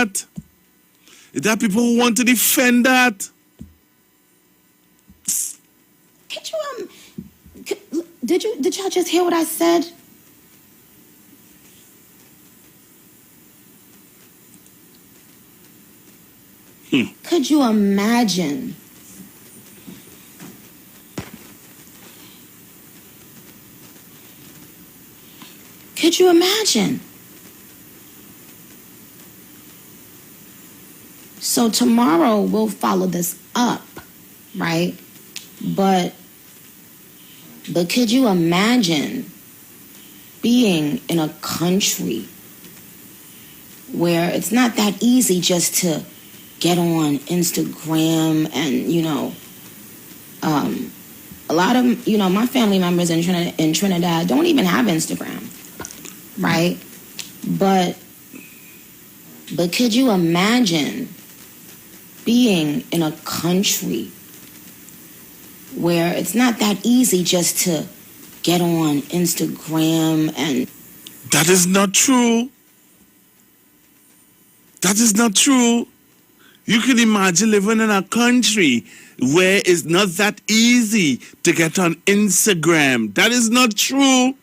that. There are people who want to defend that. Did y'all just hear what I said? Could you imagine? Could you imagine? So tomorrow we'll follow this up, right? But could you imagine being in a country where it's not that easy just to get on Instagram and, a lot of, my family members in Trinidad don't even have Instagram, right? But could you imagine being in a country where it's not that easy just to get on Instagram and... That is not true. That is not true. You can imagine living in a country where it's not that easy to get on Instagram. That is not true.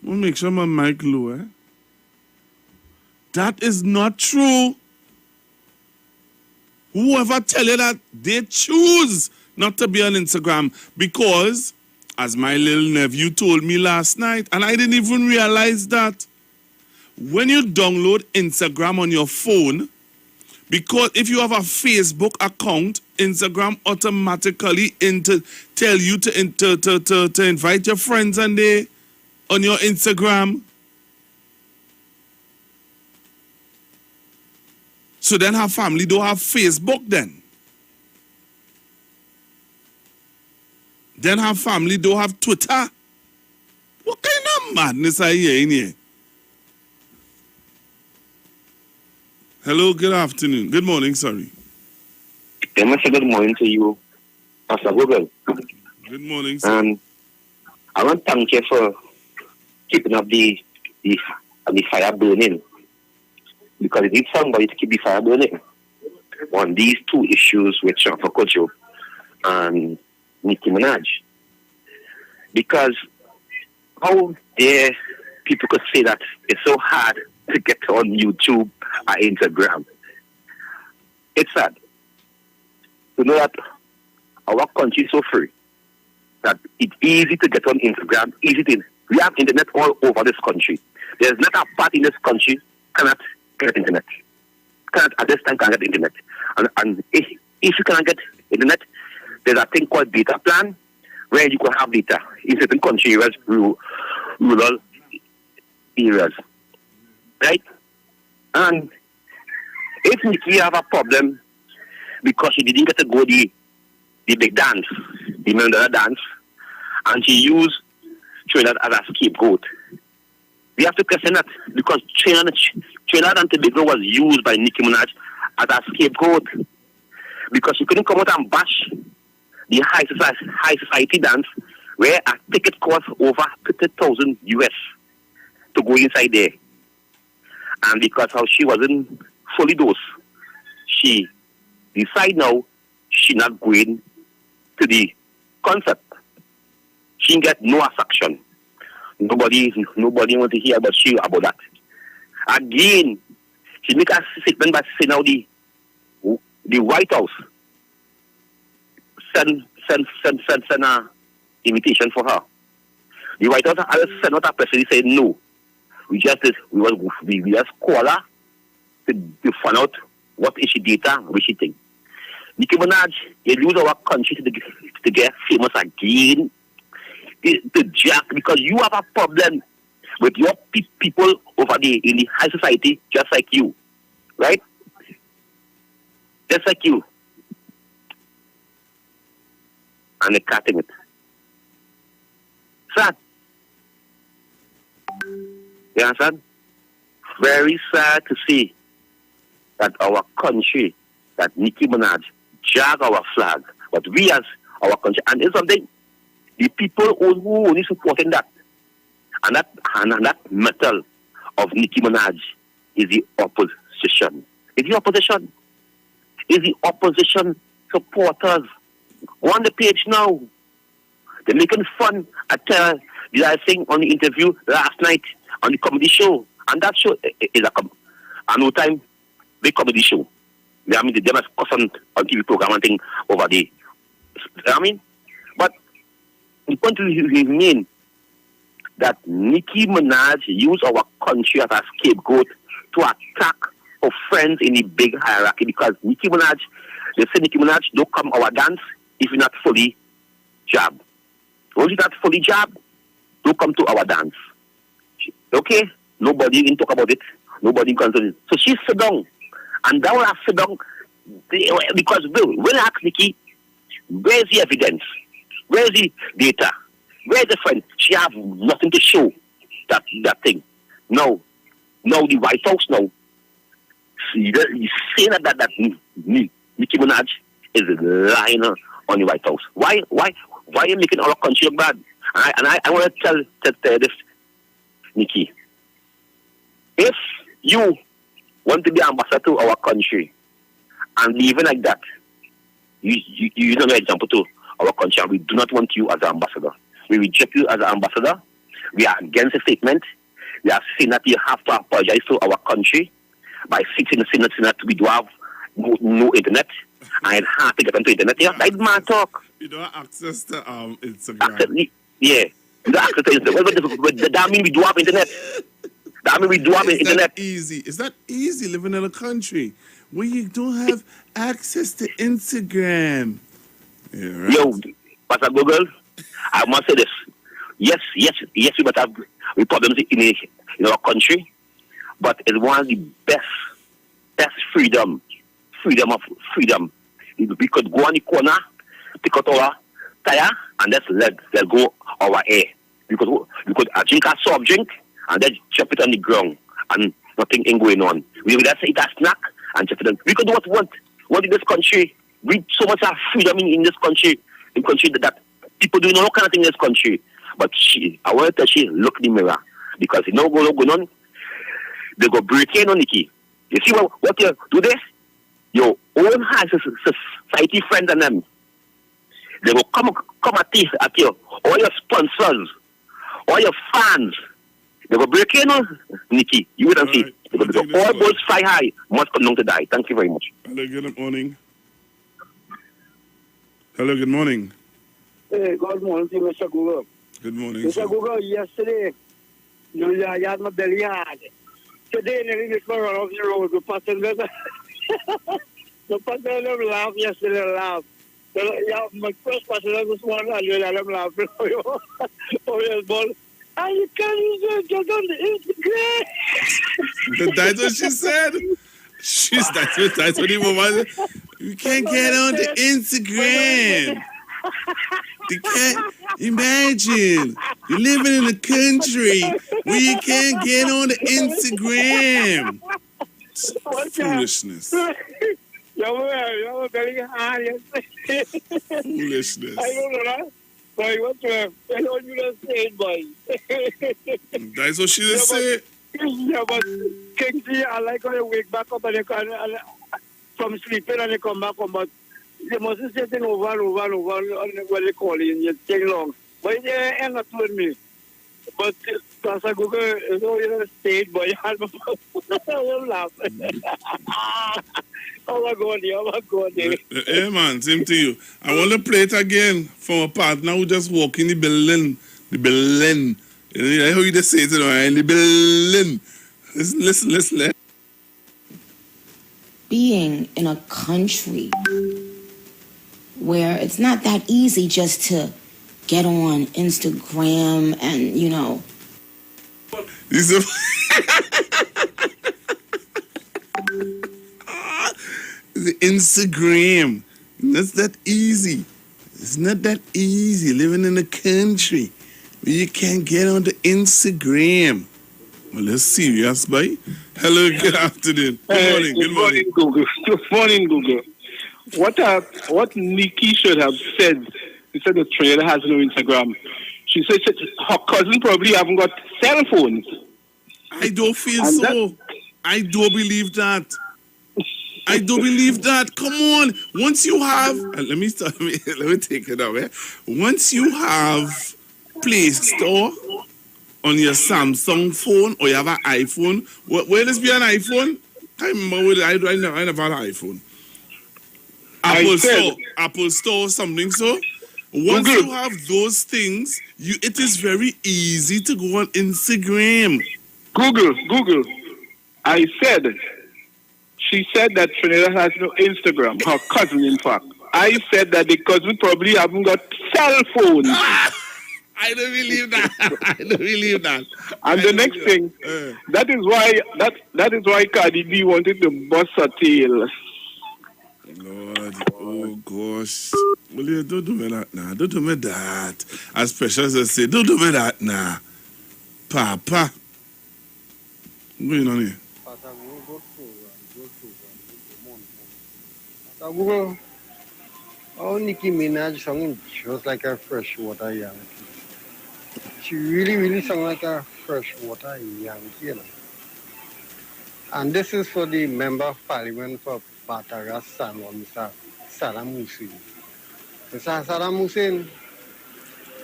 I'll make sure my mic lower. That is not true. Whoever tell you that, they choose not to be on Instagram because, as my little nephew told me last night, and I didn't even realize that, when you download Instagram on your phone, because if you have a Facebook account, Instagram automatically tell you to invite your friends on your Instagram. So then her family don't have Facebook then. Then her family don't have Twitter. What kind of madness are you in here? Hello, good afternoon. Good morning, sorry. I must say good morning to you, Pastor Google. Good morning, sir. I want to thank you for keeping up the fire burning. Because it needs somebody to keep the fire burning on these two issues with Shaffer Kojo and Nicki Minaj. Because how dare people could say that it's so hard to get on YouTube or Instagram? It's sad to know that our country is so free that it's easy to get on Instagram, we have internet all over this country. There's not a part in this country cannot get internet. At this time, can't get internet. And if you cannot get internet, there's a thing called data plan where you can have data in certain country areas, rural areas. Right? And if Nikki have a problem because she didn't get to go the big dance, the Mandela dance, and she used Trinidad as a scapegoat, we have to question that because Trinidad and Tobago was used by Nicki Minaj as a scapegoat because she couldn't come out and bash the high society dance where a ticket cost over 50,000 US to go inside there. And because how she wasn't fully dosed, she decided now she not going to the concert. She didn't get no affection. Nobody want to hear about she about that. Again, she make a statement by saying now the White House send a invitation for her. The White House sent out a press release saying no. We just call her to find out what is she data, what she think. Nicki Minaj, you lose our country to get famous again. The jack, because you have a problem with your people over there in the high society, just like you, right? Just like you. And they're cutting it. Sad. You understand? Very sad to see that our country, that Nicki Minaj, jag our flag, but we as our country, and it's something, the people who only supporting that, and that metal of Nicki Minaj, is the opposition. It's the opposition. It's the opposition supporters. Go on the page now. They're making fun. I thing on the interview last night on the comedy show. And that show is a no time big comedy show. I mean, they must custom on TV program and thing over there. I mean, but the point remain that Nicki Minaj used our country as a scapegoat to attack her friends in the big hierarchy because Nicki Minaj, they say Nicki Minaj don't come our dance if you're not fully jabbed. Once you're not fully jabbed, don't come to our dance. Okay? Nobody can talk about it. Nobody can consider it. So she sit down. And that will have sit down because when I ask Nicki, where's the evidence? Where's the data? Where's the friend? She have nothing to show that thing. No. No, the White House now. You say that Nicki Minaj is lying on the White House. Why are you making our country look bad? And I want to tell this, Nicki. If you want to be ambassador to our country and living like that, you don't know example to our country, and we do not want you as an ambassador. We reject you as an ambassador. We are against the statement. We are saying that you have to apologize to our country by sitting in the Senate. We do have no internet. And it's hard to get into internet. Yeah, that's my talk. You don't have access to Instagram. Yeah. You don't have access to Instagram. But that means we do have internet. That means we do have internet. Is that easy living in a country where you don't have access to Instagram? Yeah, right. Yo, Pastor Google, I must say this. Yes, we must have problems in our country, but it's one of the best freedom. We could go on the corner, pick up our tire, and just let go our air. We could drink a soft drink and then chop it on the ground, and nothing ain't going on. We would just eat a snack and chop it on. We could do what we want. What in this country? We so much have freedom in this country. In country that people doing all kind of things in this country. But I want to tell you, look in the mirror. Because you know what's going on? They go break in on Nicki. You see what you do this? Your own high society friends and them. They will come at you. All your sponsors, all your fans. They will break in on Nicki. You will see. Right. All boats fly high must come down to die. Thank you very much. Hello, good morning. Hello, good morning. Hey, good morning, Mr. Google. Good morning, Mr. Google, yesterday, you had my belly hard. Today, I just run off the road. The passenger laugh yesterday, laugh. My first passenger this morning, I let them laugh. Oh, yes, ball. And you can't get on the Instagram. That's what she said. That's what he was. You can't get on the Instagram. You can't imagine you're living in a country where you can't get on the Instagram. Foolishness. You're very hard. Foolishness. I don't know that. Boy, what's wrong? I don't you just say it, boy. That's what she just said. Yeah, but Kingsley, I like how you wake back up and you can from sleeping and you come back home, but you must be sitting over and over and over what they call it, and you take long. But you ain't not with me. But Pastor Google, you know, you stayed, but you had to laugh. Oh my God. Yeah, man, same to you. I want to play it again from a partner who just walk in the building. I heard you just say it, you know, in the building. Listen. Being in a country where it's not that easy just to get on Instagram and, you know. The Instagram. That's that easy. It's not that easy living in a country where you can't get on the Instagram. Well, that's serious, boy. Hello, good afternoon. Good morning. Google. Good morning, Google. What Nicki should have said, instead of Trinidad has no Instagram, she said her cousin probably haven't got cell phones. I don't feel so. I don't believe that. I don't believe that. Come on. Once you have, let me start. Let me take it away. Once you have Play Store on your Samsung phone or you have an iPhone, will this be an iPhone? I remember I never had an iPhone. Apple Store, something so. Once you have those things, it is very easy to go on Instagram. Google. I said, she said that Trinidad has no Instagram. Her cousin, in fact. I said that the cousin probably haven't got cell phones. I don't believe that. I don't believe that. And the next thing, that is why Cardi B wanted to bust her tail. Lord, oh gosh. Well, yeah, don't do me that now. Don't do me that. As Precious as say, don't do me that now. Papa. What's going on here? Oh, Nicki Minaj song just like a freshwater Yankee. She really sounds like a freshwater Yankee, you know. And this is for the Member of Parliament for Batara Sanwa, Mr. Saddam Hussein. Mr. Saddam Hussein,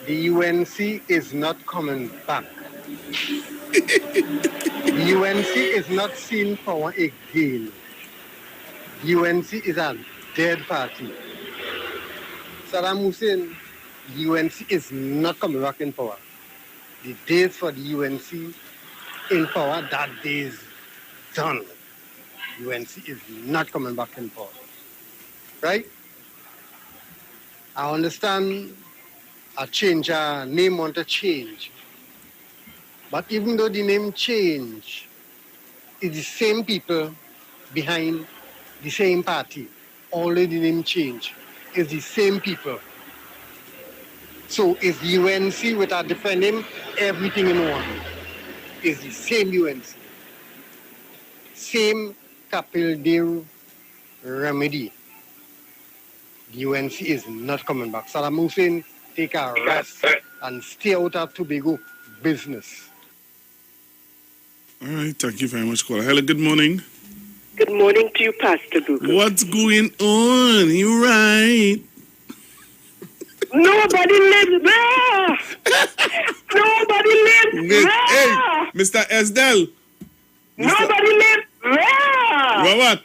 the UNC is not coming back. The UNC is not seen power again. The UNC is a dead party. Saddam Hussein, the UNC is not coming back in power. The days for the UNC in power, that day is done. UNC is not coming back in power. Right? I understand a name want to change. But even though the name change, it's the same people behind the same party. Only the name change. It's the same people. So it's the UNC with a different name, everything in one. It's the same UNC. Same Kapil remedy. The UNC is not coming back. Saddam Hussein, take a rest and stay out of Tobago business. All right, thank you very much, caller. Hello, good morning. Good morning to you, Pastor Google. What's going on? You right? Nobody lives there. Nobody lives there. Hey, Mr. Esdell. Nobody lives there. Robert,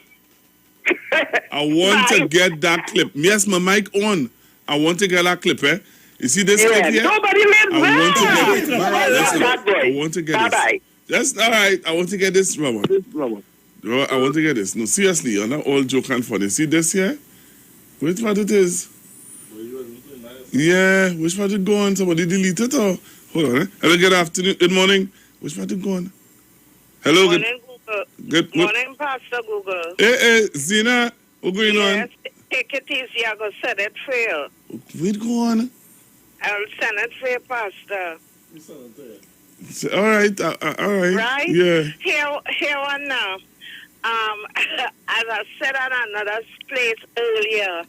I want to get that clip. Yes, my mic on. I want to get that clip, eh? You see this clip here? Nobody lives there. I want to get it. Listen, I want to get Bye-bye. this. Just, all right, I want to get this, Robert. I want to get this. No, seriously, you're not all joke and funny. See this here? Which part it is? Yeah, which part it gone? Somebody delete it or? Hold on, eh? Hello, good afternoon, good morning. Which part it gone? Hello, Morning, Google. Good Morning, Pastor Google. Hey, Zina, what's going on? Take it easy. I'm going to send it for you. Wait, go on. I'll send it for you, Pastor. All right, all right. Right? Yeah. Here one now. As I said at another place earlier,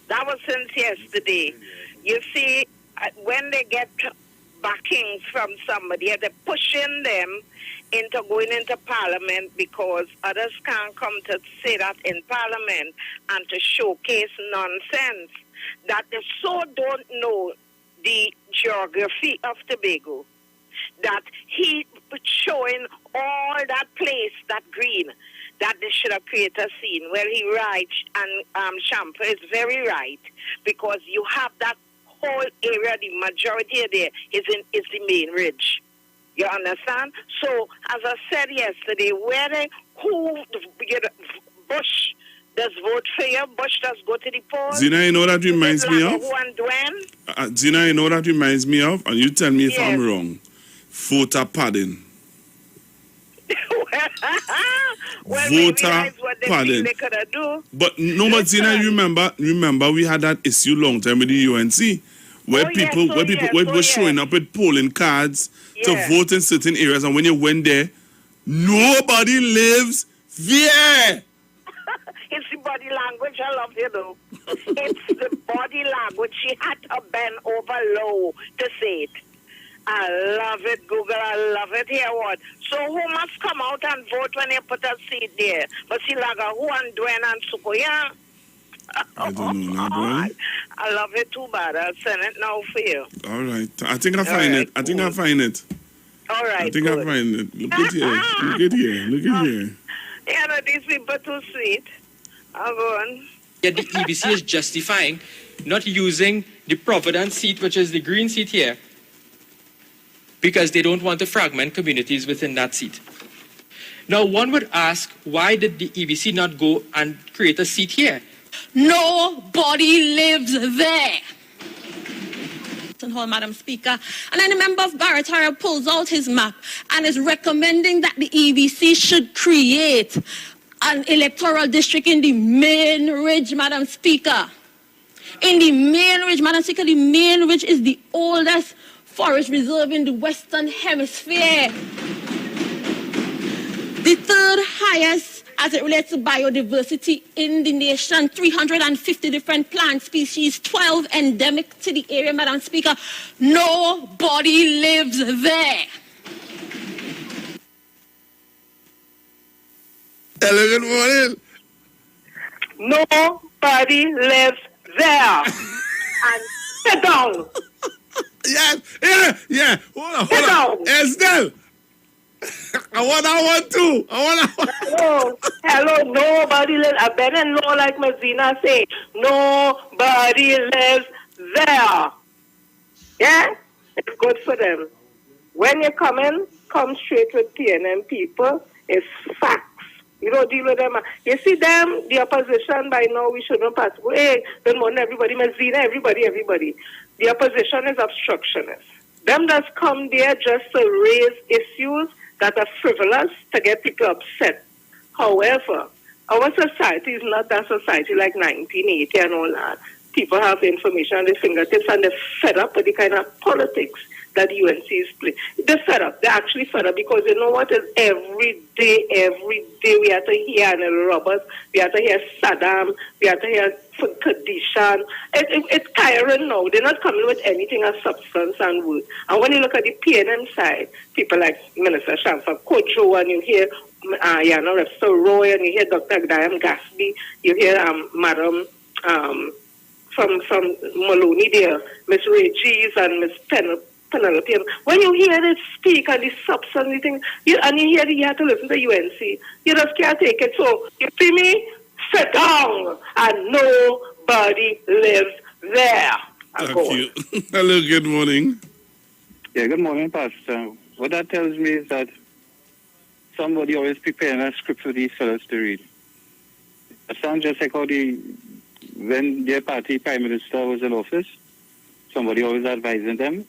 that was since yesterday. You see, when they get backings from somebody, they're pushing them into going into Parliament because others can't come to say that in Parliament and to showcase nonsense that they so don't know the geography of Tobago, that he showing all that place, that green, that they should have created a scene. Well, he right, and Champa is very right, because you have that whole area, the majority of there is the main ridge. You understand? So, as I said yesterday, Bush does vote for you, Bush does go to the polls. Zina, you know what that reminds me of? Zina, you know what that reminds me of? And you tell me if I'm wrong. Voter padding. Well, Voter padding. They could do. But no, but Zina, remember we had that issue long time with the UNC, where people were showing up with polling cards to vote in certain areas, and when you went there, nobody lives there. It's the body language, I love you though. It's the body language. She had to bend over low to say it. I love it, Google. I love it. Here, what? So who must come out and vote when you put a seat there? But see, like who and Dwayne and Sukoya? I don't know now, boy. I love it too bad. I'll send it now for you. All right. I think I find it. I think I find it. All right, I think I find it. Look at here. Look at here. Look at here. Yeah, no, these people too sweet. I'll go on. Yet the EBC is justifying not using the Providence seat, which is the green seat here, because they don't want to fragment communities within that seat. Now, one would ask, why did the EBC not go and create a seat here? Nobody lives there. Hall, Madam Speaker. And then a member of Barataria pulls out his map and is recommending that the EBC should create an electoral district in the main ridge, Madam Speaker. In the main ridge, Madam Speaker, the main ridge is the oldest forest reserve in the Western Hemisphere. The third highest as it relates to biodiversity in the nation, 350 different plant species, 12 endemic to the area, Madam Speaker. Nobody lives there. Hello, good morning. Nobody lives there. And sit down. Yeah. Hold on. Estelle. I want to. Hello, nobody lives. I better know like Mazina say, nobody lives there. Yeah? It's good for them. When you come in, come straight with PNM people. It's facts. You don't deal with them. You see them, the opposition by now, we shouldn't pass. Hey, good morning, everybody. Mazina, everybody. The opposition is obstructionist. Them that's come there just to raise issues that are frivolous to get people upset. However, our society is not that society like 1980 and all that. People have information on their fingertips and they're fed up with the kind of politics that the UNC is playing. They're fed up. They're actually fed up because you know what is every day we have to hear the robbers, we have to hear Saddam, we have to hear Kadishan. It's tiring now. They're not coming with anything of substance and wood. And when you look at the PNM side, people like Minister Shamfa Kojo, and you hear Repso Roy, and you hear Dr. Diane Gatsby, you hear Madam from Maloney there, Miss Regis and Miss Penelope. When you hear it speak and the substance, and you hear you have to listen to UNC, you just can't take it. So, you see me? Sit down, and nobody lives there. Thank you. Hello, good morning. Yeah, good morning, Pastor. What that tells me is that somebody always preparing a script for these fellows to read. It sounds just like how when their party prime minister was in office, somebody always advising them.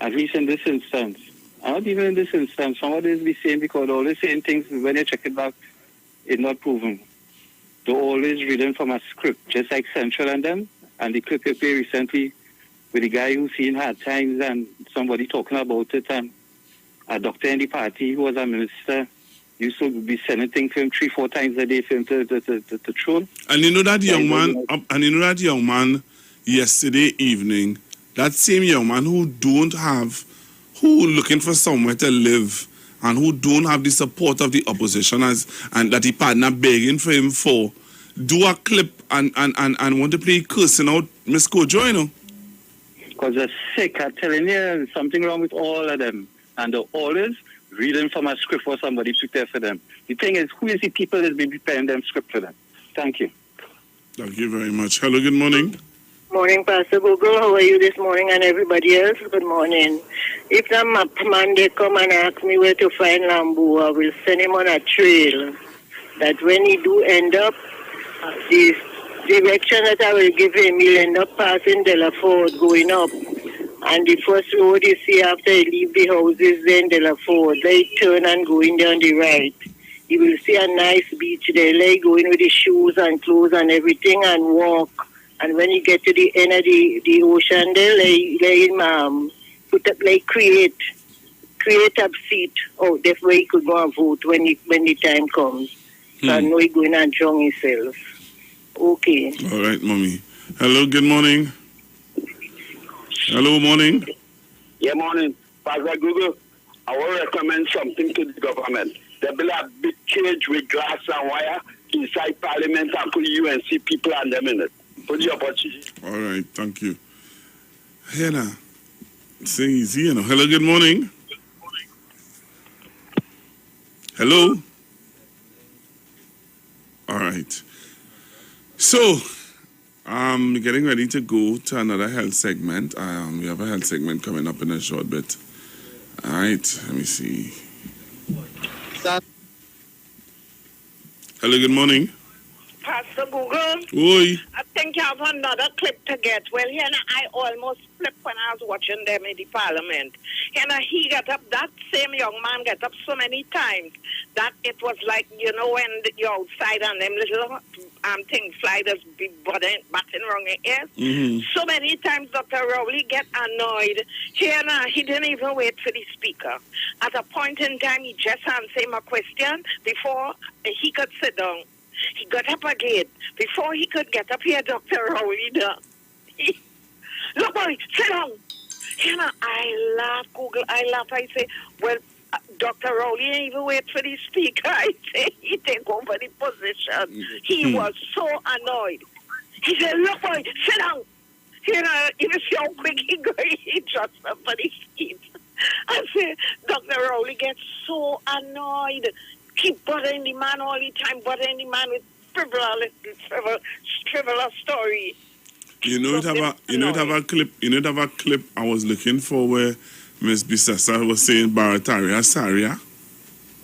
At least in this instance, not even in this instance, somebody is be saying because always saying things when you check it back, it's not proven. They're always reading from a script, just like Central and them. And the clip you play recently with the guy who's seen hard times and somebody talking about it, and a doctor in the party who was a minister used to be sending things to him 3-4 times a day for him to troll. And you know that young man yesterday evening, that same young man who looking for somewhere to live and who don't have the support of the opposition and that the partner begging for him for, do a clip and want to play cursing out Miss Kojo, you know? Because they're sick, I'm telling you, there's something wrong with all of them. And they're always reading from a script for somebody to prepare for them. The thing is, who is the people that's been preparing them script for them? Thank you. Thank you very much. Hello, good morning. Morning, Pastor Google. How are you this morning and everybody else? Good morning. If that map man they come and ask me where to find Lambu, I will send him on a trail that when he do end up, the direction that I will give him, he'll end up passing Delaford going up. And the first road you see after you leave the houses, then Delaford. They turn and going down the right. You will see a nice beach there. Like going with the shoes and clothes and everything and walk. And when you get to the end of the ocean, they put up like create a seat out there where you could go and vote when the time comes. So I know you're going and drown yourself. Okay. All right, mommy. Hello, good morning. Hello, morning. Yeah, morning. Pastor Google, I will recommend something to the government. They build a big cage with glass and wire inside Parliament and put UNC people and them in it. Put the opportunity. All right, thank you. Here now. It's easy, you know. Hello, good morning. Hello. All right. So, we're getting ready to go to another health segment. We have a health segment coming up in a short bit. All right, let me see. Hello, good morning. Pastor Google, Oi. I think you have another clip to get. Well, I almost flipped when I was watching them in the parliament. He got up, that same young man got up so many times that it was like, when you're outside and them little things fly, just be batting wrong your ears. Mm-hmm. So many times Dr. Rowley get annoyed. He didn't even wait for the speaker. At a point in time, he just answered him a question before he could sit down. He got up again. Before he could get up here, Dr. Rowley, look, boy, sit down. I laugh, Google. I laugh. I say, well, Dr. Rowley didn't even wait for the speaker. I say, he take over the position. He was so annoyed. He said, look, boy, sit down. You see how quick he just up for the seat. I say, Dr. Rowley gets so annoyed. Keep bothering the man all the time, bothering the man with frivolous story. It have a clip I was looking for where Miss Bisessa was saying Barataria Saria.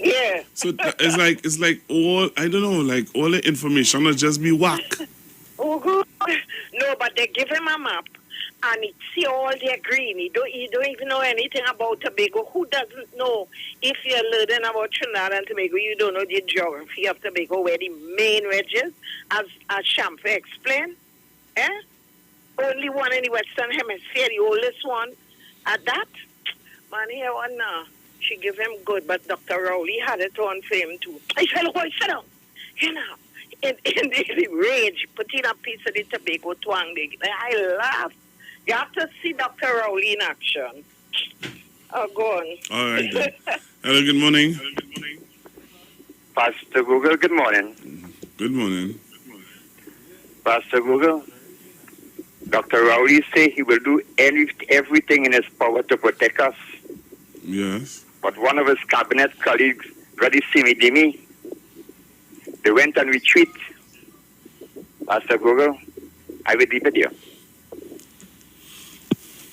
Yeah. So it's like all all the information will just be whack. Oh good. No, but they give him a map and he see all their green. He don't even know anything about Tobago. Who doesn't know? If you're learning about Trinidad and Tobago, you don't know the geography of Tobago, where the main ridges, as Shampoo explained. Only one in the Western Hemisphere, the oldest one. At that, man, here one now. She give him good, but Dr. Rowley had it on for him too. I said, "Boy, sit down." In the rage, put in a piece of the Tobago twang. I laugh. You have to see Dr. Rowley in action. Oh, go on. All right. Then. Hello, good morning. Pastor Google, good morning. Good morning. Pastor Google, Dr. Rowley say he will do everything in his power to protect us. Yes. But one of his cabinet colleagues, Brother Simi Dimi, they went on retreat. Pastor Google, I will leave it here.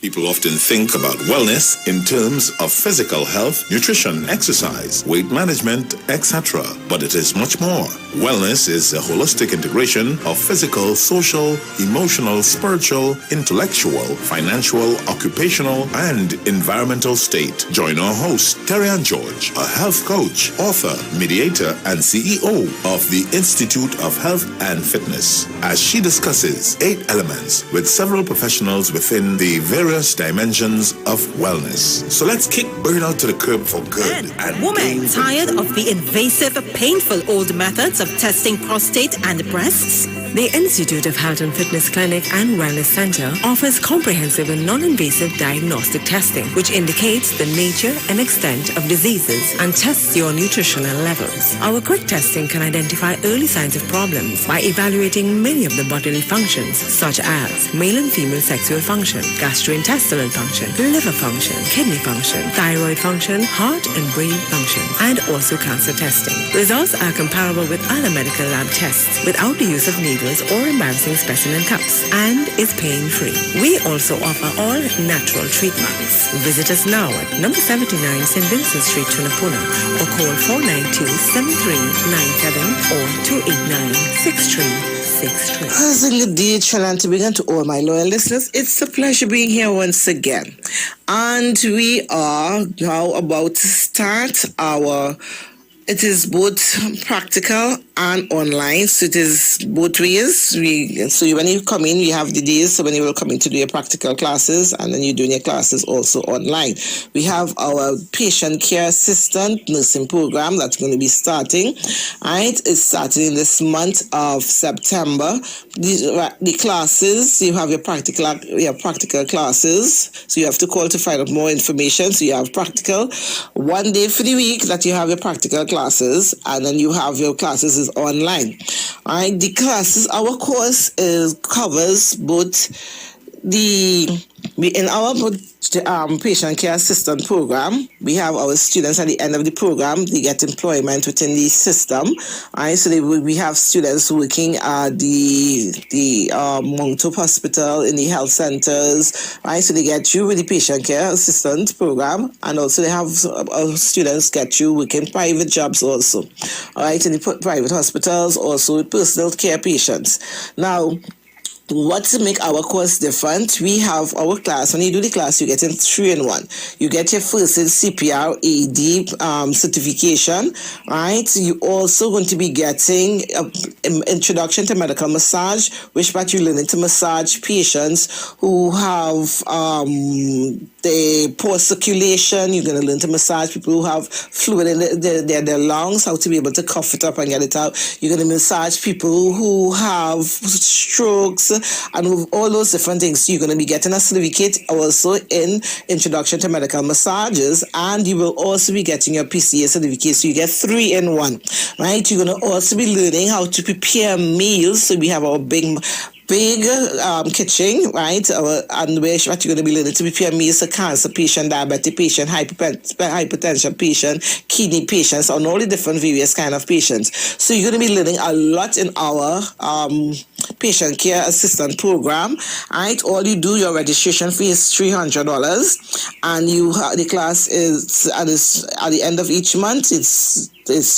People often think about wellness in terms of physical health, nutrition, exercise, weight management, etc. But it is much more. Wellness is a holistic integration of physical, social, emotional, spiritual, intellectual, financial, occupational, and environmental state. Join our host, Terry-Ann George, a health coach, author, mediator, and CEO of the Institute of Health and Fitness, as she discusses 8 elements with several professionals within the various dimensions of wellness. So let's kick burnout to the curb for good. And women tired of the invasive, painful old methods of testing prostate and breasts? The Institute of Health and Fitness Clinic and Wellness Center offers comprehensive and non-invasive diagnostic testing, which indicates the nature and extent of diseases and tests your nutritional levels. Our quick testing can identify early signs of problems by evaluating many of the bodily functions, such as male and female sexual function, gastrointestinal function, liver function, kidney function, thyroid function, heart and brain function, and also cancer testing. Results are comparable with other medical lab tests without the use of needles or embarrassing specimen cups, and is pain-free. We also offer all natural treatments. Visit us now at number 79 St. Vincent Street, Tunapuna, or call 492-7397 or 289-6363. As in the day, Trinidad to begin to all my loyal listeners, it's a pleasure being here once again. And we are now about to start it is both practical and online, so it is both ways. So when you come in, you have the days, so when you will come in to do your practical classes, and then you're doing your classes also online. We have our patient care assistant nursing program that's going to be starting. Right, it's starting in this month of September, the classes, you have your practical classes, so you have to call to find out more information. So you have practical 1 day for the week that you have your practical classes, and then you have your classes is online. All right, the classes, our course covers both in our patient care assistant program, we have our students at the end of the program, they get employment within the system. Right? So we have students working at the Mount Hope Hospital, in the health centers. Right? So they get you with the patient care assistant program, and also they have students get you working private jobs also. All right, in the private hospitals, also with personal care patients. Now, what to make our course different? We have our class. When you do the class, you get in 3-in-1. You get your first in CPR AED certification, right? You also going to be getting introduction to medical massage, which part you're learning to massage patients who have the poor circulation. You're going to learn to massage people who have fluid in their lungs, how to be able to cough it up and get it out. You're going to massage people who have strokes and all those different things. So you're going to be getting a certificate also in introduction to medical massages, and you will also be getting your PCA certificate. So you get 3-in-1, right? You're going to also be learning how to prepare meals. So we have our big kitchen, right? And what you're going to be learning to prepare meals for cancer patient, diabetic patient, hypertension patient, kidney patients, and all the different various kind of patients. So you're going to be learning a lot in our patient care assistant program, right? All you do, your registration fee is $300, and the class is at the end of each month. It's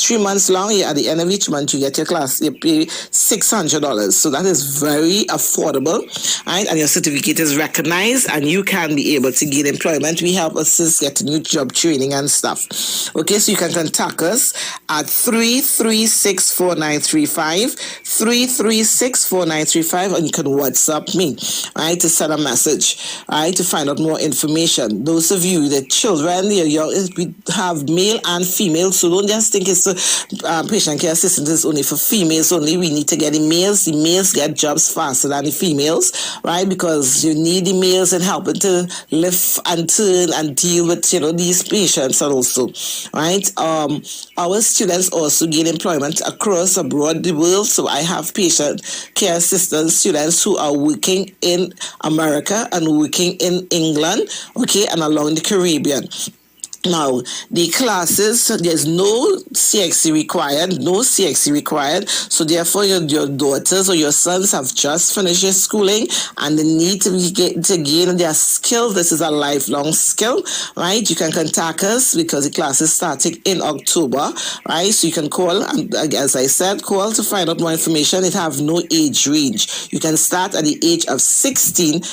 3 months long. At the end of each month, you get your class. You pay $600. So that is very affordable, right? And your certificate is recognized, and you can be able to get employment. We help assist get new job training and stuff. Okay, so you can contact us at 3364935, 3364935, and you can WhatsApp me, right, to send a message, right, to find out more information. Those of you, the children, we have male and female, so don't just think it's patient care assistant is only for females only. We need to get the males. The males get jobs faster than the females, right? Because you need the males in helping to lift and turn and deal with these patients also, right? Our students also gain employment across abroad the world. So I have patient care assistant students who are working in America and working in England, okay, and along the Caribbean. Now, the classes, there's no CXC required, so therefore your daughters or your sons have just finished their schooling and they need to gain their skill. This is a lifelong skill, right? You can contact us because the class is starting in October, right? So you can call, and as I said, call to find out more information. It have no age range. You can start at the age of 16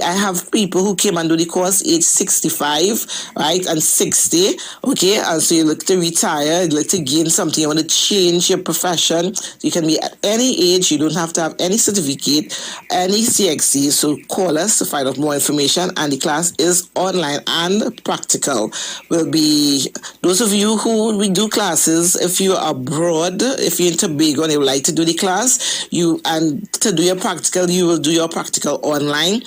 I have people who came and do the course age 65, right, and 60, okay, and so you look to retire, you look to gain something, you want to change your profession. You can be at any age, you don't have to have any certificate, any CXC, so call us to find out more information, and the class is online and practical. Will be, those of you who we do classes, if you're abroad, if you're in Tobago and you would like to do the class, and to do your practical, you will do your practical online,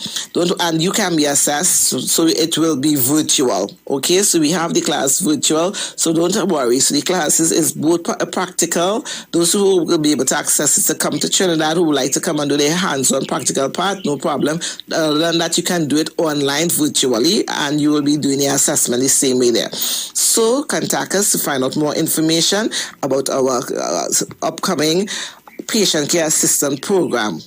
and you can be assessed, so it will be virtual, okay, so we have the class virtual, so don't worry. So the classes is both practical. Those who will be able to access it to come to Trinidad, who would like to come and do their hands-on practical part, no problem. Other than that, you can do it online virtually, and you will be doing the assessment the same way there. So contact us to find out more information about our upcoming patient care assistant program.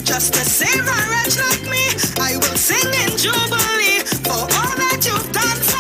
Just the same, a wretch like me, I will sing in jubilee for all that you've done.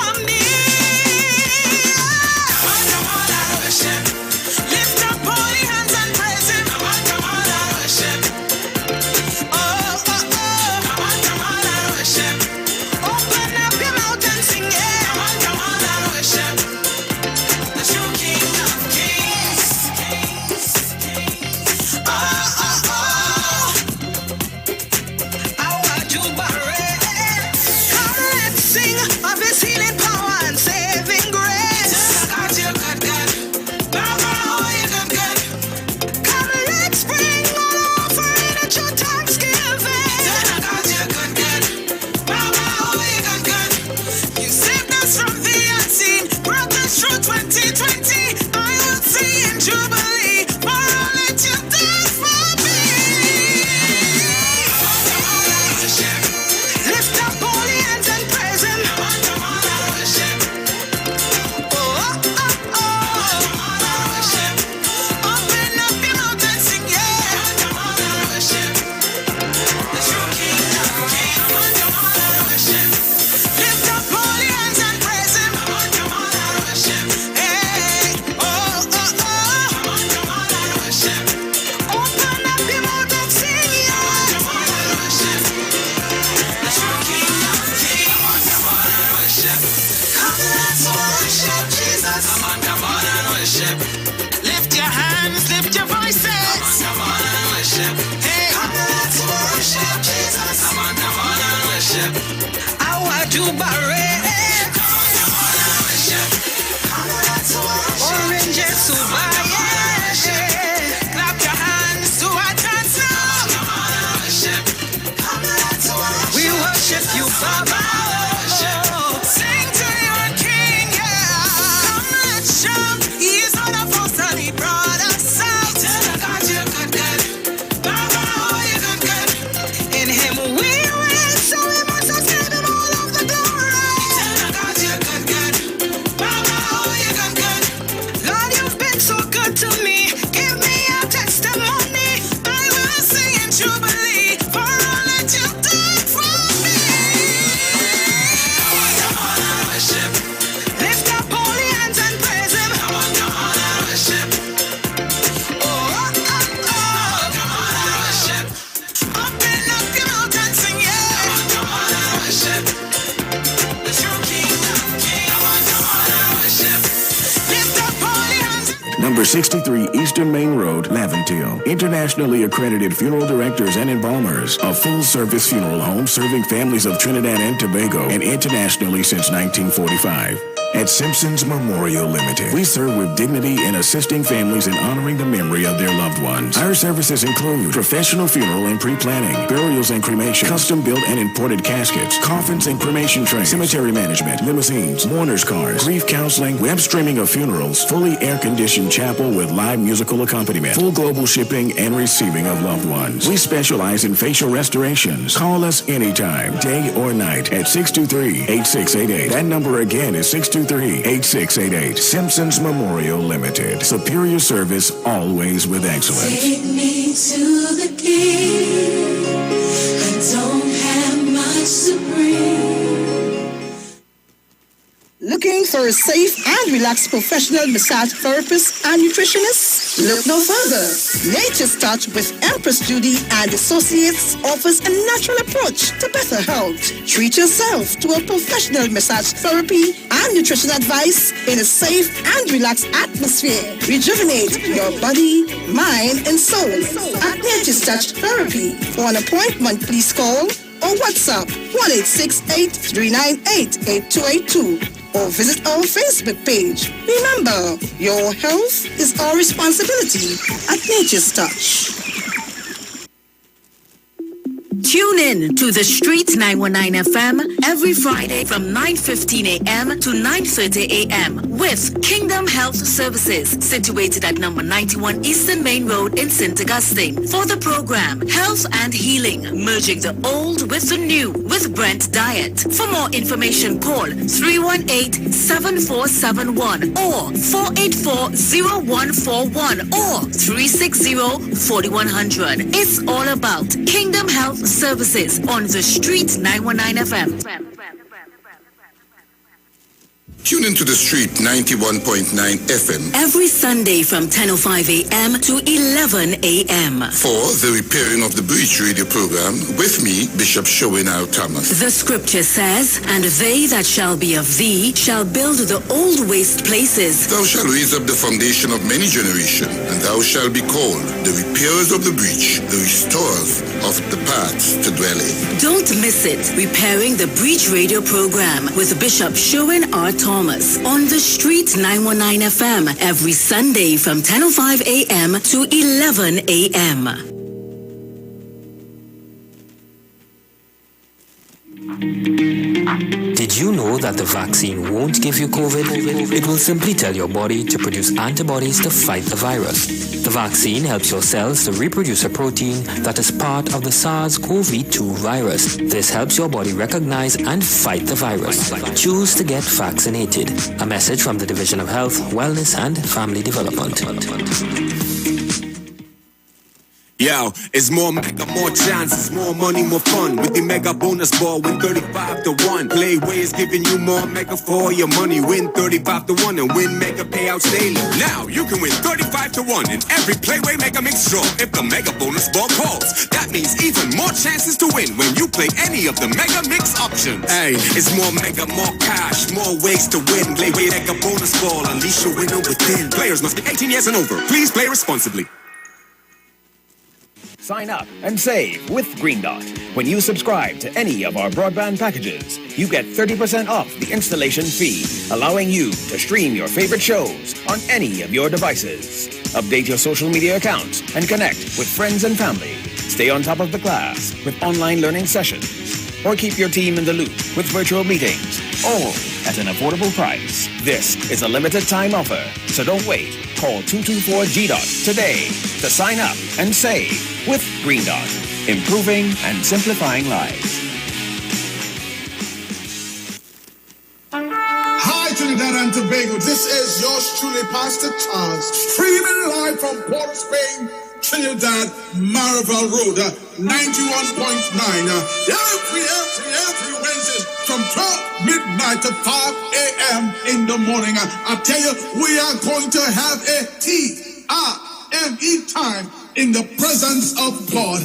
Our Dubai. Oranges to buy. Clap your hands to our dance now. We worship you, Baba. Sing to your King, yeah. Come, let's shout. He is on the force and he brought us out. Tell God you're good, good. Baba, oh, you're good, good. In him we win, so we must give him all of the glory. Tell God you're good, good. Baba, oh, you're good, good. Lord, you've been so good to me. Give me a testimony. I will sing in jubilee for all that you've done for me. Lift up holy hands and praise him. Oh, oh, oh, oh. Open up your mouth and sing, yeah. The true King of Kings. Lift up holy hands. Number 63 Eastern Main Road, Laventille. Internationally accredited funeral directors and embalmers. A full-service funeral home serving families of Trinidad and Tobago and internationally since 1945. At Simpson's Memorial Limited, we serve with dignity in assisting families in honoring the memory of their loved ones. Our services include professional funeral and pre-planning, burials and cremation, custom-built and imported caskets, coffins and cremation trays, cemetery management, limousines, mourners cars, grief counseling, web streaming of funerals, fully air-conditioned chapel with live musical accompaniment, full global shipping and receiving of loved ones. We specialize in facial restorations. Call us anytime, day or night, at 623-8688. That number again is 623-8688. Simpsons Memorial Limited. Superior service, always with excellence. Take me to the King. I don't have much to bring. Looking for a safe and relaxed professional massage therapist and nutritionist? Look no further. Nature's Touch with Empress Judy and Associates offers a natural approach to better health. Treat yourself to a professional massage therapy and nutrition advice in a safe and relaxed atmosphere. Rejuvenate your body, mind, and soul at Nature's Touch Therapy. For an appointment, please call or WhatsApp 1-868-398-8282 or visit our Facebook page. Remember, your health is our responsibility at Nature's Touch. Tune in to The Street 919 FM every Friday from 9:15 a.m. to 9:30 a.m. with Kingdom Health Services, situated at number 91 Eastern Main Road in St. Augustine. For the program, Health and Healing, merging the old with the new with Brent Diet. For more information, call 318-7471 or 484-0141 or 360-4100. It's all about Kingdom Health Services on The Street 919 FM. Tune into The Street 91.9 FM every Sunday from 10:05 a.m. to 11 a.m. for the Repairing of the Breach radio program with me, Bishop Sherwin R. Thomas. The scripture says, and they that shall be of thee shall build the old waste places. Thou shalt raise up the foundation of many generations, and thou shalt be called the repairers of the breach, the restorers of the paths to dwell in. Don't miss it. Repairing the Breach radio program with Bishop Sherwin R. Thomas on The Street 919 FM every Sunday from 10:05 a.m. to 11 a.m. Did you know that the vaccine won't give you COVID? It will simply tell your body to produce antibodies to fight the virus. The vaccine helps your cells to reproduce a protein that is part of the SARS-CoV-2 virus. This helps your body recognize and fight the virus. Choose to get vaccinated. A message from the Division of Health, Wellness and Family Development. Yo, it's more mega, more chances, more money, more fun. With the mega bonus ball, win 35-1. Playway is giving you more mega for your money. Win 35-1 and win mega payouts daily. Now you can win 35-1 in every Playway Mega Mix draw if the mega bonus ball calls. That means even more chances to win when you play any of the mega mix options. Hey, it's more mega, more cash, more ways to win. Playway Mega Bonus Ball, unleash your winner within. Players must be 18 years and over. Please play responsibly. Sign up and save with Green Dot. When you subscribe to any of our broadband packages, you get 30% off the installation fee, allowing you to stream your favorite shows on any of your devices. Update your social media accounts and connect with friends and family. Stay on top of the class with online learning sessions. Or keep your team in the loop with virtual meetings, all at an affordable price. This is a limited time offer, so don't wait. Call 224-GDOT today to sign up and save with Green Dot, improving and simplifying lives. Hi, Trinidad and Tobago. This is yours truly, Pastor Charles, streaming live from Port of Spain, Trinidad, Maraval Road, 91.9. Every Wednesday from 12 midnight to 5 a.m. in the morning. I tell you, we are going to have a TIME time in the presence of God.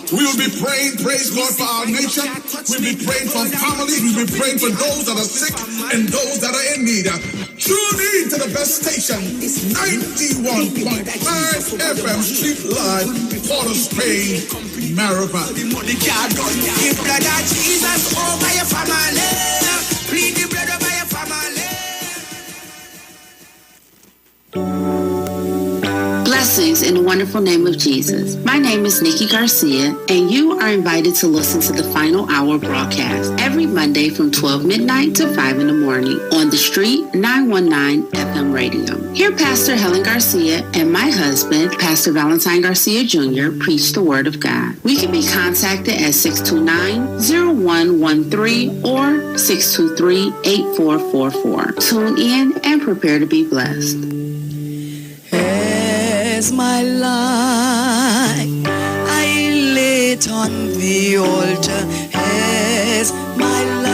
We will be praying, praise God, for our nation. We'll be praying for families. We'll be praying for those that are sick and those that are in need. Tune in to the best station, 91.5 FM, Street Live, Port of Spain, Maraval. Give blood of Jesus over your family. Plead the blood over your family. Blessings in the wonderful name of Jesus. My name is Nikki Garcia, and you are invited to listen to the Final Hour broadcast every Monday from 12 midnight to 5 in the morning on the Street 919 FM radio. Here, Pastor Helen Garcia and my husband, Pastor Valentine Garcia Jr., preach the Word of God. We can be contacted at 629-0113 or 623-8444. Tune in and prepare to be blessed. As my life I lay it on the altar, as my life.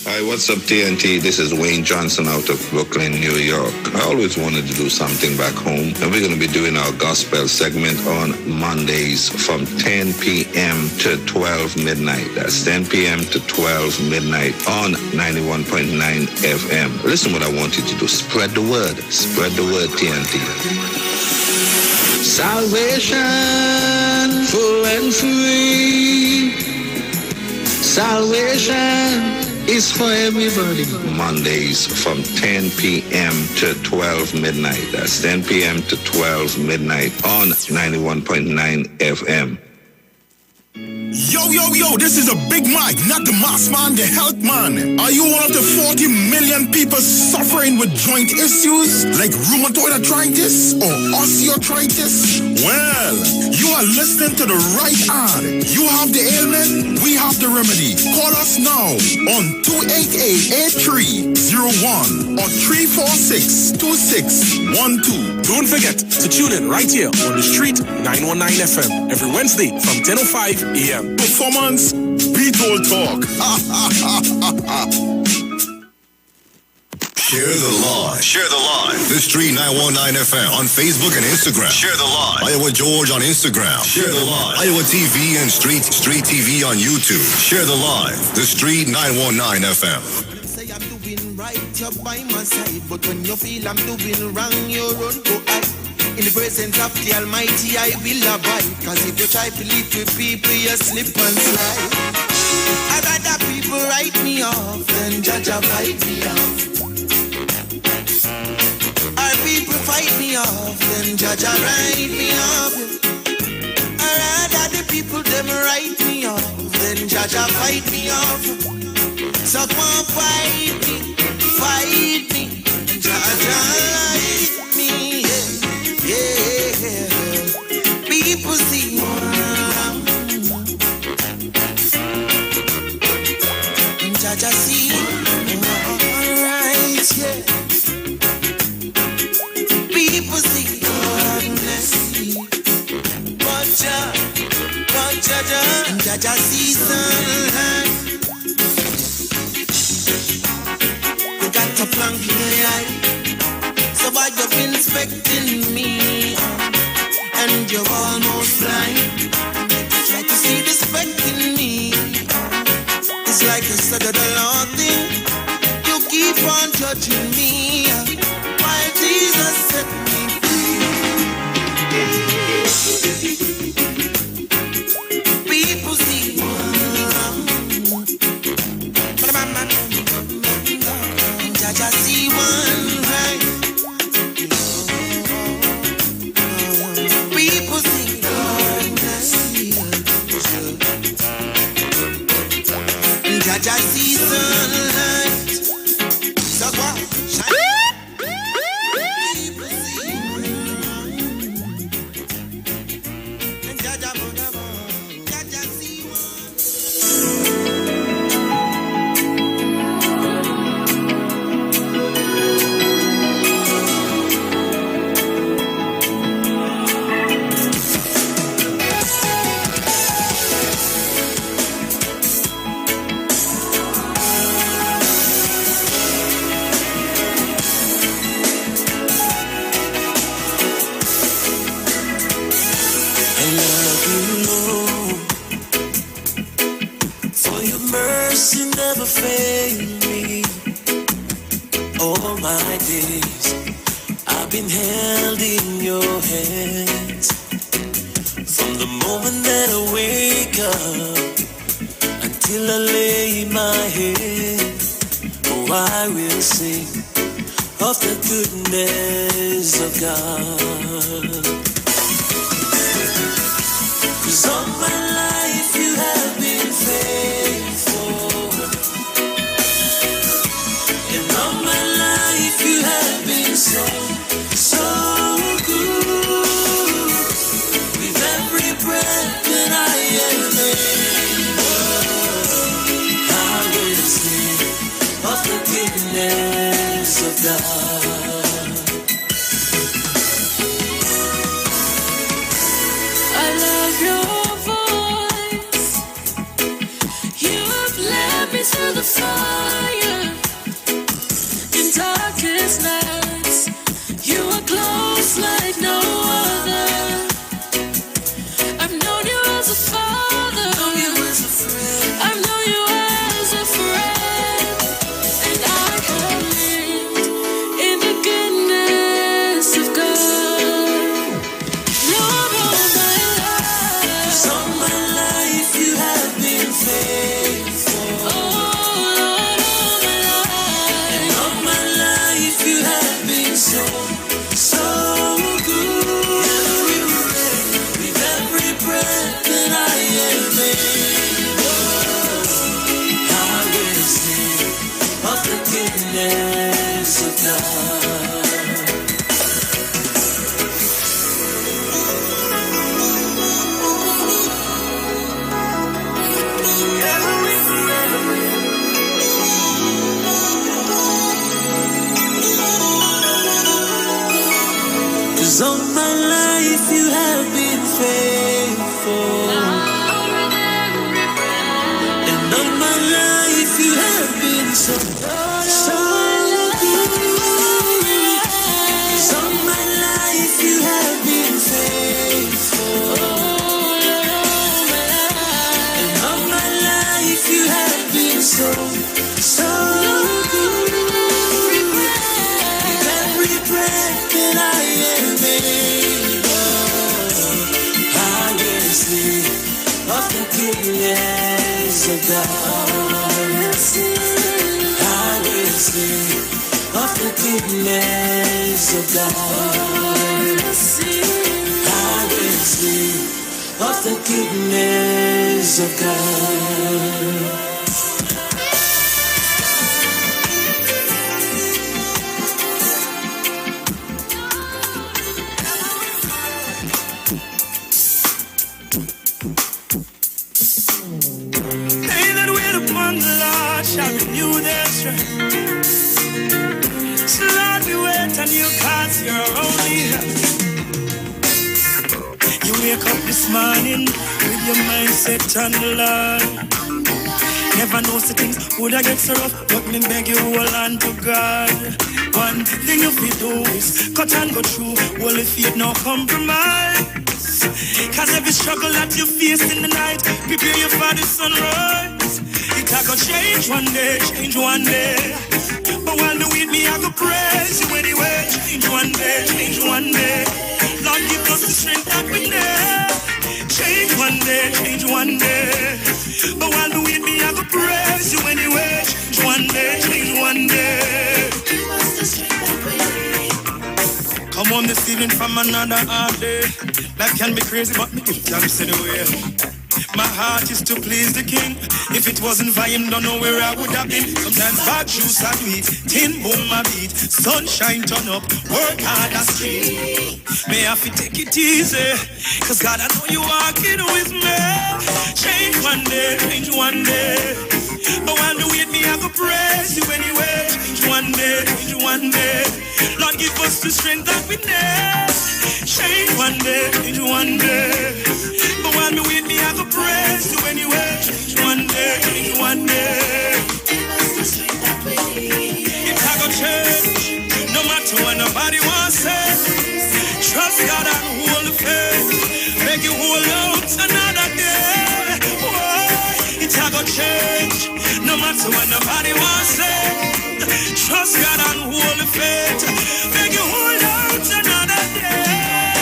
Hi, what's up, TNT? This is Wayne Johnson out of Brooklyn, New York. I always wanted to do something back home, and we're going to be doing our gospel segment on Mondays from 10 p.m. to 12 midnight. That's 10 p.m. to 12 midnight on 91.9 FM. Listen what I want you to do. Spread the word. Spread the word, TNT. Salvation, full and free. Salvation is for everybody. Mondays from 10 p.m. to 12 midnight. That's 10 p.m. to 12 midnight on 91.9 FM. Yo, this is a Big Mike, not the mass man, the health man. Are you one of the 40 million people suffering with joint issues like rheumatoid arthritis or osteoarthritis? Well, you are listening to the right ad. You have the ailment, we have the remedy. Call us now on 288-8301 or 346-2612. Don't forget to tune in right here on the Street 919 FM every Wednesday from 10:05 a.m. Performance, Beatles Talk. Share the live. Share the live. The Street 919 FM on Facebook and Instagram. Share the live. Iowa George on Instagram. Share the live. Iowa TV and Street TV on YouTube. Share the live. The Street 919 FM. Say I'm doing right, you're by my side. But when you feel I'm doing wrong, you run go out. In the presence of the Almighty, I will abide. Cause if you try to live with people, you slip and slide. I'd rather people write me off than judge or fight me off. Our people fight me off than judge or write me off. I'd rather the people them write me off than judge or fight me off. So come on, fight me, and judge or me, yeah. People see and judge or see, alright, yeah. People see darkness, but judge and judge or see sunlight. To plank in the eye. So why you've been inspecting me and you're almost blind? Try to see the speck in me. It's like you said the Lord thing. You keep on judging me while Jesus set me free. Jaja see sunlight. So go shine. People see and Jaja Jaja see never fail me. All my days I've been held in your hands. From the moment that I wake up until I lay my head, oh, I will sing of the goodness of God. 'Cause all my life you have been faithful. You have been so, so good. With every breath that I am able, I will sing of the goodness of God. I love your voice. You have led me through the fire. Darkest nights, you are close like no other. I've known you as a father, I've known you as a friend, and I have lived in the goodness of God. Lord, all my life, 'cause all my life you have been faithful. You have been so, so good. With every breath that I am able, I will sing of the goodness of God. All my life you have been faithful, and all my life you have been so, so good. 'Cause all my life you have been faithful, and all my life you have been so, so good. With every breath that I am of the goodness of God. I will sing of the goodness of God. I will sing of the goodness of God. Shall renew their strength. So Lord, we wait on you 'cause you're only help. You wake up this morning with your mindset on the Lord. Never know the things would I get so rough, but me beg you hold on to God. One thing you feel do is cut and go through. Well, if you no compromise, 'cause every struggle that you face in the night, prepare you for the sunrise. It a go change one day, change one day. But while you with me, I go praise you anyway. Change one day, change one day. Lord, give us the strength that we need. Change one day, change one day. But while you with me, I go praise you anyway. Change one day, change one day. Give us the strength that we need. Come on this evening from another hard day. Life can be crazy, but me give thanks anyway. My heart is to please the king. If it wasn't for him, don't know where I would have been. Sometimes bad juice I do it, tin boom my beat. Sunshine turn up, work hard as street. May I have to take it easy, cause God I know you walking with me. Change one day, change one day. But while you wait me, I go praise you anyway. Change one day, change one day. Lord give us the strength that we need. Change one day, change one day. But while you wait me, I go praise you anyway. Change one day, change one day. It's a go change, no matter what nobody wants to say. Trust God and hold the faith. Make you hold out another day. Whoa, it's a go change, no matter what nobody wants to say. Trust God and hold the faith. Make you hold out another day.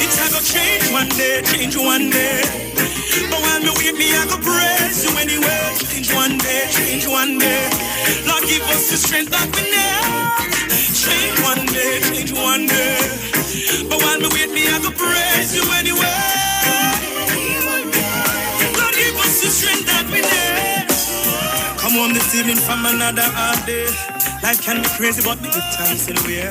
It's a go change one day, change one day. But while me wait me, I go praise you anyway. Change one day, change one day. Lord give us the strength that we need. Change one day, change one day. But while me wait me, I go praise you anyway. Lord give us the strength that we need. Come on this evening from another hard day. Life can be crazy, but me give thanks anyway.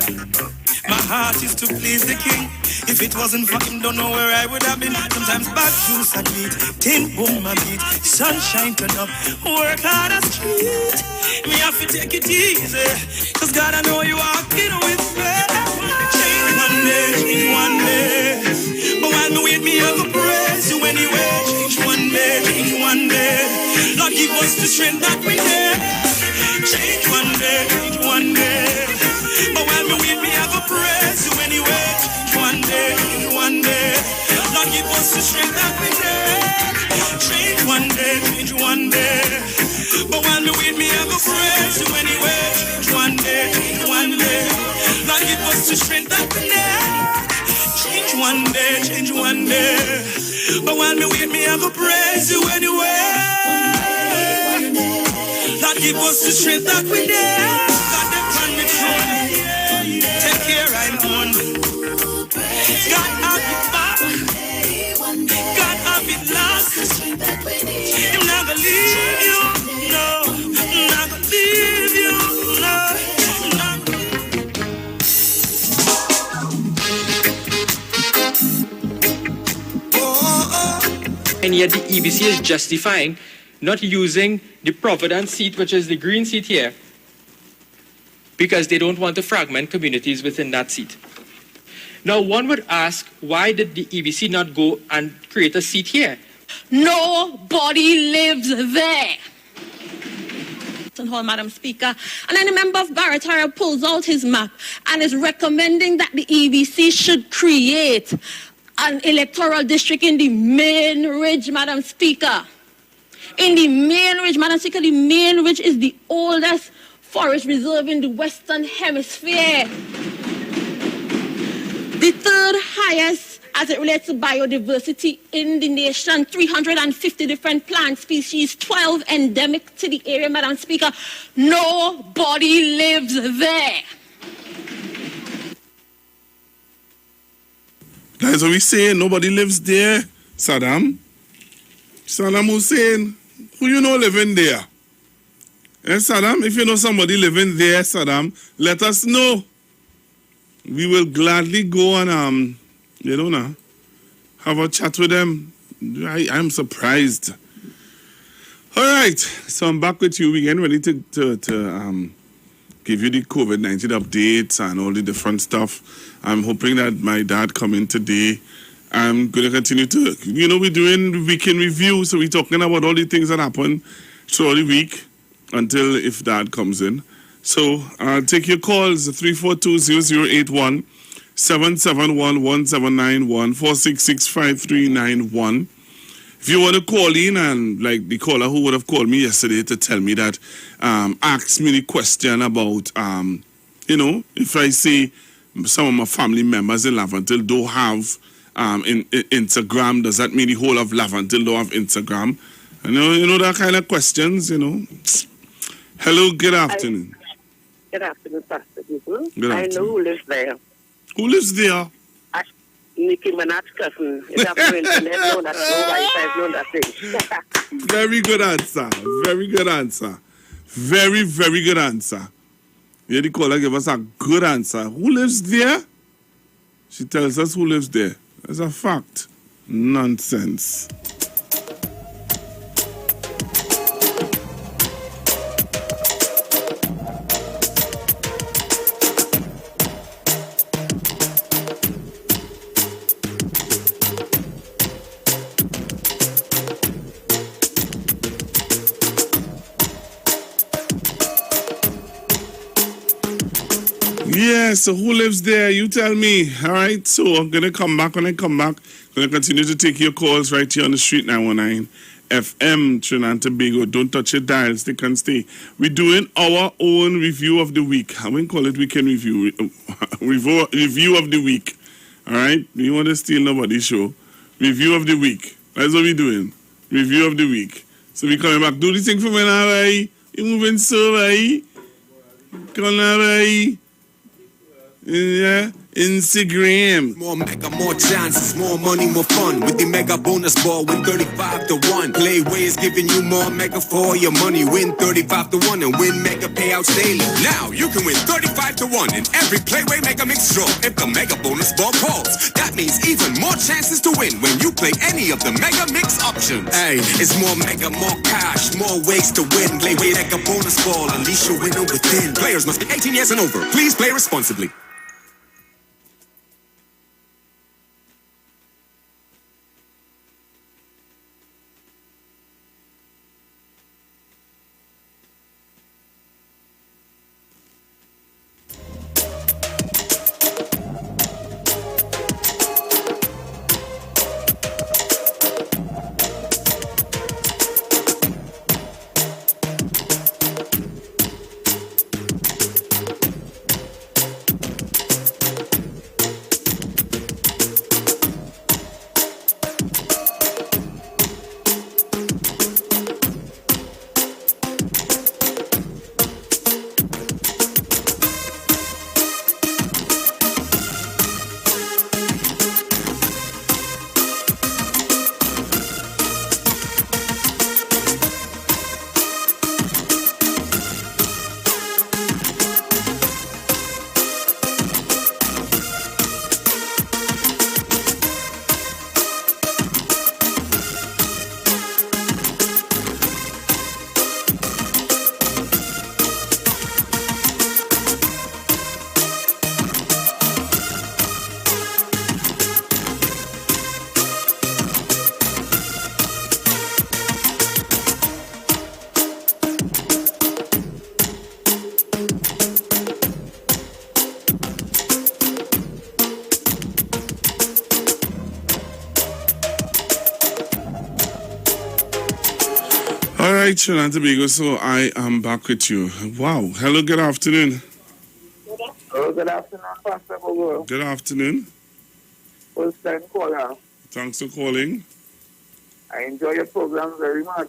My heart is to please the king. If it wasn't for him, don't know where I would have been. Sometimes bad juice I beat, tin boom my beat. Sunshine turn up, work hard as street. Me have to take it easy, cause God I know you walking with me. Change one day, change one day. But while me wait me, I go praise you anyway. Change one day, change one day. Lord give us the strength that we need. Change one day, change one day. But while me wait me, I go praise you anyway. Change one day, change one day. Lord give us the strength that we need. Change one day, change one day. But while me wait me, I go praise you anyway. Change one day, change one day. Lord give us the strength that we need. Change one day, change one day. But while me wait me, I go praise you anyway. Lord give us the strength that we need. God them on me throne. Take care, I'm on. God have it back. God have it last. I'm not gonna leave you, no. I'm not gonna leave you, no. And yet the EBC is justifying not using the Providence seat, which is the green seat here, because they don't want to fragment communities within that seat. Now, one would ask, why did the EBC not go and create a seat here? Nobody lives there. Hall, Madam Speaker. And then a member of Barataria pulls out his map and is recommending that the EBC should create an electoral district in the main ridge, Madam Speaker. In the main ridge, Madam Speaker, the main ridge is the oldest forest reserve in the Western Hemisphere. The third highest as it relates to biodiversity in the nation, 350 different plant species, 12 endemic to the area, Madam Speaker. Nobody lives there. That's what we saying. Nobody lives there. Saddam Hussein. Who you know living there? Saddam, if you know somebody living there, Saddam, let us know. We will gladly go and, have a chat with them. I'm surprised. All right. So I'm back with you. We're getting ready to give you the COVID-19 updates and all the different stuff. I'm hoping that my dad come in today. I'm going to continue to, we're doing weekend review. So we're talking about all the things that happen throughout the week until if dad comes in. So take your calls, 342-0081, 771-1791, 466-5391. If you want to call in and like the caller who would have called me yesterday to tell me that, ask me the question about, if I say some of my family members in Laventille don't have in Instagram, does that mean the whole of Laventille don't have Instagram? You know that kind of questions, Hello, good afternoon. Good afternoon, Pastor Google. Good afternoon. I know who lives there. Who lives there? Nicki Minaj's cousin. It's up for internet. No, that's nobody says no, that's it. Very good answer. Very good answer. Very, very good answer. Yeah, the caller gave us a good answer. Who lives there? She tells us who lives there. That's a fact. Nonsense. Yeah, so who lives there? You tell me. All right, so I'm going to come back. When I come back, I'm going to continue to take your calls right here on the street 919 FM, Trinidad and Tobago. Don't touch your dial. Stick and stay. We're doing our own review of the week. I wouldn't call it weekend review. Review of the week. All right? You want to steal nobody's show. Review of the week. That's what we're doing. Review of the week. So we're coming back. Do the thing for me now, right? You're moving so, right? Come on, right? Yeah, Instagram. More mega, more chances, more money, more fun. With the mega bonus ball, win 35 to 1. Playways giving you more mega for your money. Win 35 to 1 and win mega payouts daily. Now you can win 35 to 1 in every Playway Mega Mix draw if the mega bonus ball calls. That means even more chances to win when you play any of the mega mix options. Hey, it's more mega, more cash, more ways to win. Playway Mega Bonus Ball, unleash your winner within. Players must be 18 years and over. Please play responsibly. right, Trinidad and Tobago, so I am back with you. Wow. Hello, good afternoon. Oh, good afternoon, Pastor Bogo. Good afternoon. First time caller. Thanks for calling. I enjoy your program very much.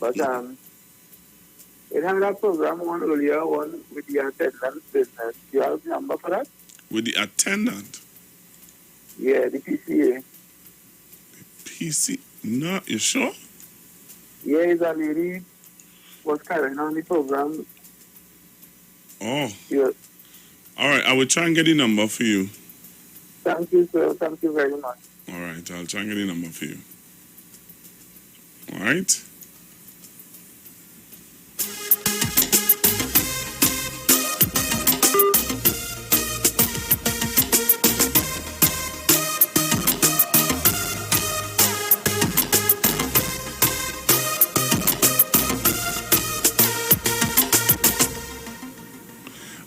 But it had a program one earlier, one with the attendance business. Do you have the number for that? With the attendant? Yeah, the PCA. PC? No, you sure? Yeah, it's a lady was carrying on the program. Oh. Yeah. All right, I will try and get the number for you. Thank you, sir. Thank you very much. All right, I'll try and get the number for you. All right?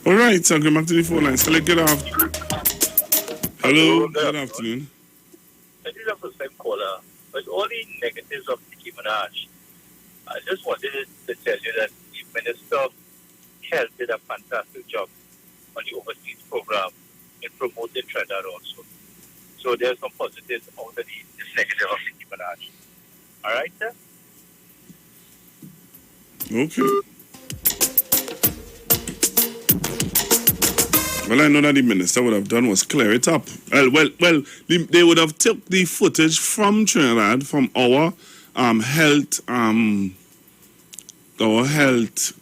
All right, so I'll go back to the phone line. Select good afternoon. Hello, good afternoon. This is a first-time caller. With all the negatives of Nicki Minaj, I just wanted to tell you that the Minister of Health did a fantastic job on the overseas program in promoting Trinidad also. So there's some positives out of the negative of Nicki Minaj. All right, sir? Okay. Well, I know that the minister would have done was clear it up. They would have took the footage from Trinidad, from our health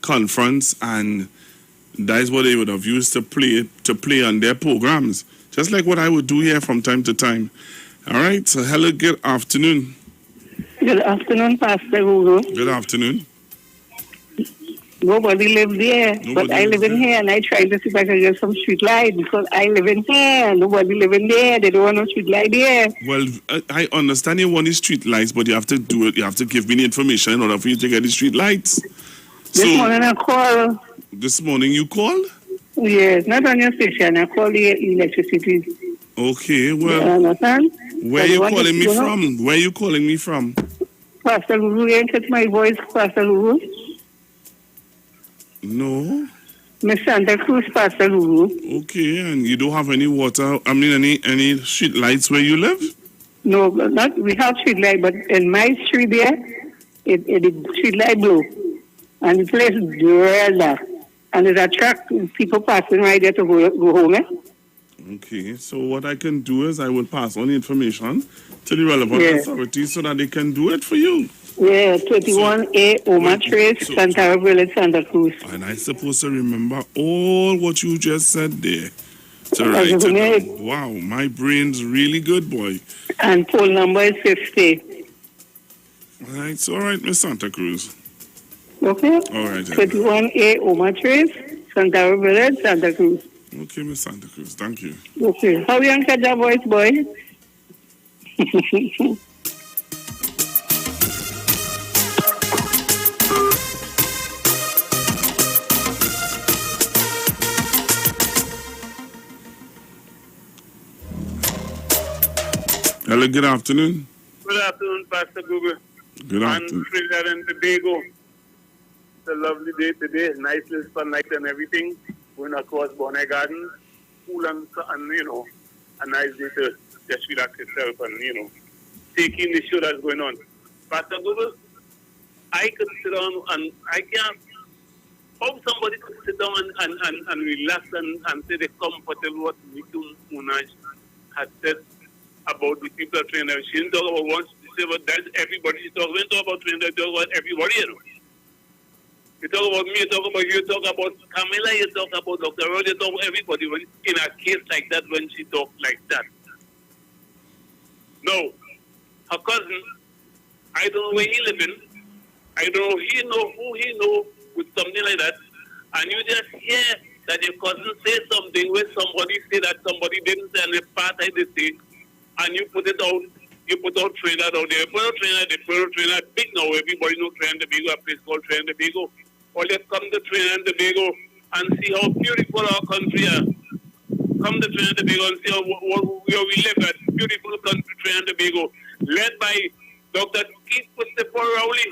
conference, and that is what they would have used to play on their programs, just like what I would do here from time to time. All right. So, hello. Good afternoon. Good afternoon, Pastor Google. Good afternoon. Nobody lives there, but I live in here, and I try to see if I can get some street light because I live in here. Nobody live in there. They don't want no street light there. Well, I understand you want the street lights, but you have to do it. You have to give me the information in order for you to get the street lights. This morning I called. This morning you called? Yes, not on your station. I called the electricity. Okay, well. You understand? Where are you calling me from? Where are you calling me from? Pastor Lulu, you ain't catch my voice, Pastor Lulu? No. Miss Santa Cruz, Pastor Lulu. Okay, and you don't have any water, any street lights where you live? No, not, we have street light, but in my street there, the street light blue. And the place is real dark. And there's a truck, people passing right there to go home, eh? Okay, so what I can do is I will pass on the information to the relevant authorities so that they can do it for you. Yeah, 21A Oma Trace, Santa Village, Santa Cruz. And I'm supposed to remember all what you just said there. To write it down. Wow, my brain's really good, boy. And poll number is 50. All right, it's all right, Miss Santa Cruz. Okay? All right. 21A Oma Trace, Santa Village, Santa Cruz. Okay, Miss Santa Cruz, thank you. Okay. How you catch that voice, boy? Hello, good afternoon. Good afternoon, Pastor Google. Good afternoon. And Trinidad and Tobago. It's a lovely day today. Nice little sunlight and everything. Going across Bonnet Garden. Cool and you know, a nice day to just relax yourself and, you know, take in the show that's going on. Pastor Google, I could sit down and I can't. How somebody could sit down and relax and say they're comfortable what Niku Munaj had said about the people of Trinidad. She didn't talk about one, she said about that everybody. She talk, when talk about Trinidad, talk about everybody, you know. You talk about me, you talk about you, talk about Camilla, you talk about Dr. Rod, you talk about everybody when, in a case like that when she talks like that. No. Her cousin, I don't know where he lives in. I don't know who he know with something like that. And you just hear that your cousin say something where somebody say that somebody didn't say and the part I did say, and you put it out, you put out Trinidad out there. Put out Trinidad, they put out Trinidad big now. Everybody knows Trinidad and Tobago, a place called Trinidad and Tobago. Or let's come to Trinidad and Tobago and see how beautiful our country is. Come to Trinidad and Tobago and see where we live at. Beautiful country, Trinidad and Tobago. Led by Dr. Keith Christopher Rowley.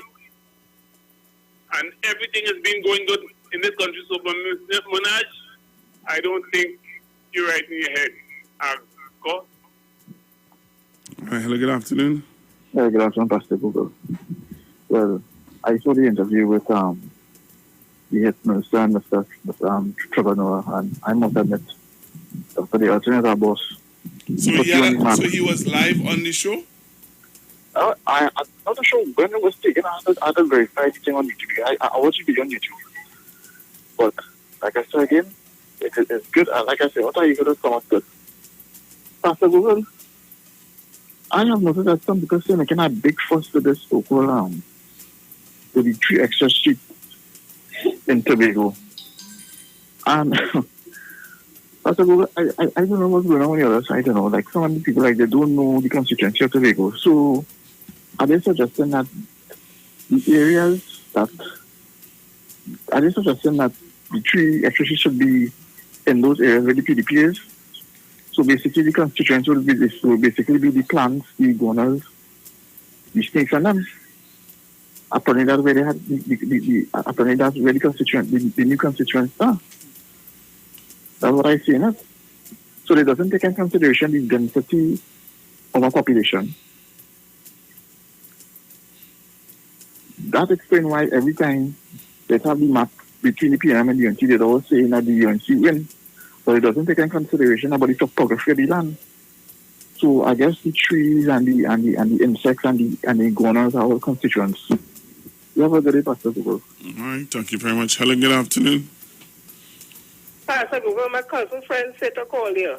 And everything has been going good in this country. So, Munaj, I don't think you're right in your head. Go. All right, hello, good afternoon. Yeah, good afternoon, Pastor Google. Well, I saw the interview with the head minister and Mr. Trevor Noah, and I must admit, Dr. the alternative boss. So he was live on the show? I'm not sure when it was taken. I had to verify everything on YouTube. I watched the video on YouTube. But, like I said again, it's good. And like I said, what are you going to come up with? Pastor Google, I have noticed that some because they're making a big fuss to this so-called to the 3 extra streets in Tobago. And Pastor Google, I don't know what's going on the other side, you know, like some of the people, like, they don't know the constituency of Tobago. So, are they suggesting that the areas that, are they suggesting that the 3 extra streets should be in those areas where the PDP is? So basically, the constituents will be this. So basically, be the clans, the gunners, the snakes, and them. Apparently, that's where they had apparently that's where the new constituents are. That's what I see in it. So it doesn't take into consideration the density of a population. That explains why every time they have the map between the PM and the UNC, they're always saying that the UNC win. but it doesn't take into consideration about the topography of the land. So I guess the trees and the insects and the iguanas are all constituents. You have a good day, Pastor Google. All right, thank you very much. Hello, good afternoon. Pastor Google, my cousin friend said to call you.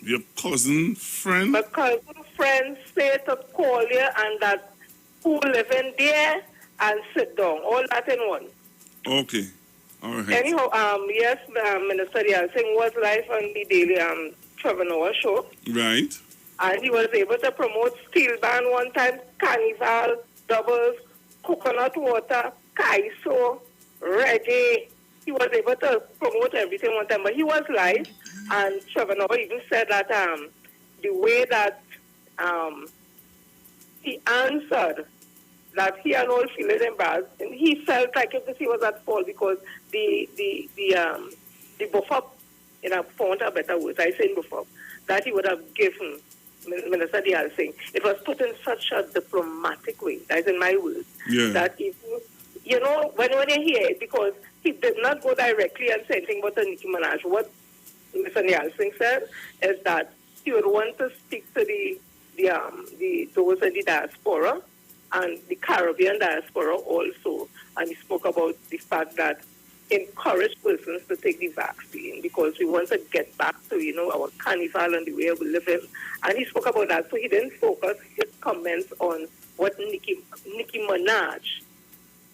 Your cousin friend? My cousin friend said to call you and that who live in there and sit down. All that in one. Okay. All right. Anyhow, yes, Minister Yalsing was live on the daily Trevor Noah show. Right. And he was able to promote steel band one time, carnival, doubles, coconut water, kaiso, reggae. He was able to promote everything one time, but he was live. And Trevor Noah even said that the way that he answered, that he and all feeling embarrassed, and he felt like if he was at fault because the buffer, for want of a better word, I say buffer, that he would have given Minister Dial saying it was put in such a diplomatic way, that is in my words, that if when you hear it, because he did not go directly and say anything about Nicki Minaj. What Mr. Niall Singh said is that he would want to speak to those in the diaspora and the Caribbean diaspora also, and he spoke about the fact that encourage persons to take the vaccine because we want to get back to our carnival and the way we live in, and he spoke about that. So he didn't focus his comments on what Nicki Minaj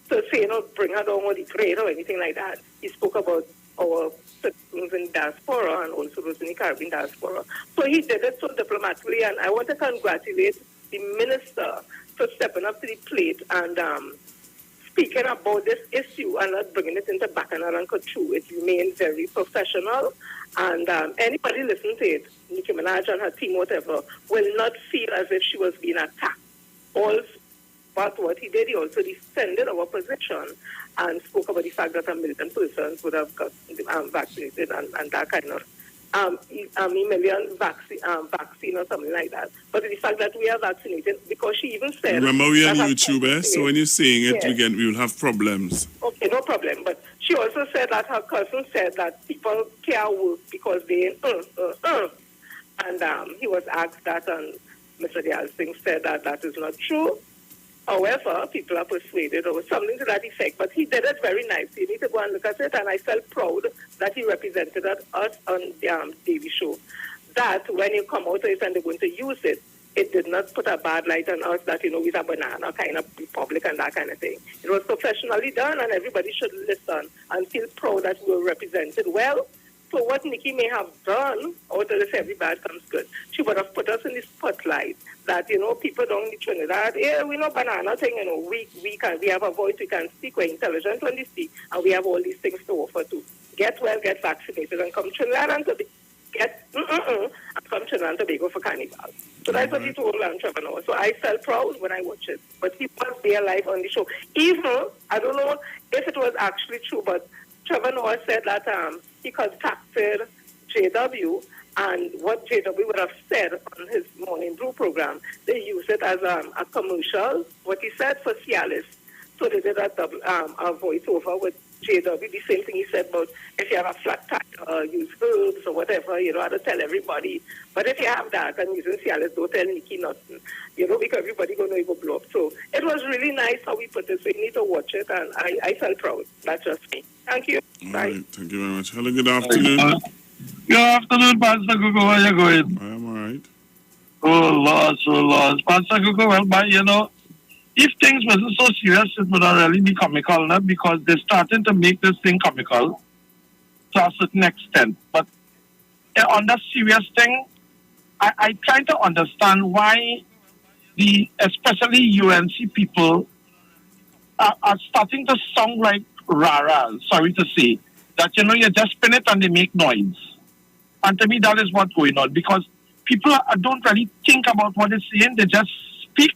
to say, bring her down or the trade or anything like that. He spoke about our citizens in diaspora and also those in the Caribbean diaspora. So he did it so diplomatically, and I want to congratulate the minister for stepping up to the plate and speaking about this issue and not bringing it into Bacchanal and Couture. It remained very professional, and anybody listening to it, Nicki Minaj and her team, whatever, will not feel as if she was being attacked. But what he did, he also defended our position and spoke about the fact that 1 million persons would have got vaccinated and that kind of a million vaccine or something like that. But the fact that we are vaccinated, because she even said... Remember, we are on YouTube, so when you're saying it, we will have problems. Okay, no problem. But she also said that her cousin said that people can't work because they... And he was asked that, and Mr. Dial Singh said that that is not true. However, people are persuaded or something to that effect. But he did it very nicely. You need to go and look at it. And I felt proud that he represented us on the TV show. That when you come out of it and they're going to use it, it did not put a bad light on us that, we're a banana kind of republic and that kind of thing. It was professionally done, and everybody should listen and feel proud that we were represented well. So what Nicki may have done, out of this every bad comes good, she would have put us in the spotlight that, people down in Trinidad, we're not banana thing, we have a voice, we can speak, we're intelligent when we speak, and we have all these things to offer too. Get well, get vaccinated, and come Trinidad and Tobago. And come Trinidad and Tobago for carnival. So that's what he told Trevor Noah. So I felt proud when I watched it. But he was there live on the show. Even, I don't know if it was actually true, but Trevor Noah said that he contacted JW, and what JW would have said on his Morning Brew program, they used it as a commercial, what he said for Cialis. So they did a voiceover with JW, the same thing he said about if you have a flat tire, use herbs or whatever, how to tell everybody. But if you have that and using Cialis, don't tell Nicki nothing, because everybody going to go blow up. So it was really nice how we put it, so you need to watch it, and I felt proud. That's just me. Thank you. All Bye. right, thank you very much. Hello, good afternoon. Good afternoon, Pastor Google. How are you going? I am all right. Oh, Lord. Pastor Google, well, but if things wasn't so serious, it would have really be comical, no? Because they're starting to make this thing comical to a certain extent. But on that serious thing, I try to understand why especially UNC people are starting to sound like raras, sorry to say, that, you just spin it and they make noise. And to me, that is what's going on, because people don't really think about what they're saying, they just speak.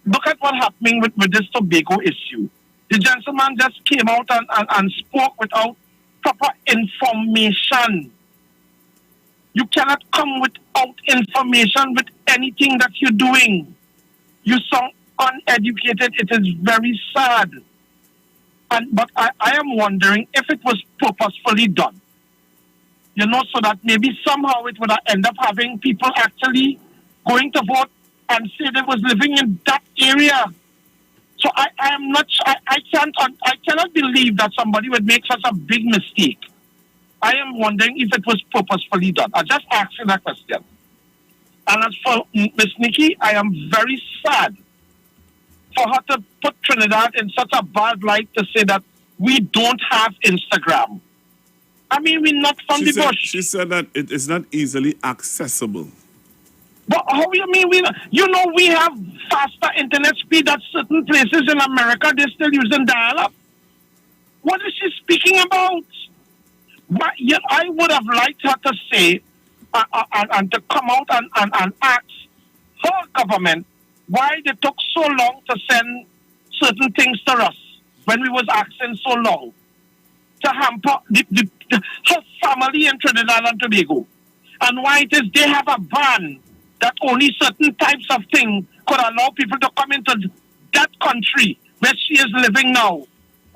Look at what's happening with this Tobago issue. The gentleman just came out and spoke without proper information. You cannot come without information with anything that you're doing. You sound uneducated. It is very sad. But I am wondering if it was purposefully done. so that maybe somehow it would end up having people actually going to vote and say they was living in that area. So I cannot believe that somebody would make such a big mistake. I am wondering if it was purposefully done. I just asked you that question. And as for Miss Nikki, I am very sad for her to put Trinidad in such a bad light to say that we don't have Instagram. I mean, we're not from the bush. She said that it is not easily accessible. But how do you mean? We have faster internet speed at certain places in America. They're still using dial-up. What is she speaking about? But yet I would have liked her to say and to come out and ask her government why they took so long to send certain things to us when we was asking so long to hamper her family in Trinidad and Tobago. And why it is they have a ban that only certain types of things could allow people to come into that country where she is living now.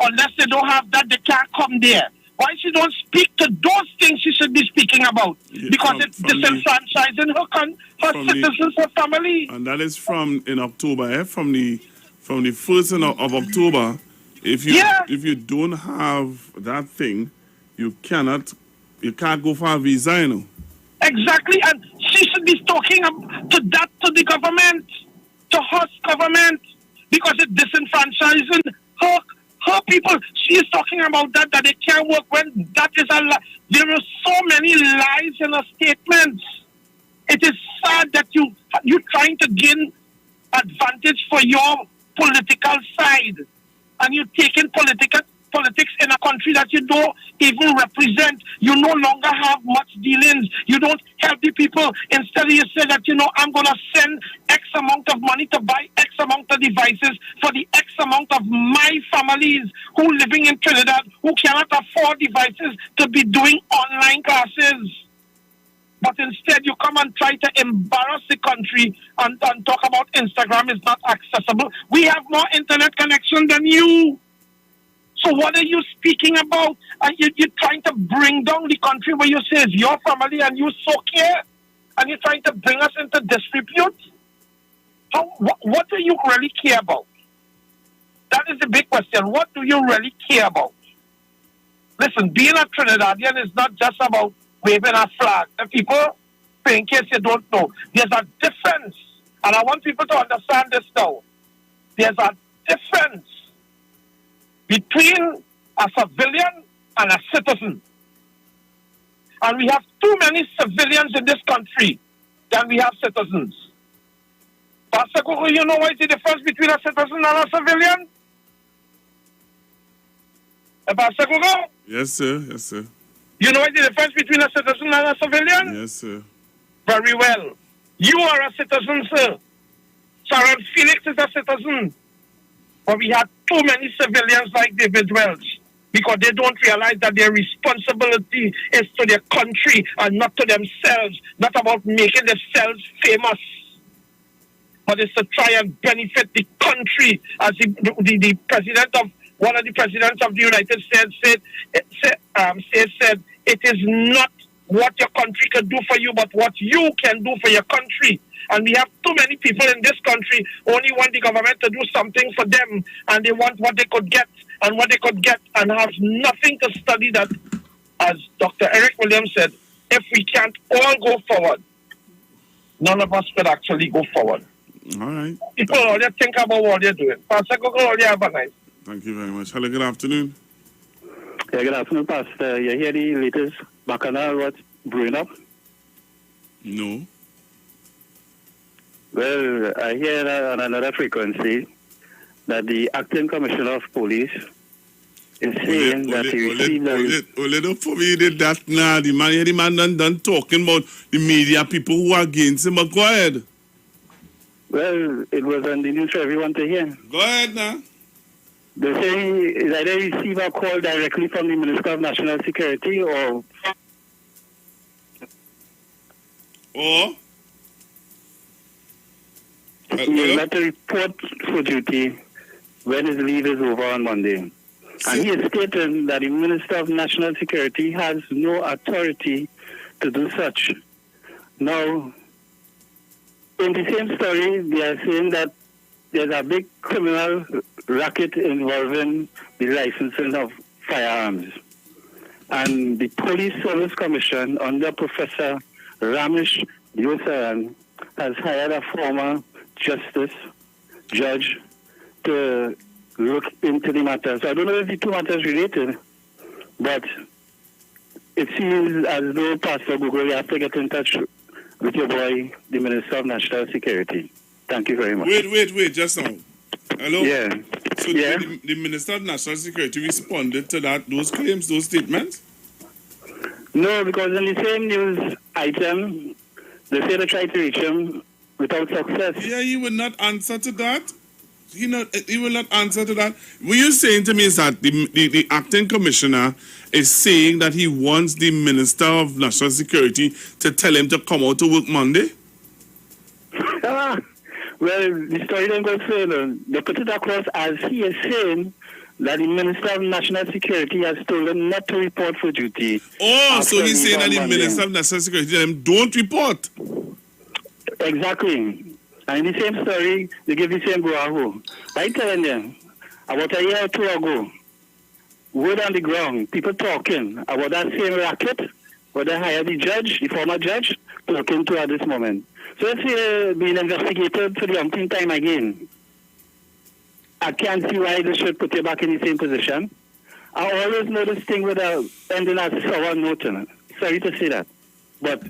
Unless they don't have that, they can't come there. Why she don't speak to those things she should be speaking about? Because it's disenfranchising her citizens, her family. And that is in October, from the 1st of October. If you don't have that thing, you can't go for a visa, Exactly, and she should be talking to the government, to her government, because it's disenfranchising her people. She is talking about that they can't work when that is a lie. There are so many lies in her statements. It is sad that you're trying to gain advantage for your political side, and you're taking politics in a country that you don't even represent. You no longer have much dealings. You don't help the people. Instead, you say that, I'm going to send X amount of money to buy X amount of devices for the X amount of my families who living in Trinidad who cannot afford devices to be doing online classes. But instead, you come and try to embarrass the country and talk about Instagram is not accessible. We have more internet connection than you. So what are you speaking about? You're trying to bring down the country where you say it's your family and you so care? And you're trying to bring us into disrepute? What do you really care about? That is the big question. What do you really care about? Listen, being a Trinidadian is not just about waving a flag. And people, in case you don't know, there's a difference. And I want people to understand this now. There's a difference between a civilian and a citizen. And we have too many civilians in this country than we have citizens. Pastor Coco, you know what is the difference between a citizen and a civilian? Pastor Coco? Yes, sir. Yes, sir. You know what is the difference between a citizen and a civilian? Yes, sir. Very well. You are a citizen, sir. Sharon Felix is a citizen. But we have too many civilians like David Welch because they don't realize that their responsibility is to their country and not to themselves, not about making themselves famous, but it's to try and benefit the country. As the president of one of the presidents of the United States said, it is not what your country can do for you, but what you can do for your country. And we have too many people in this country only want the government to do something for them, and they want what they could get and what they could get and have nothing to study that. As Dr. Eric Williams said, if we can't all go forward, none of us could actually go forward. All right. People only think about what they're doing. Pastor Google, only have a nice. Thank you very much. Hello, good afternoon. Yeah, good afternoon, Pastor. You hear the latest bacchanal what's brewing up? No. Well, I hear on another frequency that the acting commissioner of police is saying that he received don't for me did that now. The man done talking about the media people who are against him. But go ahead. Well, it was on the news for everyone to hear. Go ahead now. They say that they receive a call directly from the Minister of National Security or he will not report for duty when his leave is over on Monday. And he is stating that the Minister of National Security has no authority to do such. Now, in the same story, they are saying that there's a big criminal racket involving the licensing of firearms. And the Police Service Commission, under Professor Ramesh Yosaran, has hired a former judge, to look into the matter. So I don't know if the two matters related, but it seems as though Pastor Google, you have to get in touch with your boy, the Minister of National Security. Thank you very much. Wait, just now. Hello? Yeah. So the Minister of National Security responded to those claims, those statements? No, because in the same news item, they say they tried to reach him without success. Yeah, he would not answer to that. He will not answer to that. What you're saying to me is that the acting commissioner is saying that he wants the Minister of National Security to tell him to come out to work Monday? Well, the story don't go further. They put it across as he is saying that the Minister of National Security has told him not to report for duty. Oh, so he's saying that the Minister of National Security tell him don't report? Exactly. And in the same story, they give the same go-ahead. I telling them, about a year or two ago, word on the ground, people talking about that same racket, where they hired the former judge, to look into at this moment. So it's being investigated for the umpteenth time again. I can't see why they should put you back in the same position. I always know this thing with ending as a sour note. Sorry to say that. But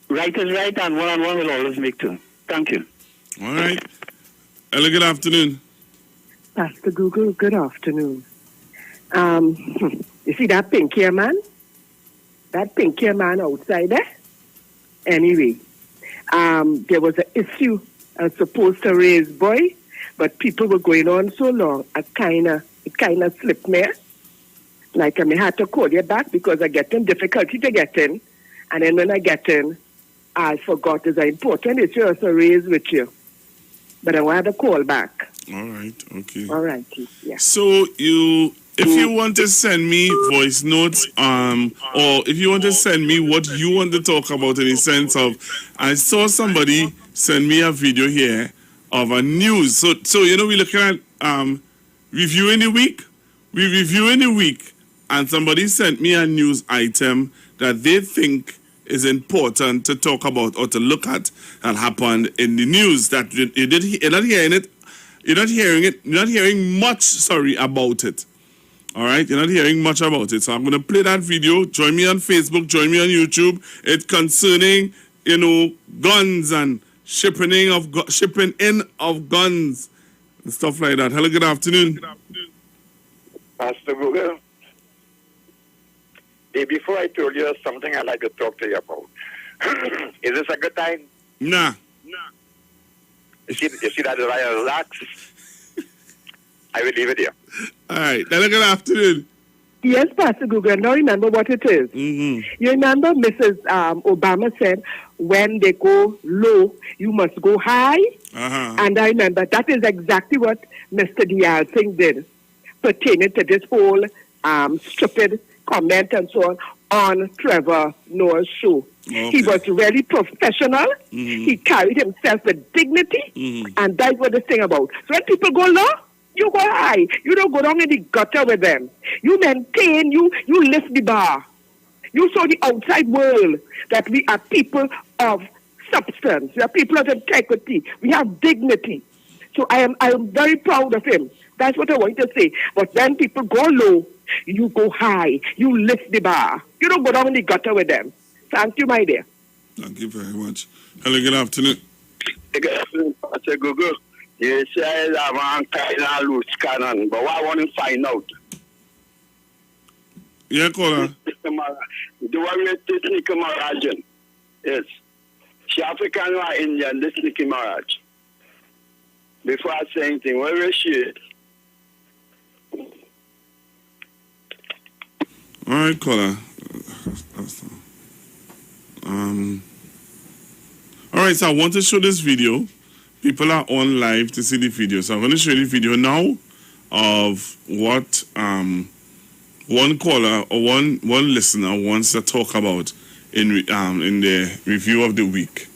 right is right, and one-on-one will always make two. Thank you. All right. Hello, good afternoon. Pastor Google, good afternoon. You see that pink hair man? That pink hair man outside there? Anyway, there was an issue I was supposed to raise, boy, but people were going on so long, it kind of slipped me. Like I may have to call you back because I get in difficulty to get in. And then when I get in, I forgot it's an important issue also raised with you. But I want to call back. All right, okay. All right, yeah. So if you want to send me voice notes, or if you want to send me what you want to talk about in the sense of, I saw somebody send me a video here of a news. So we're looking at reviewing the week. We reviewing the week, and somebody sent me a news item that they think is important to talk about or to look at that happened in the news that you're not hearing it. You're not hearing much, about it. All right? You're not hearing much about it. So I'm going to play that video. Join me on Facebook. Join me on YouTube. It's concerning, guns and shipping in of guns and stuff like that. Hello, good afternoon. Pastor Google. Hey, before I told you something I'd like to talk to you about. Is this a good time? Nah. You see that I relax? I will leave it here. All right. Hello, good afternoon. Yes, Pastor Google. Now remember what it is. Mm-hmm. You remember Mrs. Obama said, when they go low, you must go high? Uh-huh. And I remember that is exactly what Mr. Dial Singh did, pertaining to this whole stupid comment and so on Trevor Noah's show. Okay. He was really professional. Mm-hmm. He carried himself with dignity. Mm-hmm. And that's what the thing about. So when people go low, you go high. You don't go down in the gutter with them. You maintain, you lift the bar. You show the outside world that we are people of substance. We are people of integrity. We have dignity. So I am very proud of him. That's what I want to say. But when people go low, you go high. You lift the bar. You don't go down in the gutter with them. Thank you, my dear. Thank you very much. Hello, good afternoon. Good afternoon, Pastor Google. You say I want to loose cannon, but what I want to find out. Yeah, caller. The one with this Nicki Minaj. Yes. She African or Indian, this Nicki Minaj. Before I say anything, where is she? All right, caller. All right, so I want to show this video. People are on live to see the video, so I'm going to show you the video now, of what one caller or one listener wants to talk about in the review of the week.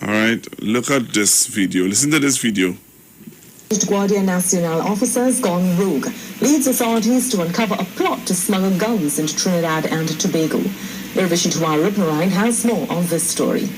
All right, look at this video. Listen to this video. Guardia Nacional officers gone rogue leads authorities to uncover a plot to smuggle guns into Trinidad and Tobago. Irvishituwa Ripnarine has more on this story.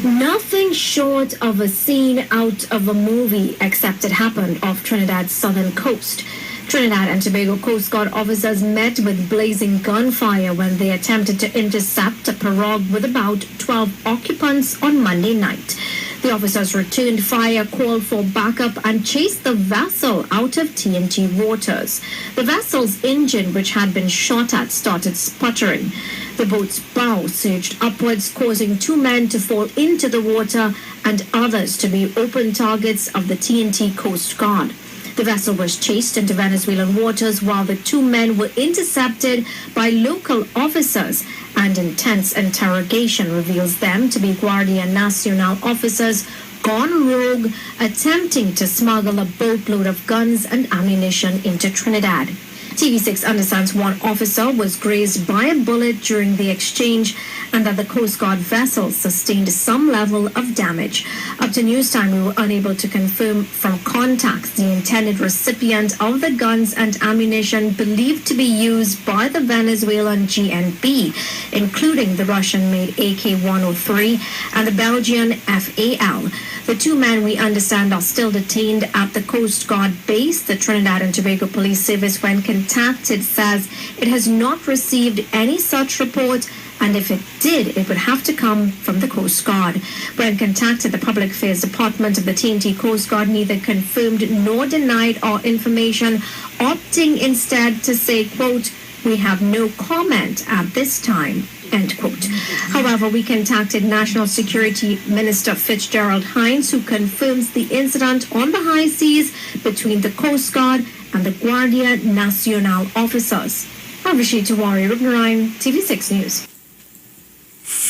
Nothing short of a scene out of a movie, except it happened off Trinidad's southern coast. Trinidad and Tobago Coast Guard officers met with blazing gunfire when they attempted to intercept a pirogue with about 12 occupants on Monday night. The officers returned fire, called for backup, and chased the vessel out of TNT waters. The vessel's engine, which had been shot at, started sputtering. The boat's bow surged upwards, causing 2 men to fall into the water and others to be open targets of the TNT Coast Guard. The vessel was chased into Venezuelan waters while the 2 men were intercepted by local officers, and intense interrogation reveals them to be Guardia Nacional officers gone rogue, attempting to smuggle a boatload of guns and ammunition into Trinidad. TV6 understands one officer was grazed by a bullet during the exchange and that the Coast Guard vessel sustained some level of damage. Up to news time, we were unable to confirm from contacts the intended recipient of the guns and ammunition believed to be used by the Venezuelan GNB, including the Russian-made AK-103 and the Belgian FAL. The 2 men, we understand, are still detained at the Coast Guard base. The Trinidad and Tobago Police Service, when contacted, says it has not received any such report, and if it did, it would have to come from the Coast Guard. When contacted, the Public Affairs Department of the TNT Coast Guard neither confirmed nor denied our information, opting instead to say, quote, "We have no comment at this time," end quote. However, we contacted National Security Minister Fitzgerald Hines, who confirms the incident on the high seas between the Coast Guard and the Guardia Nacional officers. Irvishituwa Ripnarine, TV6 News.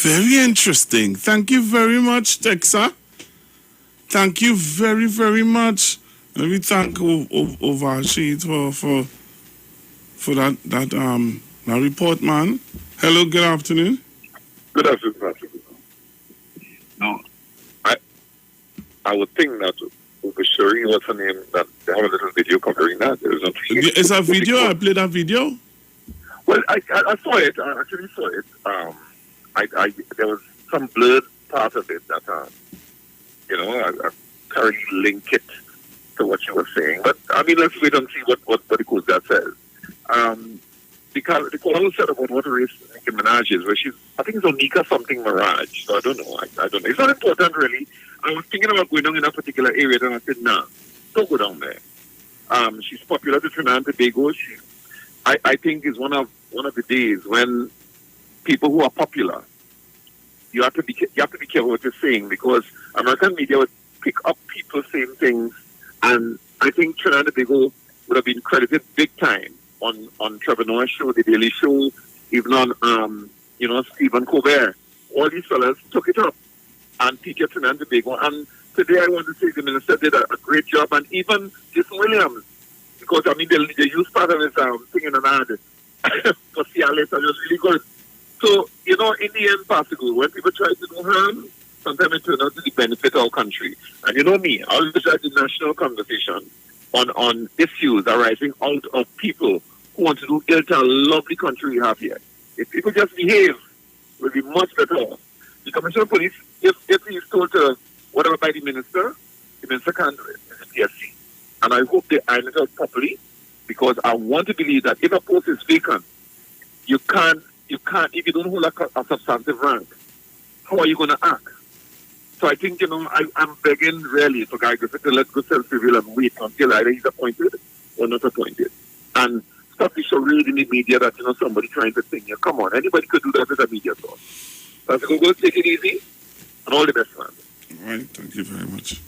Very interesting. Thank you very much, Texa. Thank you very, very much. Let me thank Oversheet for that report, man. Hello, good afternoon. Good afternoon, Patrick. No, I would think that Shuri, what's her name, that they have a little video covering that. It's a video? I played that video? Well, I saw it. I actually saw it. There was some blurred part of it that, I can't really link it to what you were saying. But, I mean, let's wait and see what the Coast Guard says. Because the caller said about what race Nicki Minaj is, where I think it's Onika something Mirage. So I don't know. I don't know. It's not important, really. I was thinking about going down in a particular area, and I said, nah, don't go down there. She's popular to Trinidad and Tobago. I think is one of the days when people who are popular, you have to be careful what you're saying, because American media would pick up people saying things, and I think Trinidad and Tobago would have been credited big time on Trevor Noah's show, The Daily Show, even on Stephen Colbert. All these fellas took it up and featured Trinidad and Tobago. And today I want to say the minister did a great job, and even Jason Williams, because I mean they used part of his thing in an ad for Cialis, and it was really good. So, in the end, Pascal, when people try to do harm, sometimes it turns out to benefit our country. And you know me, I always have the national conversation on issues arising out of people who want to do ill to a lovely country we have here. If people just behave, we'll be much better off. The Commissioner of Police, if he's told to whatever by the minister can't do it. It's a PSC. And I hope they iron it out properly, because I want to believe that if a post is vacant, you can't, if you don't hold a substantive rank, how are you going to act? So I think, I'm begging really for Guy Griffith to let go self-reveal and wait until either he's appointed or not appointed. And stop the show reading in the media that, somebody trying to think, come on, anybody could do that with a media source. So I think we'll take it easy, and all the best, man. All right, thank you very much.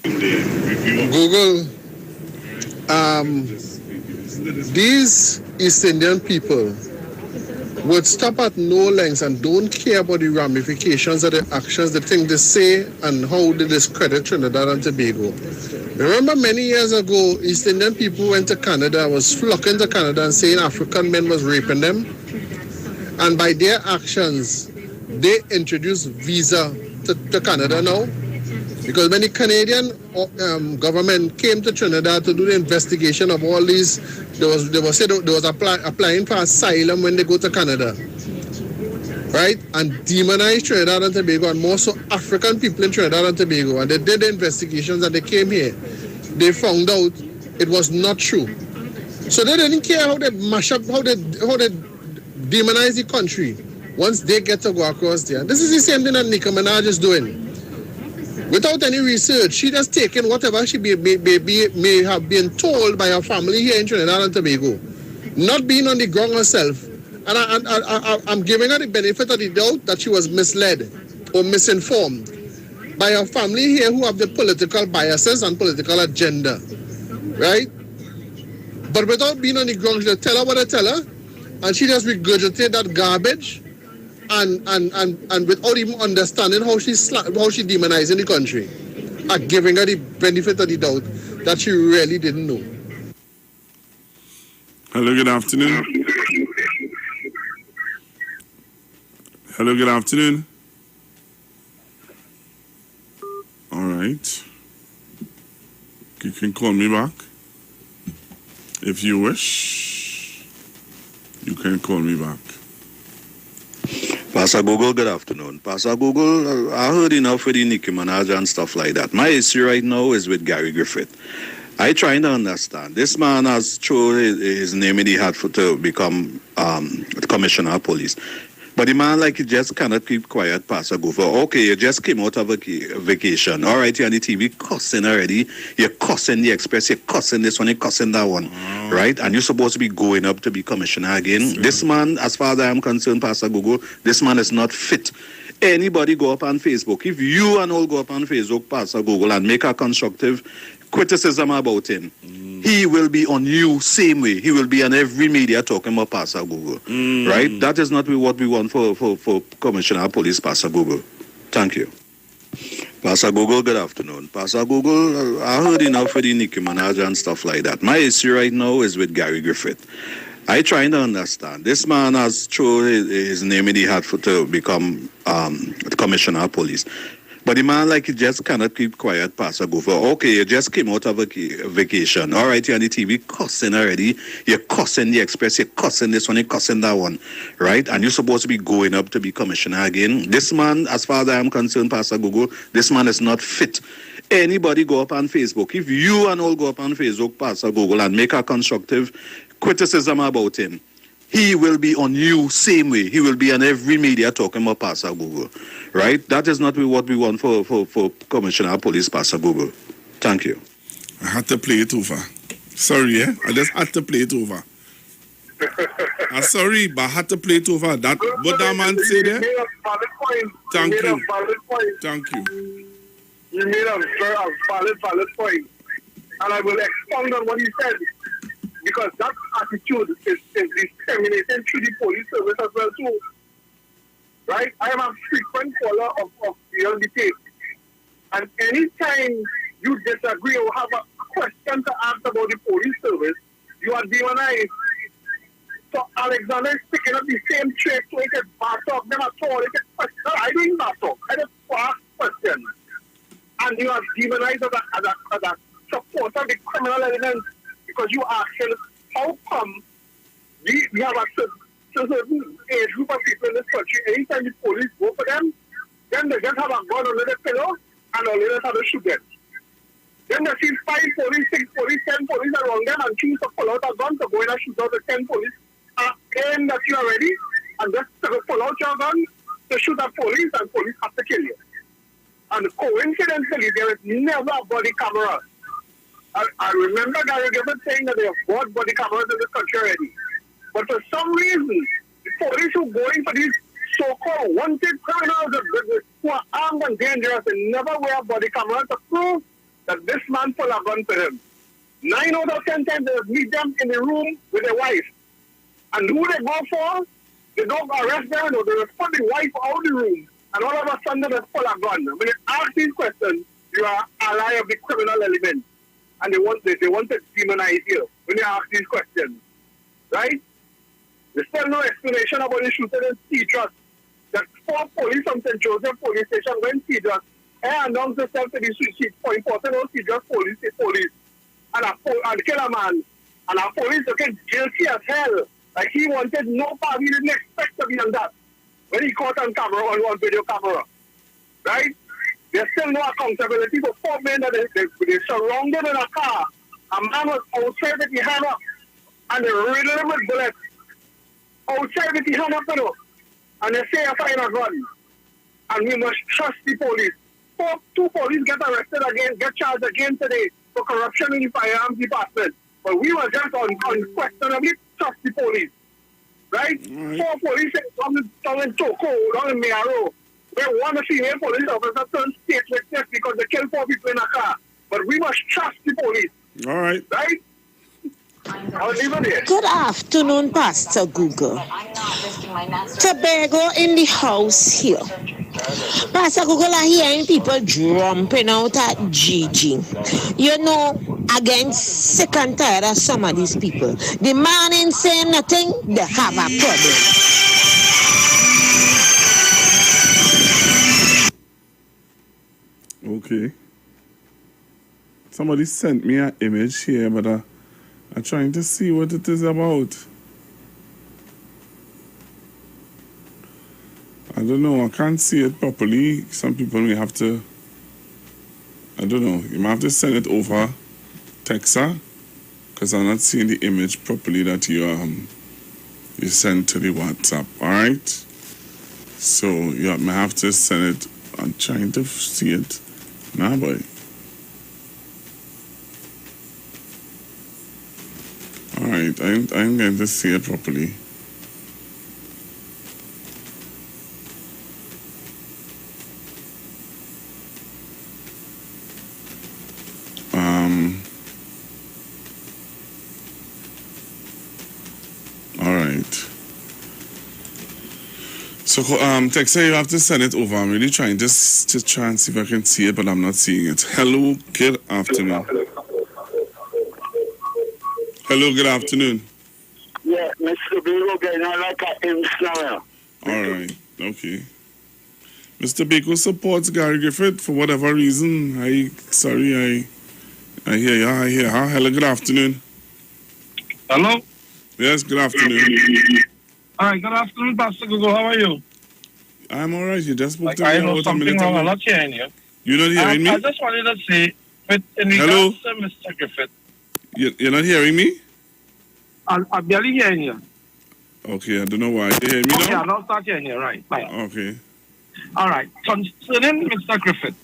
Google, these East Indian people would stop at no lengths and don't care about the ramifications of the actions, the things they say, and how they discredit Trinidad and Tobago. Remember many years ago, East Indian people went to Canada, was flocking to Canada and saying African men was raping them. And by their actions, they introduced visa to Canada now. Because when the Canadian government came to Trinidad to do the investigation of all these, they was applying for asylum when they go to Canada, right? And demonized Trinidad and Tobago, and more so African people in Trinidad and Tobago. And they did the investigations and they came here. They found out it was not true. So they didn't care how they mash up, how they demonize the country once they get to go across there. This is the same thing that Nicki Minaj is doing. Without any research, she just taken whatever she may have been told by her family here in Trinidad and Tobago, not being on the ground herself. And I'm giving her the benefit of the doubt that she was misled or misinformed by her family here who have the political biases and political agenda, right? But without being on the ground, they tell her what they tell her, and she just regurgitate that garbage. And without even understanding how she demonizing the country, and giving her the benefit of the doubt that she really didn't know. Hello, good afternoon. Hello, good afternoon. All right. You can call me back if you wish. You can call me back. Pastor Google, good afternoon. Pastor Google, I heard enough with the Nicki Minaj and stuff like that. My issue right now is with Gary Griffith. I trying to understand. This man has thrown his name in the hat to become the commissioner of police. But the man, like, he just cannot keep quiet, Pastor Google. Okay, you just came out of a vacation. All right, you're on the TV cussing already. You're cussing the Express. You're cussing this one. You're cussing that one. Right? And you're supposed to be going up to be commissioner again. Sure. This man, as far as I am concerned, Pastor Google, this man is not fit. Anybody go up on Facebook. If you and all go up on Facebook, Pastor Google, and make a constructive criticism about him, he will be on you same way. He will be on every media talking about Pastor Google. Right? That is not what we want for Commissioner of Police, Pastor Google. Thank you. Pastor Google, good afternoon. Pastor Google, I heard enough with the Nicki Minaj and stuff like that. My issue right now is with Gary Griffith. I trying to understand. This man has thrown his name in the hat to become the commissioner of police. But the man, like, he just cannot keep quiet, Pastor Google. Okay, you just came out of a vacation. All right, you're on the TV cussing already. You're cussing the Express. You're cussing this one. You're cussing that one. Right? And you're supposed to be going up to be commissioner again. This man, as far as I am concerned, Pastor Google, this man is not fit. Anybody go up on Facebook. If you and all go up on Facebook, Pastor Google, and make a constructive criticism about him, he will be on you same way. He will be on every media talking about Pastor Google. Right? That is not what we want for Commissioner of Police, Pastor Google. Thank you. I had to play it over. Sorry, I just had to play it over. I'm sorry, but I had to play it over. That what that man said there? Thank you. Thank you. You made a valid point. And I will expound on what he said. Because that attitude is discriminating through the police service as well too. Right? I am a frequent follower of the debate. And anytime you disagree or have a question to ask about the police service, you are demonized. So Alexander is picking up the same trait so he can back up them at all. I didn't back up. I just ask questions. And you are demonized as a supporter of the criminal element. Because you ask him, how come we have a certain age group of people in this country, anytime the police go for them, then they just have a gun under the pillow and all they have to shoot them. Then they see 5 police, 6 police, 10 police around them and choose to pull out a gun to go in and shoot out the 10 police. Aim that you are ready and just to pull out your gun to shoot at police and police have to kill you. And coincidentally, there is never a body camera. I remember Gary Griffith saying that they have bought body cameras in this country already. But for some reason, the police who are going for these so-called wanted criminals who are armed and dangerous and never wear body cameras to prove that this man pulled a gun for him. 9 out of 10 times they meet them in the room with their wife. And who they go for? They don't arrest them, or they respond the wife out of the room, and all of a sudden they pull a gun. When you ask these questions, you are ally of the criminal element, and they want to demonize you when you ask these questions, right? There's still no explanation about the shooting in Cedros. That 4 police from St. Joseph Police Station went Cedros and announced themselves to the suicide for important on Cedros police, and kill a man, and our police looking guilty as hell. Like he wanted no part, he didn't expect to be on that. When he caught on camera, on video camera, right? There's still no accountability for 4 men that they surrounded in a car. A man was outside with his hand up, and they riddled him with bullets. Outside with his hand up, you know, and they say I find a gun. And we must trust the police. 2 police get arrested again, get charged again today for corruption in the firearms department. But we were just unquestionably trust the police. Right? 4 police down in Toko, down in Mearo, where one female police officer turned state witness because they killed 4 people in a car. But we must trust the police. All right. Right? I'll leave it there. Good afternoon, Pastor Google. Tobago in the house here. Pastor Google, I'm hearing people jumping out at Gigi. You know, again, sick and tired of some of these people. The man ain't saying nothing, they have a problem. Okay. Somebody sent me an image here, but I'm trying to see what it is about. I don't know. I can't see it properly. Some people may have to, I don't know. You might have to send it over Texa, because I'm not seeing the image properly that you sent to the WhatsApp. All right? So you may have to send it. I'm trying to see it. Nah, boy. All right, I'm going to see it properly. All right. So, Texa, you have to send it over. I'm really trying to try and see if I can see it, but I'm not seeing it. Hello, good afternoon. Hello, good afternoon. Yeah, Mr. Bego getting on like a installer. All right, okay. Mr. Beko supports Gary Griffith for whatever reason. I hear you. Hello, good afternoon. Hello? Yes, good afternoon. All right, good afternoon, Pastor Google. How are you? I'm all right. You just spoke to me I know about a something minute wrong. ago. I'm not hearing you. You're not hearing me? I just wanted to say, in regards to Mr. Griffith, You're not hearing me? I'm barely hearing you. Okay, I don't know why. You hear me Okay, now? I'm not start hearing you. Right. Okay. All right. Concerning Mr. Griffith,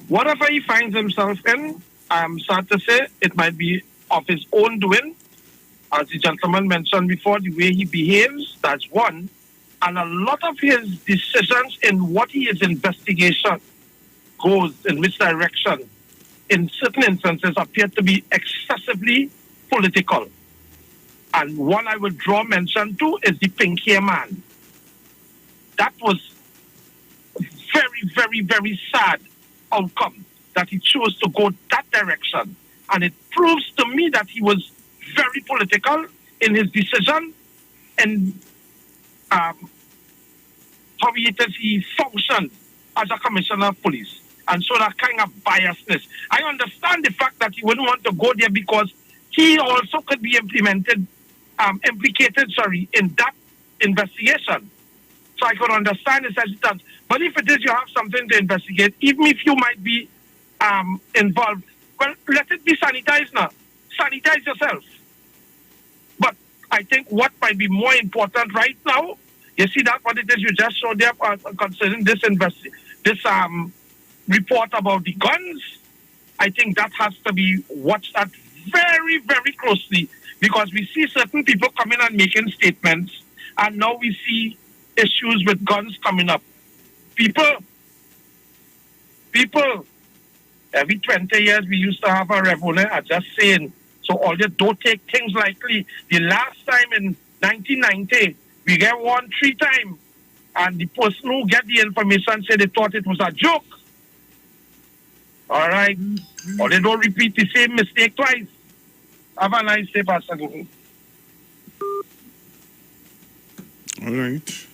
whatever he finds himself in, I'm sad to say it might be of his own doing. As the gentleman mentioned before, the way he behaves, that's one. And a lot of his decisions in what he is investigation goes, in which direction, in certain instances appear to be excessively political. And one I would draw mention to is the pink hair man. That was very, very, very sad outcome that he chose to go that direction. And it proves to me that he was very political in his decision and how he functioned as a commissioner of police. And so that kind of biasness. I understand the fact that he wouldn't want to go there because he also could be implicated, in that investigation. So I could understand his hesitance. But if it is you have something to investigate, even if you might be involved, well, let it be sanitized now. Sanitize yourself. But I think what might be more important right now, you see that what it is you just showed there concerning this report about the guns, I think that has to be watched at very, very closely because we see certain people coming and making statements and now we see issues with guns coming up. People, every 20 years we used to have a revolution, I'm just saying. So all you don't take things lightly. The last time in 1990, We get one 3 times. And the person who get the information said they thought it was a joke. All right? Or they don't repeat the same mistake twice. Have a nice day, Pastor Google. All right.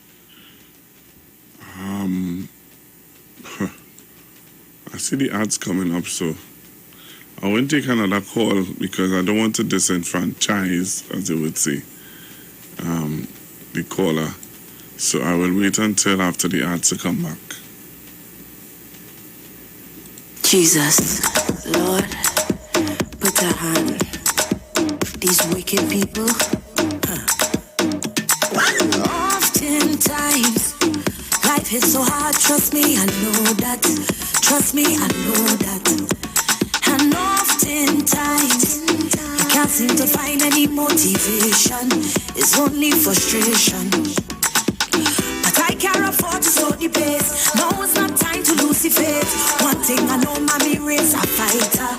I see the ads coming up, so I won't take another call because I don't want to disenfranchise, as they would say, the caller. So I will wait until after the ads to come back. Jesus, Lord, put a hand. These wicked people. Oftentimes, life hits so hard. Trust me, I know that. Trust me, I know that. And oftentimes, I can't seem to find any motivation. It's only frustration. But I can't afford to slow the pace. No, it's not time to lose the faith. One thing I know, mommy race a fighter.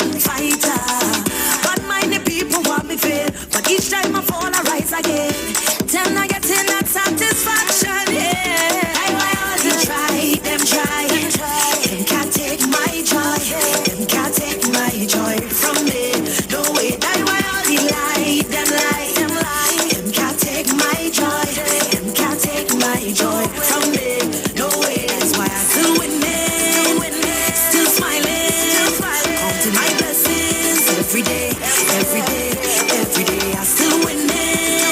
But many people want me fail. But each time I fall, I rise again. Then I get in that satisfaction, yeah. Them try. Them can't take my joy. Them can't take my joy from me. No way, that why all the lie. Them can't take my joy. Them can't take my joy from me. No way, that's why I still winning. Still smiling. Counting my blessings every day. I still winning.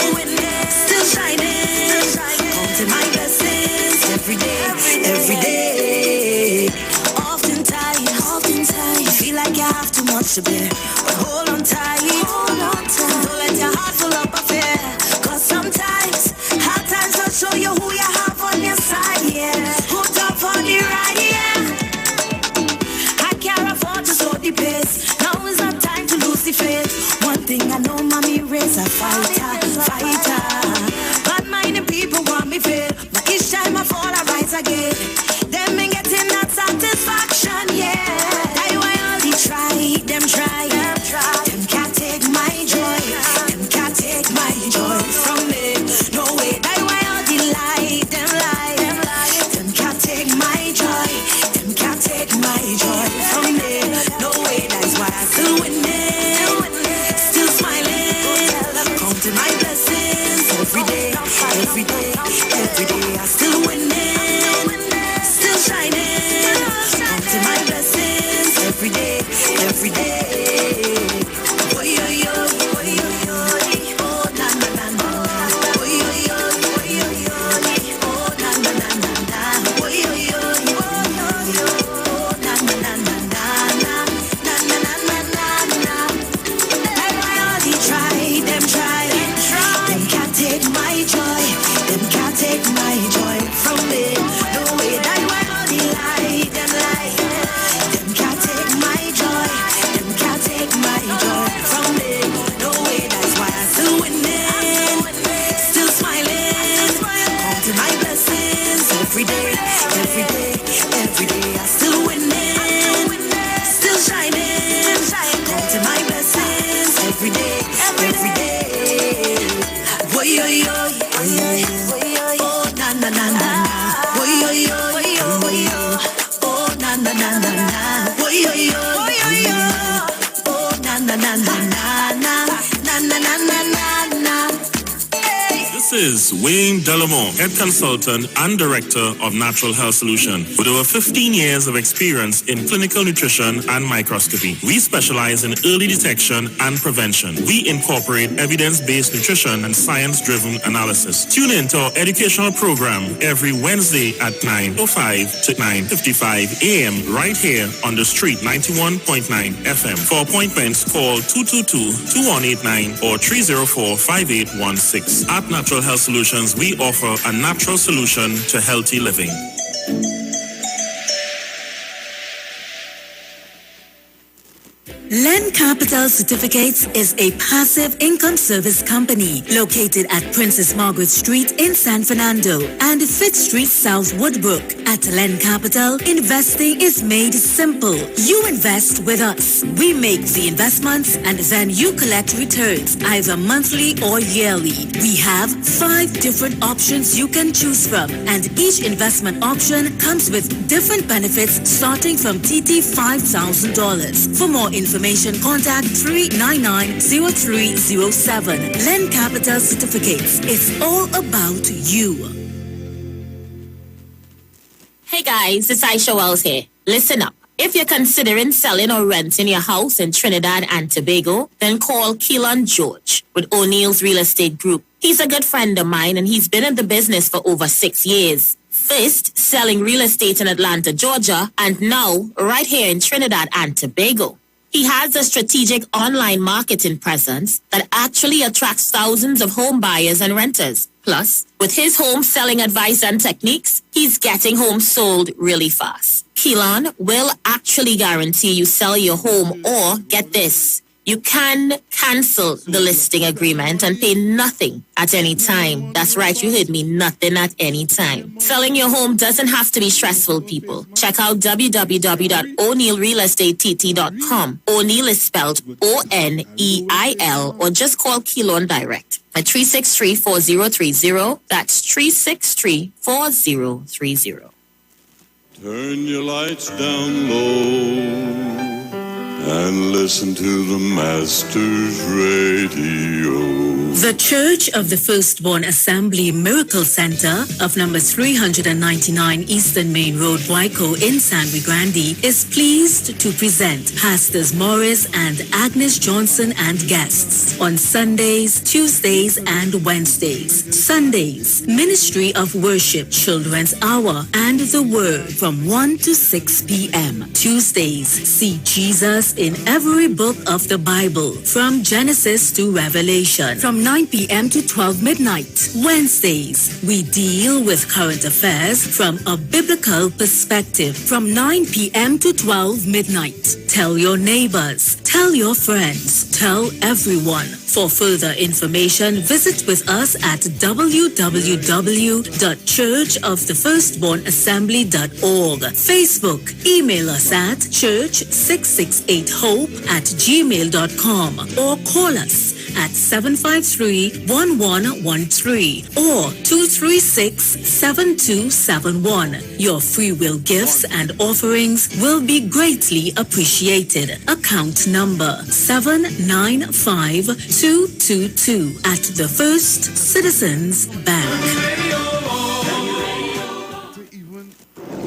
Still shining. Counting my blessings every day. Oftentimes, feel like you have too much to bear. But hold on tight. Don't let your heart full up of fear. Cause sometimes, hard times will show you who you have on your side, yeah. Hooked up on the ride, yeah. I can't afford to slow the pace. Now is not time to lose the faith. One thing I know, mommy raise a fighter. But many people want me fail. But each time I fall, I rise again. Them ain't getting that satisfaction, yeah. That's why all they try. Them can't take my joy. Them can't take my joy from me. No way. That's why all they lie. Them can't take my joy. Them can't take my joy from me. No way. That's why I still winning. Still smiling. Counting my blessings every day. I still winning. Still shining. Counting my blessings every day. Them can't take my joy. Them can't take my joy from me. No way, that's why all they lie. Them can't take my joy. Them can't take my joy from me. No way, that's why I still winning. Still smiling. Counting my blessings every day. I still winning. Still shining. Counting my blessings every day. Oh, na na na na. Oh, na na na na na. Oh, na na na na. This is Wayne Delamore, Head Consultant and Director of Natural Health Solution. With over 15 years of experience in clinical nutrition and microscopy, we specialize in early detection and prevention. We incorporate evidence-based nutrition and science-driven analysis. Tune in to our educational program every Wednesday at 9:05 to 9:55 a.m. right here on the street 91.9 FM. For appointments, call 222-2189 or 304-5816. At Natural Health Solutions, we offer a natural solution to healthy living. Len Capital Certificates is a passive income service company located at Princess Margaret Street in San Fernando and Fifth Street South Woodbrook. At Len Capital, investing is made simple. You invest with us. We make the investments and then you collect returns either monthly or yearly. We have 5 different options you can choose from, and each investment option comes with different benefits starting from TT $5,000. For more information, contact 399-0307. Len Capital Certificates. It's all about you. Hey guys, it's Aisha Wells here. Listen up. If you're considering selling or renting your house in Trinidad and Tobago, then call Keelan George with O'Neill's Real Estate Group. He's a good friend of mine and he's been in the business for over 6 years. First, selling real estate in Atlanta, Georgia, and now right here in Trinidad and Tobago. He has a strategic online marketing presence that actually attracts thousands of home buyers and renters. Plus, with his home selling advice and techniques, he's getting homes sold really fast. Keelan will actually guarantee you sell your home, or get this, you can cancel the listing agreement and pay nothing at any time. That's right, you heard me, nothing at any time. Selling your home doesn't have to be stressful, people. Check out www.o'neillrealestatetT.com. O'Neill is spelled O-N-E-I-L, or just call Keelan direct at 363-4030. That's 363-4030. Turn your lights down low and listen to the Master's Radio. The Church of the Firstborn Assembly Miracle Center of number 399 Eastern Main Road, Waiko in San Luis Grande is pleased to present Pastors Morris and Agnes Johnson and guests on Sundays, Tuesdays, and Wednesdays. Sundays, Ministry of Worship, Children's Hour, and the Word from 1 to 6 p.m. Tuesdays, see Jesus in every book of the Bible from Genesis to Revelation from 9 p.m. to 12 midnight. Wednesdays, we deal with current affairs from a biblical perspective from 9 p.m. to 12 midnight. Tell your neighbors, tell your friends, tell everyone. For further information, visit with us at www.churchofthefirstbornassembly.org. Facebook, email us at church668hope@gmail.com or call us at 753-1113 or 236-7271. Your free will gifts and offerings will be greatly appreciated. Account number 795222 at the First Citizens Bank.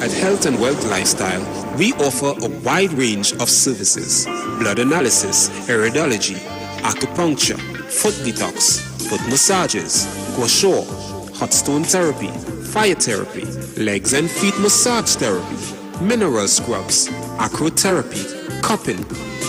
At Health and Wealth Lifestyle, we offer a wide range of services: blood analysis, iridology, acupuncture, foot detox, foot massages, gua sha, hot stone therapy, fire therapy, legs and feet massage therapy, mineral scrubs, acrotherapy, cupping.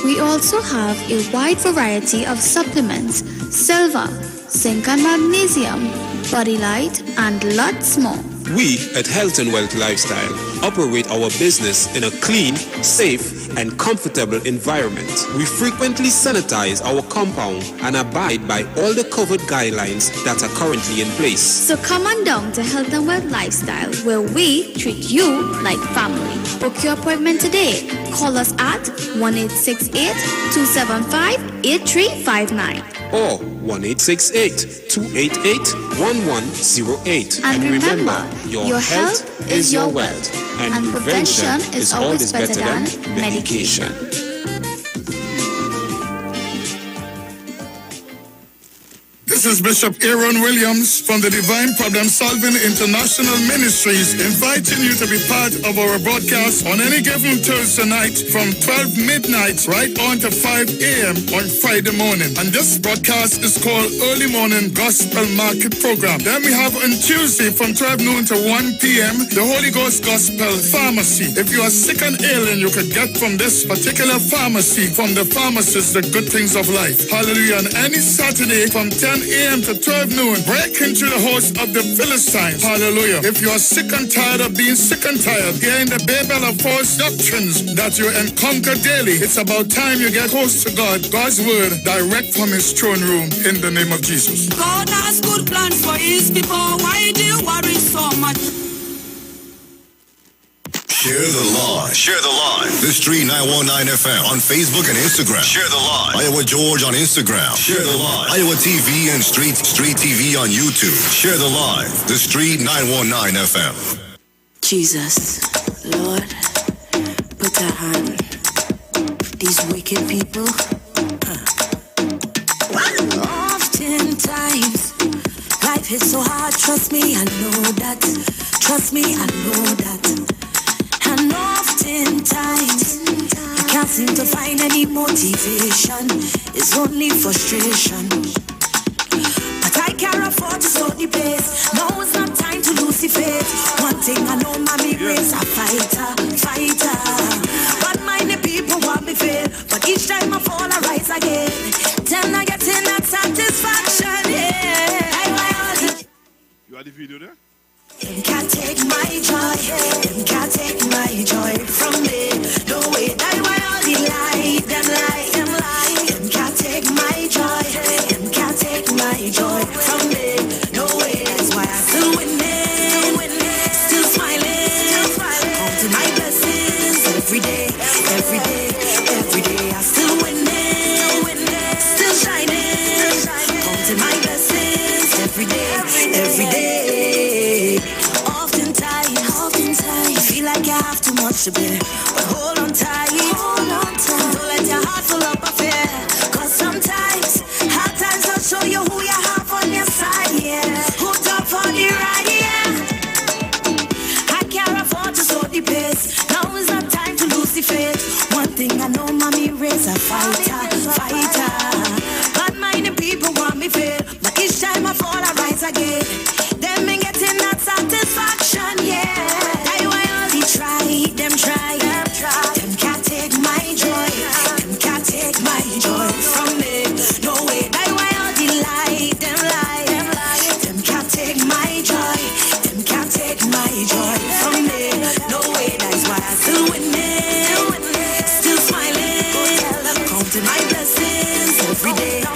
We also have a wide variety of supplements, silver, zinc and magnesium, body light, and lots more. We at Health and Wealth Lifestyle operate our business in a clean, safe, and comfortable environment. We frequently sanitize our compound and abide by all the COVID guidelines that are currently in place. So come on down to Health and Wealth Lifestyle, where we treat you like family. Book your appointment today. Call us at 1-868-275-8359. Or 1-868-288-1108. And remember, your health is your wealth. And prevention is always better than medication. This is Bishop Aaron Williams from the Divine Problem Solving International Ministries, inviting you to be part of our broadcast on any given Thursday night from 12 midnight right on to 5 a.m. on Friday morning. And this broadcast is called Early Morning Gospel Market Program. Then we have on Tuesday from 12 noon to 1 p.m. the Holy Ghost Gospel Pharmacy. If you are sick and ill, you could get from this particular pharmacy, from the pharmacist, the good things of life. Hallelujah. And any Saturday from 10 a.m. to 12 noon. Break into the house of the Philistines. Hallelujah. If you are sick and tired of being sick and tired, hearing the babel of false doctrines that you encounter daily, it's about time you get close to God. God's word direct from his throne room in the name of Jesus. God has good plans for his people. Why do you worry so much? Share the line. Share the line. The Street 919 FM on Facebook and Instagram. Share the line. Iowa George on Instagram. Share the line. Iowa TV and Street TV on YouTube. Share the line. The Street 919 FM. Jesus, Lord, put a hand. These wicked people. Oftentimes, life is so hard. Trust me, I know that. Trust me, I know that. And oftentimes, I can't seem to find any motivation. It's only frustration. But I can't afford to slow the pace. No, it's not time to lose the faith. One thing I know, mommy race a fighter. But many people want me fail. But each time I fall, I rise again. Then I get in that satisfaction, yeah. You had the video there? Them can't take my joy. Them can't take my joy from me. No way, die why all the lie. Them lie. Them can't take my joy. Them can't take my joy from me. No way, that's why I still winning. Still smiling. Counting my blessings every day. I still winning. Still shining. Counting my blessings every day. Like you have too much to bear, but hold on tight. Don't let your heart full up of fear. Cause sometimes, hard times will show you who you have on your side, yeah. Who's up for the ride, yeah. I can't afford to slow the pace. Now is not time to lose the faith. One thing I know, mommy raise a fighter. But many people want me fail. But each time I fall, I rise again. Them ain't getting that satisfaction, yeah. Try. Them can't take my joy. Them can't take my joy from me. No way, die why all the lie. Them lie. Them can't take my joy. Them can't take my joy from me. No way, that's why I still winning. Still smiling. Counting my blessings every day. I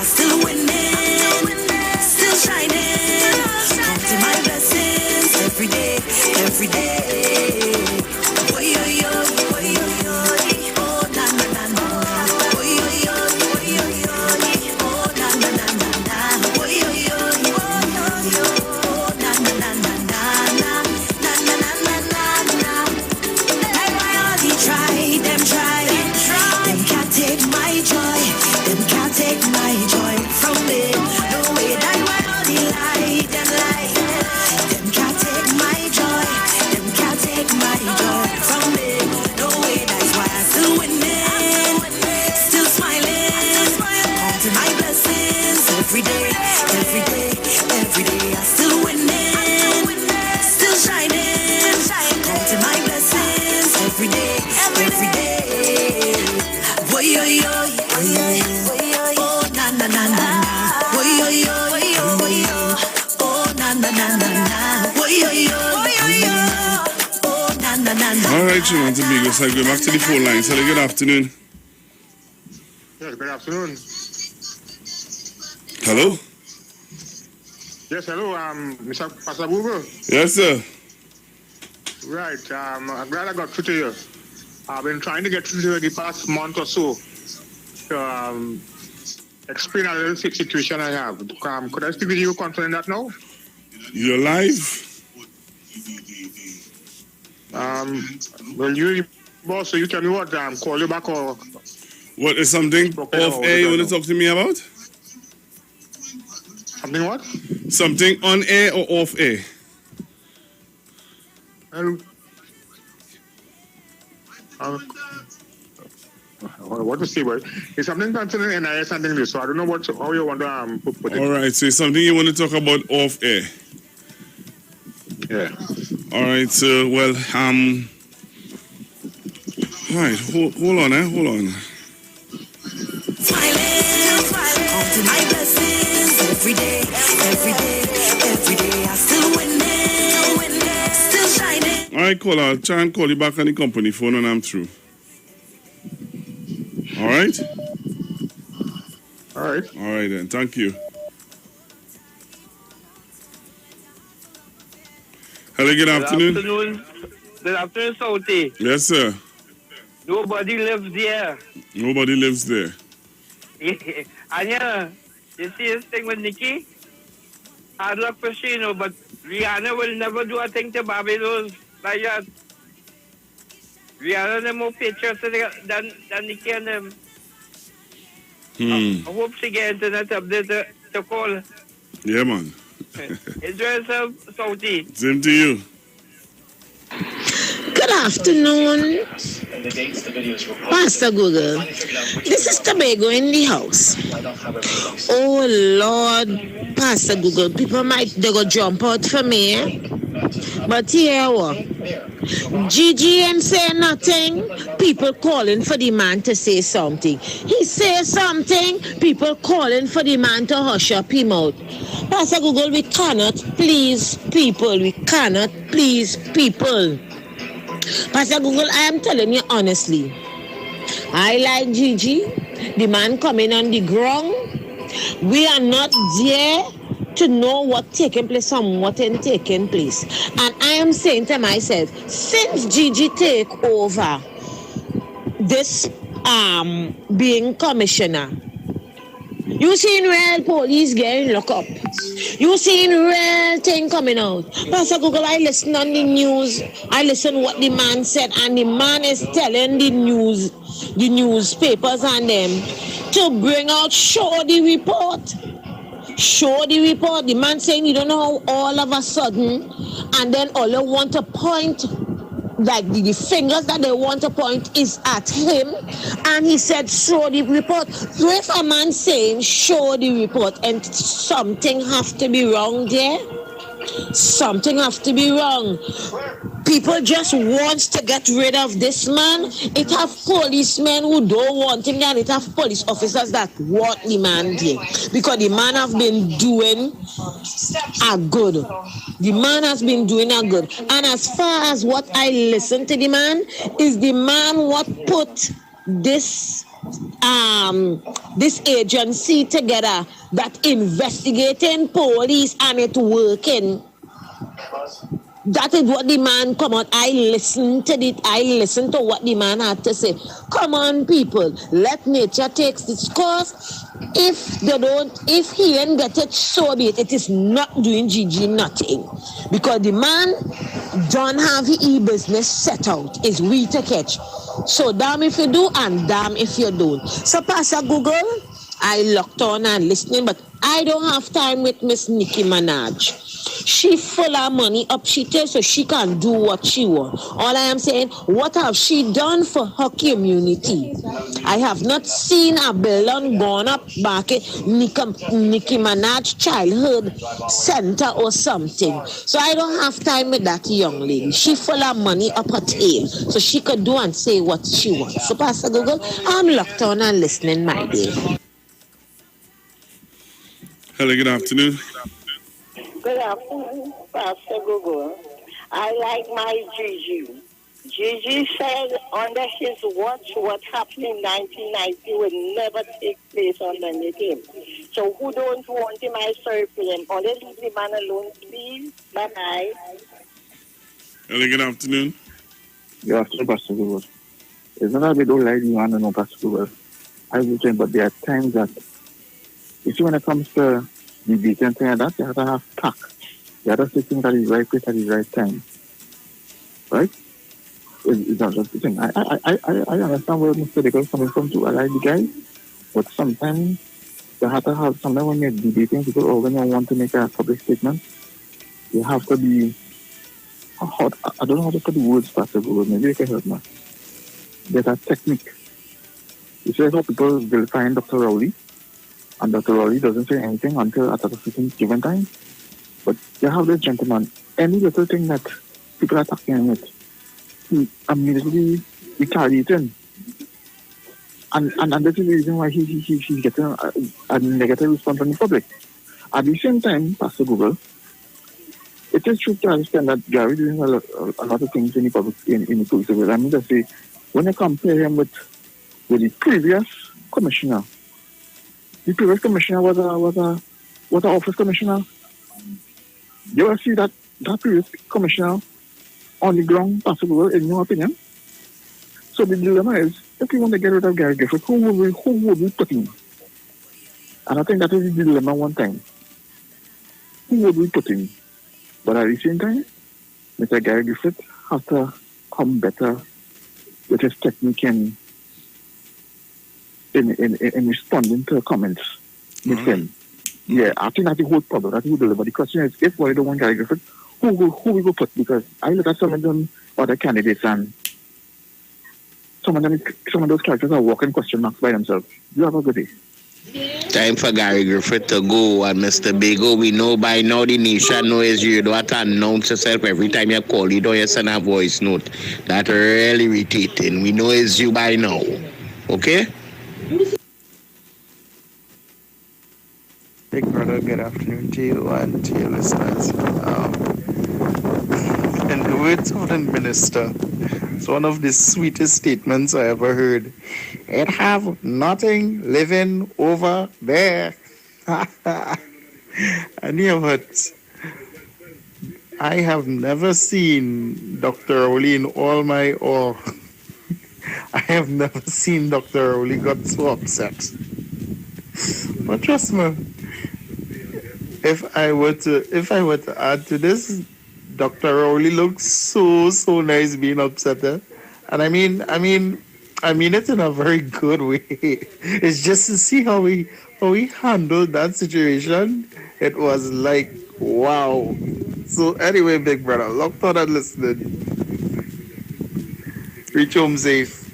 still winning. Still shining. Counting my blessings every day. All right, you want to be good. So go back to the phone line. So good afternoon. Yes, good afternoon. Hello? Yes, hello, Mr. Pastor Google. Yes, sir. Right, I'm glad I got through to you. I've been trying to get through to you the past month or so to explain a little situation I have. Could I speak with you concerning that now? You're live? Well, you boss, so you tell me what, call you back or... What is something off air you want to talk to me about? Something what? Something on air or off air? What to say, but it's something concerning NIS and things, so I don't know how you want to put it. All right, so it's something you want to talk about off air? Yeah. All right, so, well, all right, hold on. My blessings every day, every day, every day. I still winning, still shining. All right, caller, I'll try and call you back on the company phone when I'm through. All right? All right. All right, then. Thank you. Hello, good afternoon. Good afternoon, Southie. Yes, sir. Nobody lives there. Nobody lives there. And you see this thing with Nikki? Hard luck for she, but Rihanna will never do a thing to Barbados like that. Rihanna has more pictures than Nikki and them. I hope she gets internet update to call. Yeah, man. Enjoy yourself, Southie. Same to you. Good afternoon, Pastor Google. This is Tobago in the house. Oh Lord, Pastor Google, people they go jump out for me. But here what? Gigi ain't say nothing. People calling for the man to say something. He says something. People calling for the man to hush up him out. Pastor Google, we cannot please people. We cannot please people. Pastor Google, I am telling you honestly. I like Gigi. The man coming on the ground. We are not there to know what taking place and what ain't taking place. And I am saying to myself, since Gigi take over this being commissioner, you seen real police getting locked up. You seen real thing coming out. Pastor Google, I listen on the news. I listen what the man said, and the man is telling the newspapers and them to bring out, show the report. Show the report. The man saying, you don't know how all of a sudden, and then all they want to point, like the fingers that they want to point is at him, and he said, show the report. So if a man saying, show the report, and something have to be wrong there, something have to be wrong. People just wants to get rid of this man. It have policemen who don't want him, and it have police officers that want the man there. Because the man have been doing a good. The man has been doing a good. And as far as what I listen to the man, is the man what put this agency together that investigating police and it working. That is what the man come out. I listened to what the man had to say. Come on, people, let nature take its course. If he ain't get it, so be it. It is not doing Gigi nothing. Because the man don't have his business set out. It's we to catch. So damn if you do and damn if you don't. So Pastor Google, I locked on and listening, but I don't have time with Miss Nicki Minaj. She full of money up she tells so she can do what she want. All I am saying, what have she done for her community? I have not seen a building gone up back at Nicki Minaj Childhood Center or something. So I don't have time with that young lady. She full of money up her tail, so she could do and say what she wants. So Pastor Google, I'm locked on and listening, my dear. Hello, good afternoon. Good afternoon, Pastor Google. I like my Gigi. Gigi said under his watch what happened in 1990 will never take place underneath him. So who don't want him, I sorry for him. Only leave the man alone, please. Bye-bye. Hello, good afternoon. Good afternoon, Pastor Google. It's not that we don't like the man, no, Pastor Google. I was saying, but there are times that, you see, when it comes to the beacon thing, that you have to have tact. You have to say things at the right place at the right time. Right? It's not just the thing. I understand where Mr. Dick is coming from too. I like the guy. But sometimes you have to have, sometimes when you're debating people or when you want to make a public statement, you have to be, I don't know how to put the words, Pastor Google. Maybe you can help me. There's a technique. You see how people will find Dr. Rowley, and Dr. Rowley doesn't say anything until at a certain given time. But you have this gentleman, any little thing that people are talking about, he immediately retaliating. And this is the reason why he's getting a negative response from the public. At the same time, Pastor Google, it is true to understand that Gary is doing a lot of things in the public in the police service. I mean to say, when you compare him with the previous commissioner, the previous commissioner was an office commissioner. You will see that previous commissioner on the ground, Pastor Google, in your opinion. So the dilemma is, if we want to get rid of Gary Griffith, who would we put in? And I think that is the dilemma one time. Who would we put in? But at the same time, Mr. Gary Griffith has to come better with his technique in responding to comments with him. Yeah, I think that's the whole problem. That's the whole dilemma. The question is, if we don't want Gary Griffith, who we will put? Because I look at some of them other candidates and some of those characters are walking question marks by themselves. You have a good day. Time for Gary Griffith to go, and Mr. Bego, we know by now the nation knows you don't have to announce yourself every time you call. You don't send a voice note. That's really irritating. We know it's you by now. Okay? Big brother, good afternoon to you and to your listeners. In the words of the minister, it's one of the sweetest statements I ever heard. It have nothing living over there. And you know what? I have never seen Dr. Rowley in all my awe. I have never seen Dr. Rowley got so upset. But trust me, if I were to add to this, Dr. Rowley looks so nice being upset. And I mean it in a very good way. It's just to see how he handled that situation. It was like, wow. So anyway, big brother, locked on and listening. Reach home safe.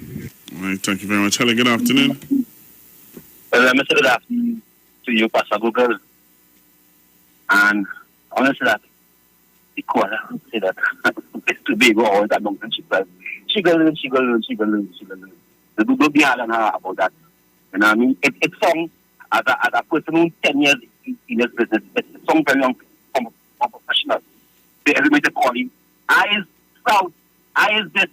All right, thank you very much. Hello, good afternoon. Well, let me say good afternoon to you, Pastor Google. And I want to say that the caller say that it's too big or always that mountain she says. She go learn. Don't be hard on her about that. You know what I mean? It sounds as a person who's 10 years in this business, it sounds very young from professional. They everybody call him. I is south, I is this.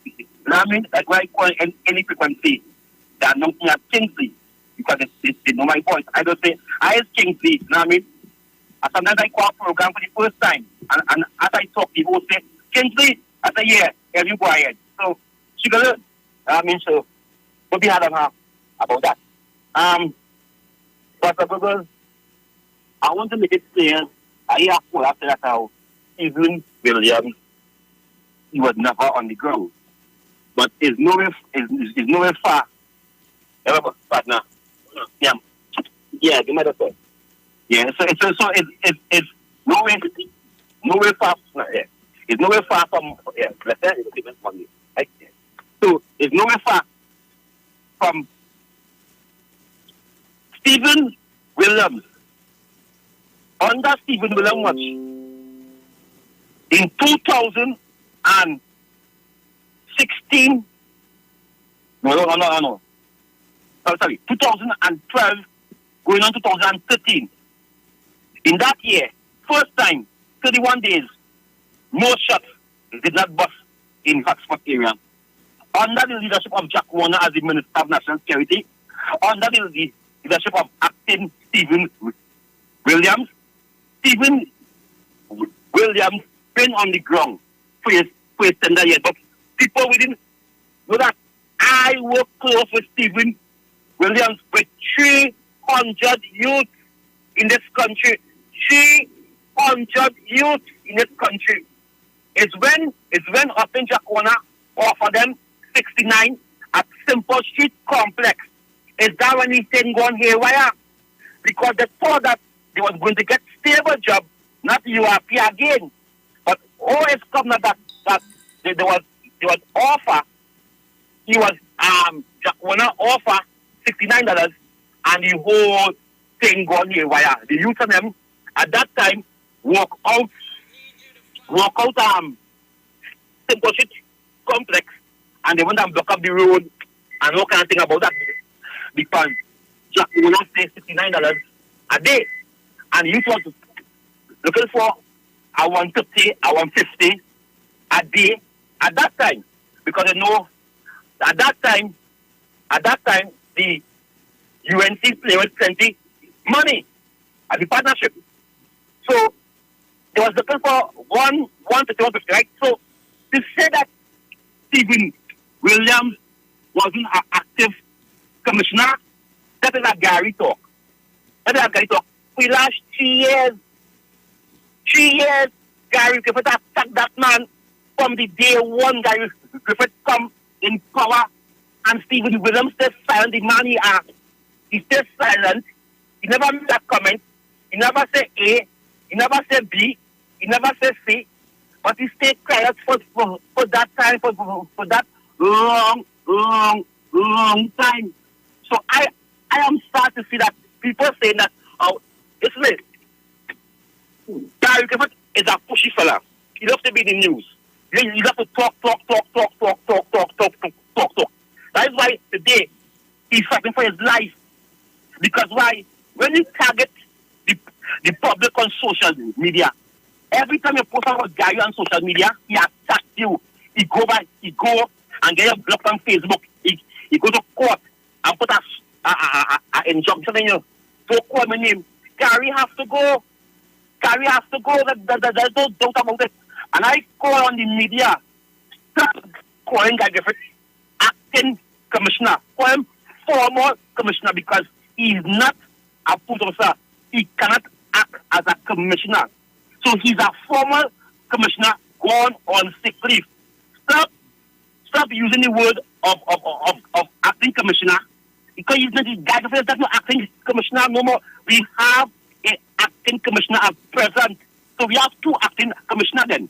You know what I mean? Like when I call any frequency, they are not at Kingsley because they know my voice. I don't say I is Kingsley. You know what I mean? And sometimes I call a program for the first time, and as I talk, people say Kingsley. I say yeah, you go ahead. So she go learn. I mean, so we'll be hard on her about that. Pastor Google, I want to make it clear. I hear after that how Stephen Williams, he was never on the ground, but is nowhere far. Partner, yeah, give me that one. Yeah, so it's nowhere far. Yeah, it's nowhere far from. Yeah, let's say it's even funny. Right? So it's nowhere far from Stephen Williams. Under Stephen Williams watch in 2016. No. Oh, sorry, 2012, going on 2013. In that year, first time, 31 days, no shots did not bust in hotspot area. Under the leadership of Jack Warner as the Minister of National Security, under the leadership of acting Stephen Williams, Stephen Williams been on the ground for his tender year. But people within know that I work close with Stephen Williams with 300 youth in this country. 300 youth in this country. It's when Austin Jack Warner offer them 69 at Simple Street Complex. Is that when he thing gone haywire? Because they thought that they was going to get stable job, not URP again. But always come that there was offer. He was Jack Warner offer $69 and the whole thing gone haywire. The youth of them at that time walk out Simple Street Complex and they went and block up the road and all kind of thing about that. because Jack Ola says $69 a day. And you was looking for a 150, a 150 a day at that time. Because you know, at that time, the UNC play with plenty money at the partnership. So they was looking for 150, right? So to say that Stephen Williams wasn't an active commissioner, that is a Gary talk. That is a Gary talk. For the last 3 years, Gary Griffith attacked that man from the day one. Gary Griffith come in power, and Stephen Williams stayed silent. The man he stayed silent. He never made that comment. He never said A. He never said B. He never said C. But he stayed quiet for that time, for that long time. So I am sad to see that people saying that, oh, listen, Gary Griffith is a pushy fella. He loves to be in the news. He loves to talk. That is why today he's fighting for his life. Because why? When you target the public on social media, every time you post about Gary on social media, he attacks you. He go and get you blocked on Facebook. He go to court and put a injunction in you. Don't call my name. Gary has to go. Gary has to go. There's no doubt about it. And I call on the media, stop calling Gary Griffith acting commissioner. Call him former commissioner because he is not a police officer. He cannot act as a commissioner. So he's a former commissioner gone on sick leave. Stop using the word of acting commissioner because he's not the guy that's not acting commissioner no more. We have an acting commissioner at present. So we have 2 acting commissioners then.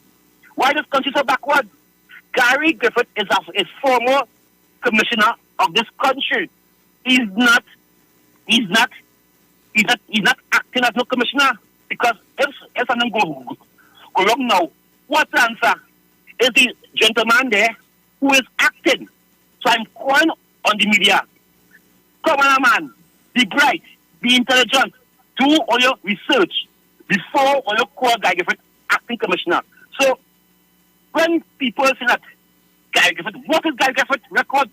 Why is this country so backward? Gary Griffith is former commissioner of this country. He's not acting as no commissioner. Because if something go wrong now, what's the answer? Is the gentleman there who is acting. So I'm calling on the media. Come on, man. Be bright. Be intelligent. Do all your research before all your call Gary Griffith acting commissioner. So when people say that Gary Griffith, what is Gary Griffith record?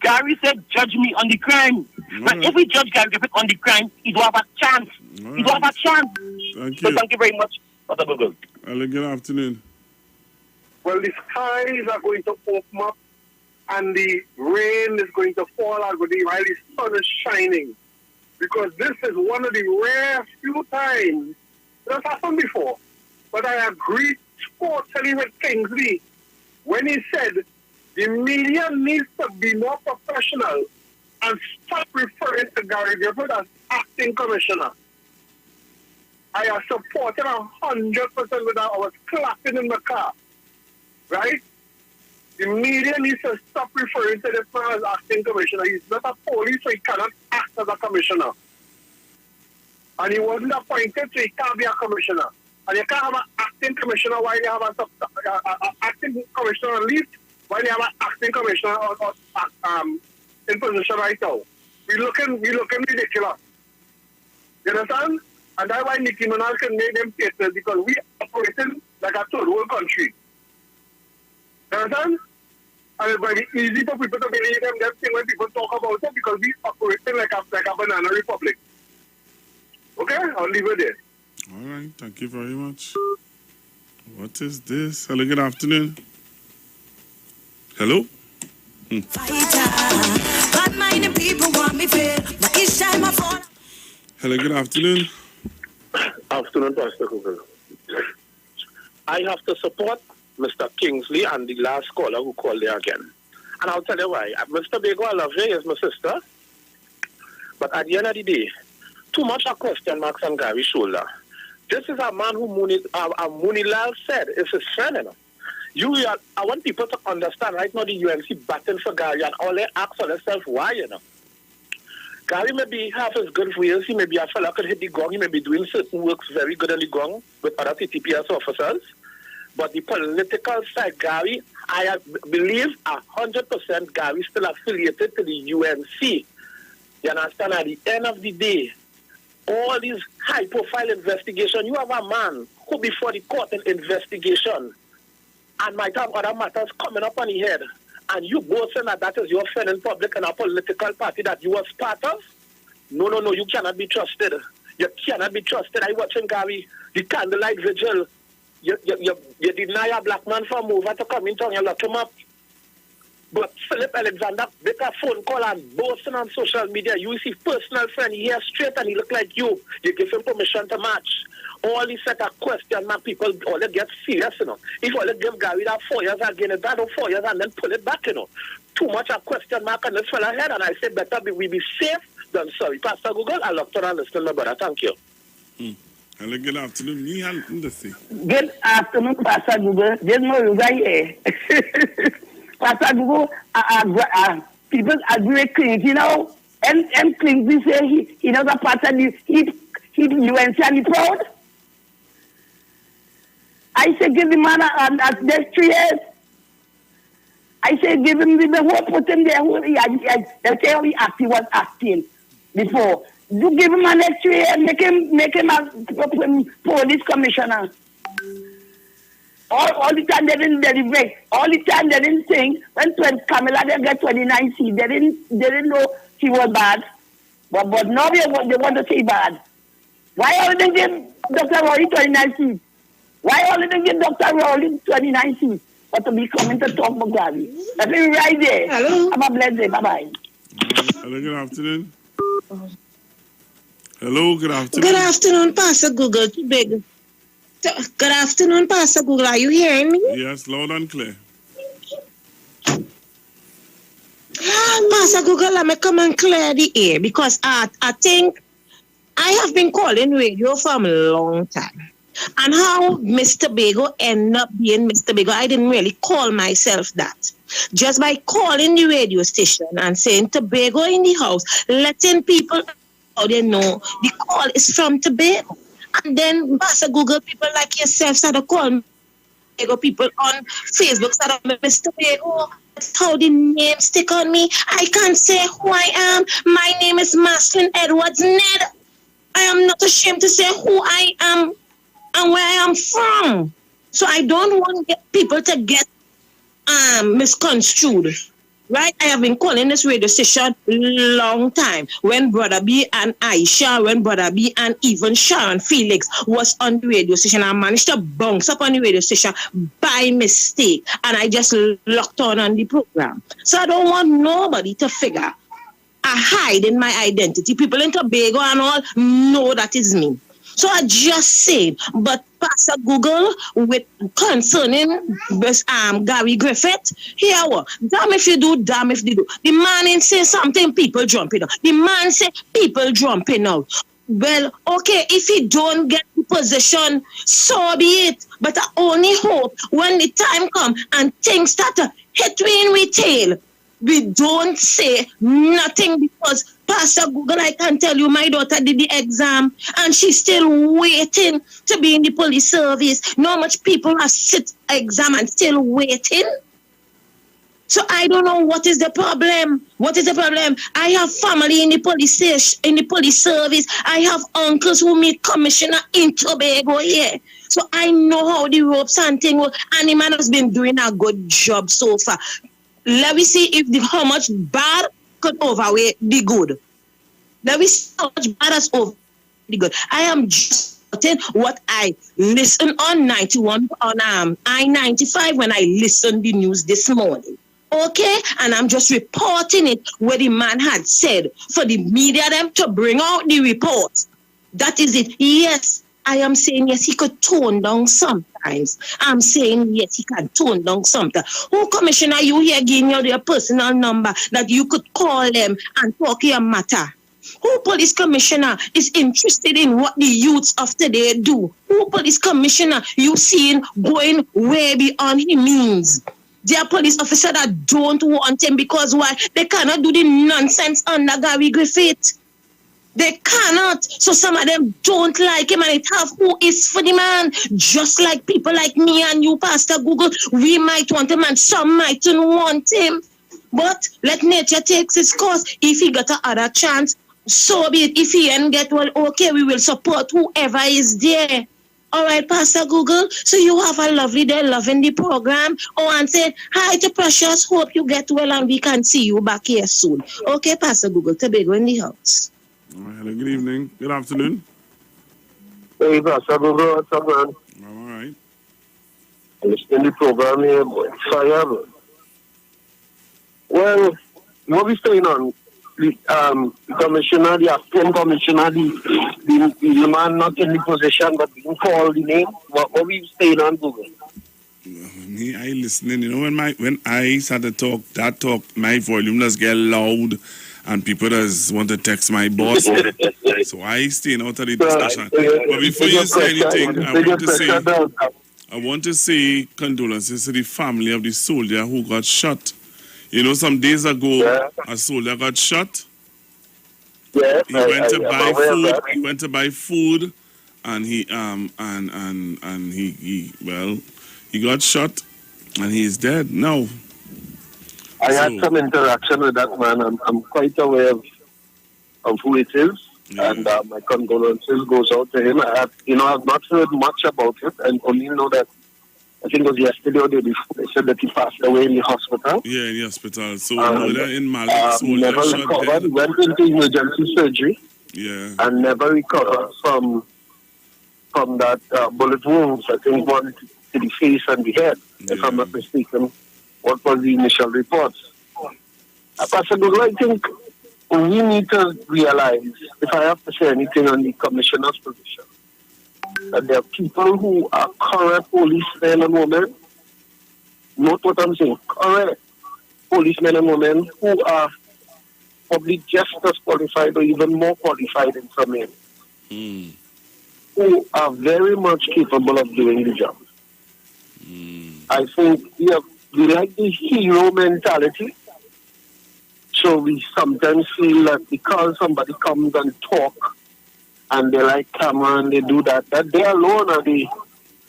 Gary said, judge me on the crime. But if we judge Gary Griffith on the crime, he don't have a chance. He don't have a chance. Thank So you. thank you very much. Hello, good afternoon. Well, the skies are going to open up and the rain is going to fall out while the sun is shining. Because this is one of the rare few times that's happened before. But I agree totally with Kingsley when he said the media needs to be more professional and stop referring to Gary Griffith as acting commissioner. I have supported 100% with that. I was clapping in the car. Right? The media needs to stop referring to this man as acting commissioner. He's not a police, so he cannot act as a commissioner. And he wasn't appointed, so he can't be a commissioner. And you can't have an acting commissioner while you have an acting commissioner on leave, while you have an acting commissioner in position right now. We're looking ridiculous. You understand? And that's why Nicki Minaj can make them cases because we operating like a third world country. You understand? And it's going to be easy for people to believe them thing when people talk about it because we operating like a banana republic. Okay? I'll leave it there. All right. Thank you very much. What is this? Hello, good afternoon. Hello? Hello, good afternoon. Afternoon, Pastor Google. I have to support Mr. Kingsley and the last caller who called there again. And I'll tell you why. Mr. Bego, I love you, is my sister. But at the end of the day, too much of question marks on Gary's shoulder. This is a man who Munilal said is his friend, you know. I want people to understand right now the UNC batting for Gary and all they ask for themselves why, you know. Gary may be half as good for years. He may be a fella could hit the gong. He may be doing certain works very good on the gong with other TTPS officers. But the political side, Gary, I believe 100% Gary still affiliated to the UNC. You understand? At the end of the day, all these high-profile investigation, you have a man who before the court in investigation and might have other matters coming up on his head, and you both saying that is your friend in public and a political party that you was part of? No, you cannot be trusted. You cannot be trusted. I watching Gary, the candlelight vigil. You deny a black man from over to come in town, you lock him up. But Philip Alexander make a phone call and boasting on social media. You see personal friend, he here straight and he look like you. You give him permission to match. All he set a question, man, people all they get serious, you know. If all they give Gary that 4 years again, it's that 4 years and then pull it back, you know. Too much a question mark on this fella head, and I say better we be safe than sorry. Pastor Google, I look to understand my brother. Thank you. Hello, good afternoon. Good afternoon, Pastor Google. There's no Ruga here. Pastor Google, people agree with Clinton, you know. And Clinton say he knows a part of he UNC and he proud. I say give the man at this 3 years. I say give him the whole put him there. They say he was acting before. You give him an next 3 years, make him a police commissioner. All the time they didn't deliver. All the time they didn't sing. When Camilla they get 29 seats, they didn't know she was bad. But now they want to say bad. Why all they give Dr. Rowley 29 seats? Why all they give Dr. Rowley 29 seats? But to be coming to talk about Gary. That's me right there. Hello. Have a blessed day. Bye-bye. Hello, good afternoon. Hello, good afternoon. Good afternoon, Pastor Google. Too big. Good afternoon, Pastor Google. Are you hearing me? Yes, loud and clear. Pastor Google, let me come and clear the air because I think I have been calling radio for a long time. And how Mr. Bago ended up being Mr. Bago, I didn't really call myself that. Just by calling the radio station and saying Tobago in the house, letting people know the call is from Tobago. And then Pastor Google, people like yourself started calling Tobago, people on Facebook started Mr. Bago. That's how the name stick on me. I can't say who I am. My name is Maslin Edwards Ned. I am not ashamed to say who I am and where I am from. So I don't want people to get misconstrued. Right? I have been calling this radio station long time. When Brother B and Aisha, when Brother B and even Sharon Felix was on the radio station, I managed to bounce up on the radio station by mistake. And I just locked on the program. So I don't want nobody to figure I hide in my identity. People in Tobago and all know that is me. So I just said, but Pastor Google with concerning Gary Griffith, here what? Damn if you do, damn if they do. The man ain't say something, people jumping out. The man say people jumping out. Well, okay, if he don't get the position, so be it. But I only hope when the time come and things start to hit me in with tail, we don't say nothing because Pastor Google, I can tell you, my daughter did the exam and she's still waiting to be in the police service. Not much people have sit exam and still waiting. So I don't know what is the problem. What is the problem? I have family in the police station, in the police service. I have uncles who meet commissioner in Tobago here. So I know how the ropes and things work. And the man has been doing a good job so far. Let me see if how much bad could overweigh the good. Let me see how much bad has overweighed the good. I am just what I listened on 91 on I-95 when I listened the news this morning. Okay? And I'm just reporting it where the man had said for the media them to bring out the report. That is it. Yes, I am saying yes, he could tone down sometimes. I'm saying yes, he can tone down sometimes. Who commissioner you here giving you their personal number that you could call them and talk your matter? Who police commissioner is interested in what the youths of today do? Who police commissioner you seen going way beyond his means? There are police officers that don't want him because why? They cannot do the nonsense under Gary Griffith. They cannot. So some of them don't like him and it have who is for the man. Just like people like me and you, Pastor Google, we might want him and some mightn't want him. But let nature take its course. If he got another chance, so be it. If he ain't get well, okay, we will support whoever is there. All right, Pastor Google. So you have a lovely day loving the program. Oh, and said, hi to Precious. Hope you get well and we can see you back here soon. Okay, Pastor Google. Tobago in the house. All right, good evening. Good afternoon. Hey, Pastor Google. What's up, man? All right. I'm listening to the program here, boy. Fire, man. Well, what we saying on? The commissioner, the acting commissioner, the man not in the position but being called the name. What we saying on Google? Me, I listening. You know, when I start to talk, my volume does get loud, and people does want to text my boss. So I stay out of the discussion. But before you say anything, I want to say condolences to the family of the soldier who got shot. You know, some days ago, a soldier got shot. Yes, he went to buy food. He went to buy food, and he got shot, and he's dead now. I had some interaction with that man. I'm quite aware of who it is, and my condolences goes out to him. I've not heard much about it, and only know that I think it was yesterday or the day before they said that he passed away in the hospital. Yeah, in the hospital. So in Mali, never recovered. He went into emergency surgery. Yeah. And never recovered from that bullet wounds. I think one to the face and the head, if I'm not mistaken. What was the initial reports? Pastor Google, I think we need to realize, if I have to say anything on the commissioner's position, that there are people who are current policemen and women. Note what I'm saying. Current policemen and women who are probably just as qualified or even more qualified in some areas. Who are very much capable of doing the job. I think we like the hero mentality. So we sometimes feel that because somebody comes and talk and they like camera and they do that they alone are the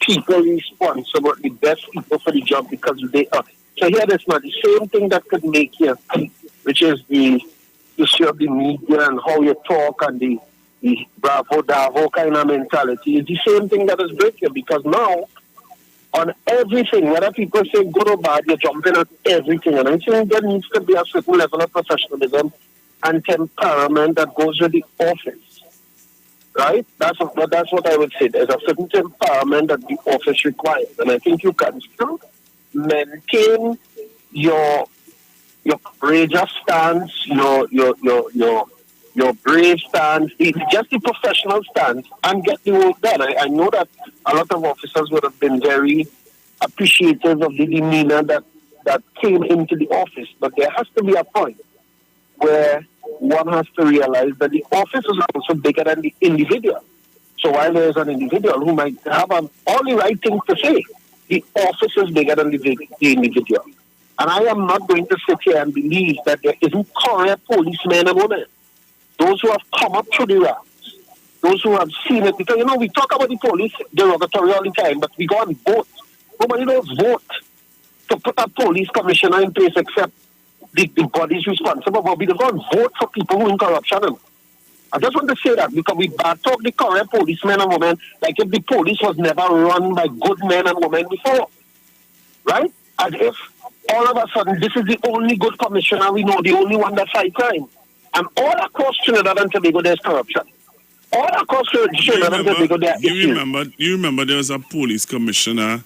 people responsible, the best people for the job because they are. So here that's not the same thing that could make you, which is the issue of the media and how you talk and the bravo davo kind of mentality is the same thing that is breaking because now on everything, whether people say good or bad, you're jumping at everything. And I think there needs to be a certain level of professionalism and temperament that goes with the office. Right? That's what I would say. There's a certain temperament that the office requires. And I think you can still maintain your courageous stance, your brave stance, just the professional stance, and get the work done. I know that a lot of officers would have been very appreciative of the demeanor that came into the office, but there has to be a point where one has to realize that the office is also bigger than the individual. So while there is an individual who might have all the right things to say, the office is bigger than the individual. And I am not going to sit here and believe that there isn't correct policemen and women. Those who have come up through the ranks, those who have seen it. Because, we talk about the police derogatory all the time, but we go and vote. Nobody knows vote to put a police commissioner in place except the bodies responsible. But we don't go and vote for people who are in corruption. I just want to say that because we talk the correct policemen and women like if the police was never run by good men and women before. Right? As if all of a sudden this is the only good commissioner we know, the only one that fight crime. And all across Trinidad and Tobago, there's corruption. All across Trinidad and Tobago, there is. You remember there was a police commissioner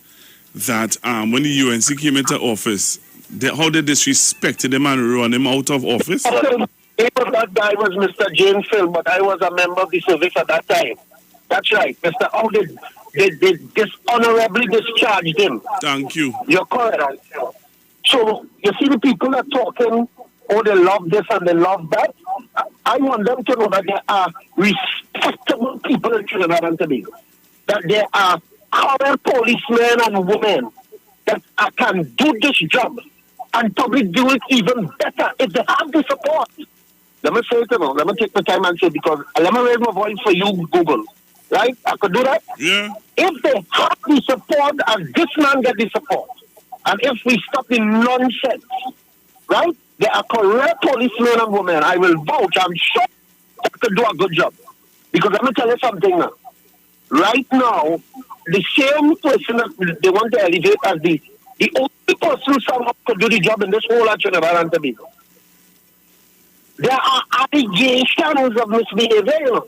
that when the UNC came into office, how they disrespected him and run him out of office? That guy was Mr. James Phil, but I was a member of the service at that time. That's right. Mr. How they dishonorably discharged him. Thank you. You're correct. So, you see the people that are talking, they love this and they love that. I want them to know that there are respectable people in Trinidad and Tobago. That there are current policemen and women that can do this job and probably do it even better if they have the support. Let me say it, let me take the time and say, because let me raise my voice for you, Google. Right? I could do that? Yeah. If they have the support and this man get the support, and if we stop the nonsense, right? They are correct policemen and women. I will vouch. I'm sure they could do a good job. Because let me tell you something now. Right now, the same person that they want to elevate as the only person who somehow could do the job in this whole of Trinidad and Tobago. There are allegations of misbehavior, you know.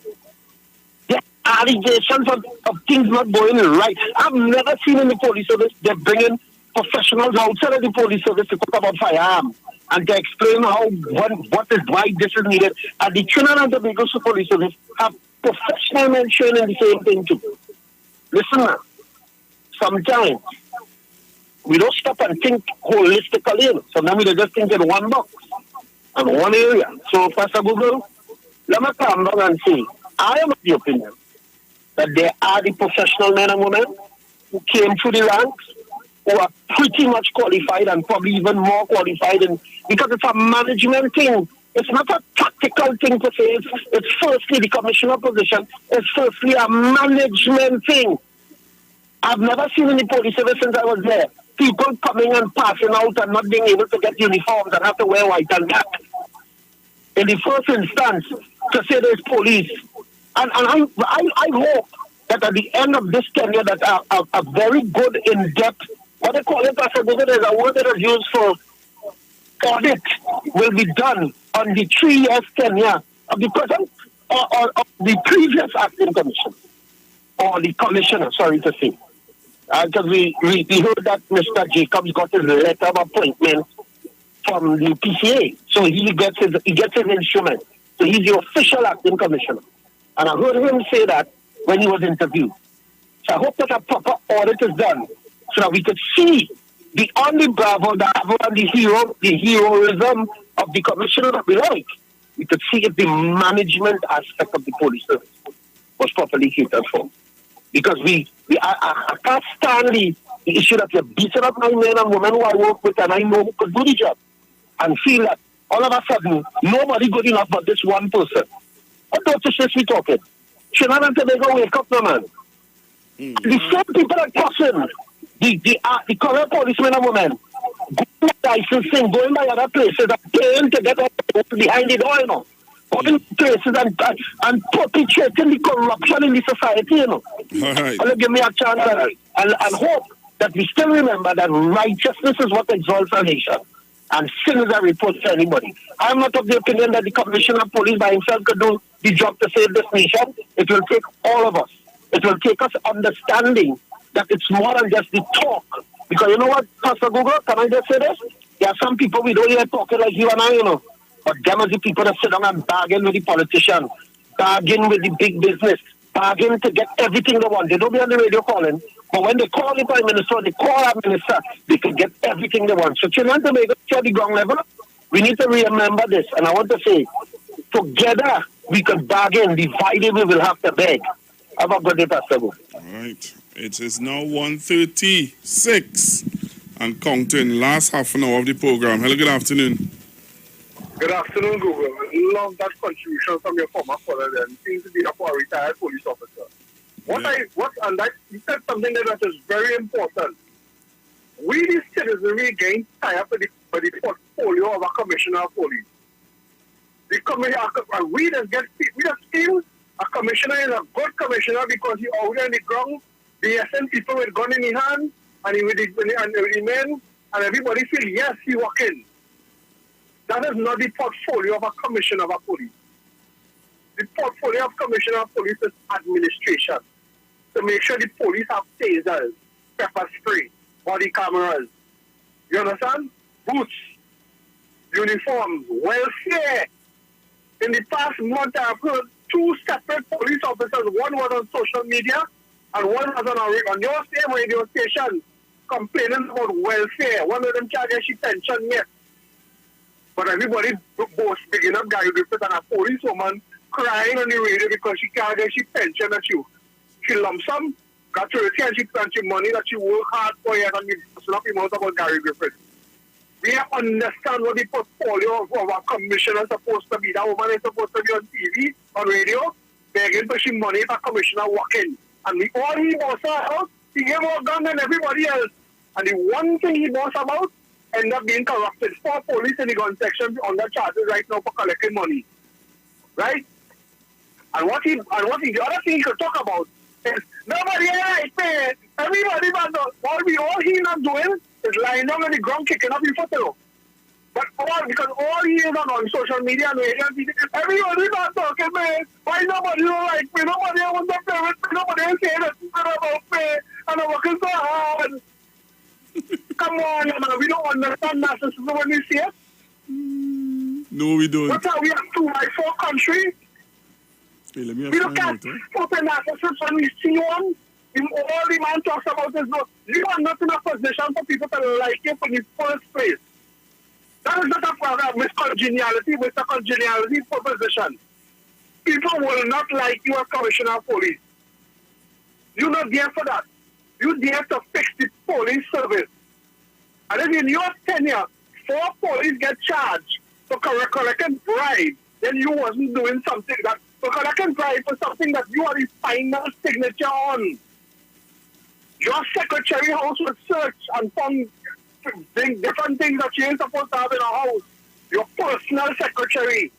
There are allegations of things not going right. I've never seen in the police service they're bringing professionals outside of the police service to talk about firearms and to explain why this is needed. And the Trinidad and Tobago police service have professional men training the same thing too. Listen now, sometimes we don't stop and think holistically, you know. Sometimes we just think in one box and one area. So, Pastor Google, let me come down and say, I am of the opinion that there are the professional men and women who came through the ranks, who are pretty much qualified and probably even more qualified, because it's a management thing. It's not a tactical thing to say. It's firstly the commissioner position. It's firstly a management thing. I've never seen in the police service since I was there people coming and passing out and not being able to get uniforms and have to wear white and black. In the first instance, to say there's police. And I hope that at the end of this tenure that a very good in-depth, what they call it, Pastor Google, there's a word that is used for audit, will be done on the 3 years tenure of the present or of the previous acting commission, or the commissioner, sorry to say. Because we heard that Mr. Jacobs got his letter of appointment from the PCA, so he gets his instrument. So he's the official acting commissioner. And I heard him say that when he was interviewed. So I hope that a proper audit is done so that we could see beyond the bravo, the heroism of the commissioner that we like. We could see if the management aspect of the police service was properly catered for. Because I can't stand the issue that you're beating up my men and women who I work with and I know who could do the job, and feel that all of a sudden nobody good enough but this one person. What does we talking? Trinidad and Tobago, wake up, no man. The same people that person, the current policemen and women, going by licensing, going by other places, and paying to get behind the door, you know. Going places and perpetrating the corruption in the society, you know. All right. Well, give me a chance and hope that we still remember that righteousness is what exalts a nation, and sin is a reproach to anybody. I'm not of the opinion that the commissioner of police by himself could do the job to save this nation. It will take all of us. It will take us understanding that it's more than just the talk. Because you know what, Pastor Google, can I just say this? There are some people we don't hear talking like you and I, you know. But them are the people that sit down and bargain with the politicians, bargain with the big business, bargain to get everything they want. They don't be on the radio calling, but when they call the Prime Minister, they call our minister, they can get everything they want. So Trinidad and Tobago, at the ground level, we need to remember this. And I want to say, together we can bargain, divided we will have to beg. Have a good day, Pastor. All right. It is now 1:36 and counting. Last half an hour of the program. Hello, good afternoon. Good afternoon, Google. I love that contribution from your former father then. Seems to be a retired police officer. You said something that is very important. We, the citizenry, getting tired for the portfolio of a commissioner of police. We just feel a commissioner is a good commissioner because he out there on the ground, they send people with gun in the hand, and with the men, and everybody feel, yes, he walk in. That is not the portfolio of a commissioner of police. The portfolio of commissioner of police is administration. To make sure the police have tasers, pepper spray, body cameras. You understand? Boots, uniforms, welfare. In the past month, I have heard 2 separate police officers. One was on social media, and one was on your same radio station complaining about welfare. One of them can't get his pension yet. But everybody both picking up Gary Griffith and a policewoman crying on the radio because she can't get her pension that she lump sum, got 30 and she money that she work hard for yet and you slap him out about Gary Griffith. We have to understand what the portfolio of our commissioner is supposed to be. That woman is supposed to be on TV, on radio, begging for she money for commissioner walking. And all he boss about, he gave more gun than everybody else. And the one thing he boss about end up being corrupted. 4 police in the gun section under charges right now for collecting money. Right? And the other thing he could talk about is nobody right there. Everybody but all he not doing is lying down on the ground kicking up his foot. But because all he is on social media and radio, everybody not talking, man. Why nobody don't like me? Nobody wants to play with me. Nobody is saying that about me. And I'm working so hard. Come on, man. We don't understand that system when we see it. No, we don't. That's how we have 2x4 country. Hey, let me We don't get open narcissism when we see one. All the man talks about is no. You are not in a position for people to like you in the first place. That is not a problem. Miscongeniality, Mr. Congeniality proposition. People will not like you as Commissioner of Police. You're not there for that. You're there to fix the police service. And if in your tenure, 4 police get charged for collecting bribe, then you wasn't doing something that for collecting bribe for something that you are the final signature on. Your secretary house was searched and found different things that you ain't supposed to have in a house. Your personal secretary.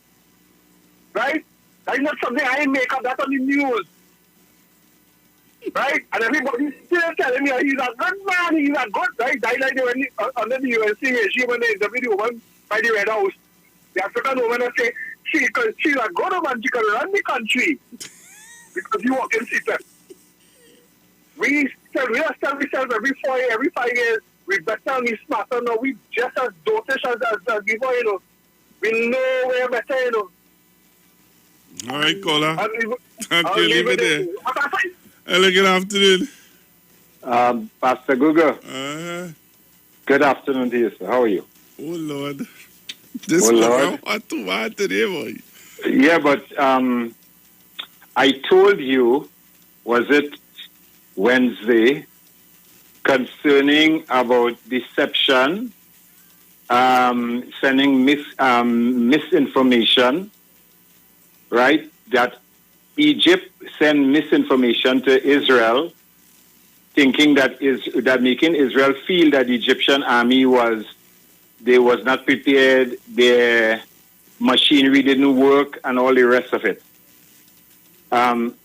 Right? That's not something I make up. That's on the news. Right? And everybody's still telling me he's a good man. He's a good guy. Died like under the UNC regime when they interviewed the woman by the Red House. The African woman will say, she's a good woman. She can run the country. Because you walk in system. We tell ourselves every 5 years, we better and we smarter now. We just as dotish as before, you know. We know we're better, you know. All right, caller. Thank you. Leave it there. Hello, good afternoon. Pastor Google. Good afternoon to you, sir. How are you? Oh, Lord. This Lord. What to want today, boy? Yeah, but I told you, was it Wednesday, concerning about deception, sending misinformation, right? That Egypt sent misinformation to Israel, thinking that making Israel feel that the Egyptian army was not prepared, their machinery didn't work, and all the rest of it.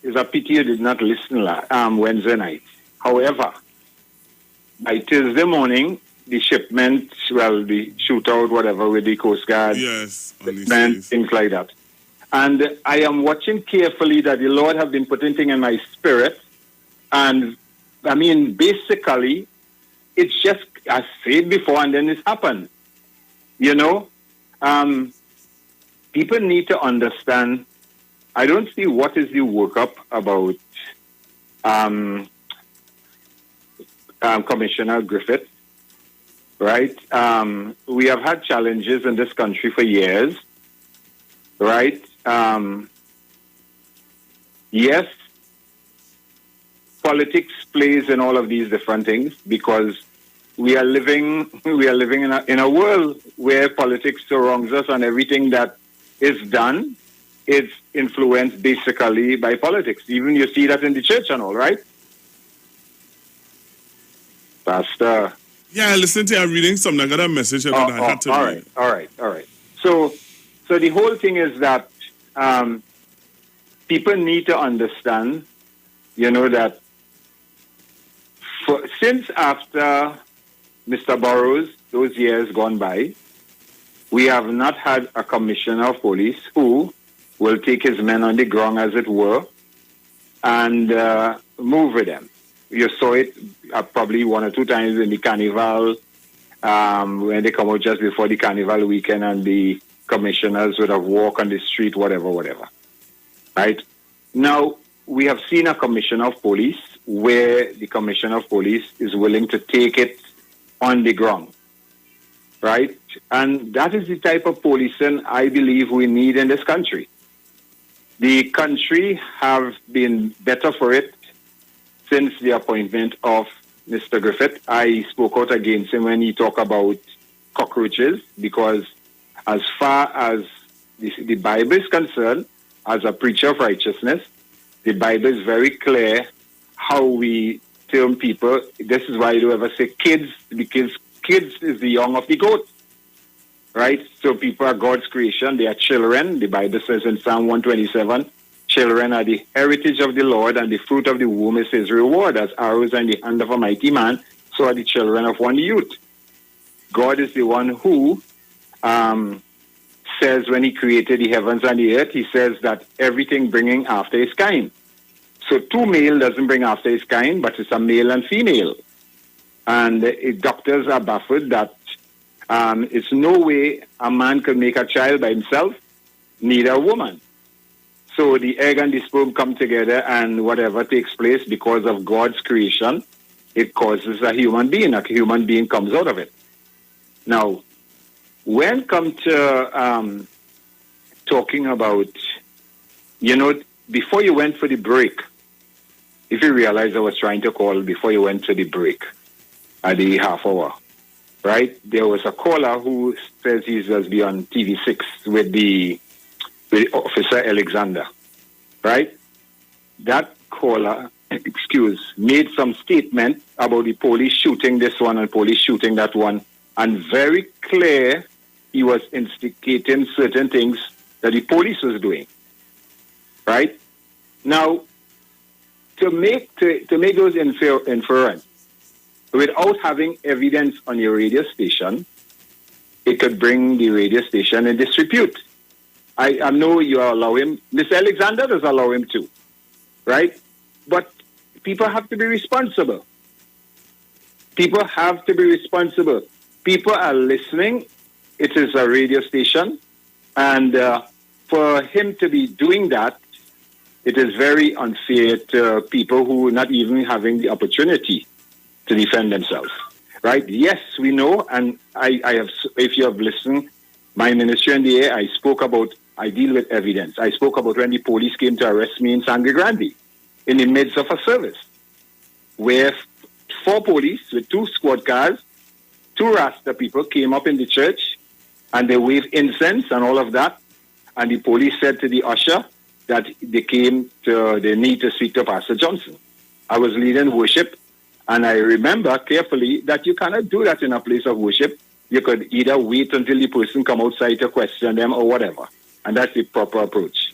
It's a pity you did not listen Wednesday night. However, by Thursday morning, the shipment, the shootout, whatever, with the Coast Guard, yes, things like that. And I am watching carefully that the Lord have been putting things in my spirit. And, I mean, basically, it's just, I said before, and then it's happened. You know, people need to understand, I don't see what is the workup about Commissioner Griffith, right? We have had challenges in this country for years, right? Yes, politics plays in all of these different things because we are living in a world where politics surrounds us, and everything that is done is influenced basically by politics. Even you see that in the church and all, right? Pastor. Yeah, I listened to you reading something. I got a message and I had to read. All right. So the whole thing is that people need to understand, you know, that since after Mr. Burrows, those years gone by, we have not had a commissioner of police who will take his men on the ground, as it were, and move with them. You saw it probably 1 or 2 times in the carnival, when they come out just before the carnival weekend, and the commissioners would have walked on the street, whatever. Right? Now, we have seen a commissioner of police where the commissioner of police is willing to take it on the ground. Right? And that is the type of policing I believe we need in this country. The country have been better for it since the appointment of Mr. Griffith. I spoke out against him when he talked about cockroaches, because as far as the Bible is concerned, as a preacher of righteousness, the Bible is very clear how we term people. This is why you don't ever say kids, because kids is the young of the goat, right? So people are God's creation. They are children. The Bible says in Psalm 127, children are the heritage of the Lord, and the fruit of the womb is his reward. As arrows in the hand of a mighty man, so are the children of one youth. God is the one who says when he created the heavens and the earth, he says that everything bringing after his kind. So two male doesn't bring after his kind, but it's a male and female. And doctors are baffled that it's no way a man could make a child by himself, neither a woman. So the egg and the sperm come together, and whatever takes place because of God's creation, it causes a human being. A human being comes out of it. Now, when come to talking about, before you went for the break, if you realize I was trying to call before you went to the break at the half hour, right? There was a caller who says he was be on TV6 with the Officer Alexander, right? That caller, made some statement about the police shooting this one and police shooting that one, and very clear he was instigating certain things that the police was doing, right? Now, to make those inference without having evidence on your radio station, it could bring the radio station in disrepute. I know you allow him. Mr. Alexander does allow him to, right? But people have to be responsible. People have to be responsible. People are listening. It is a radio station. And for him to be doing that, it is very unfair to people who are not even having the opportunity to defend themselves, right? Yes, we know, and I have, if you have listened, my ministry in the air, I deal with evidence. I spoke about when the police came to arrest me in Sangre Grande, in the midst of a service, where 4 police with 2 squad cars, 2 Rasta people came up in the church, and they waved incense and all of that, and the police said to the usher that they need to speak to Pastor Johnson. I was leading worship, and I remember carefully that you cannot do that in a place of worship. You could either wait until the person come outside to question them or whatever, and that's the proper approach.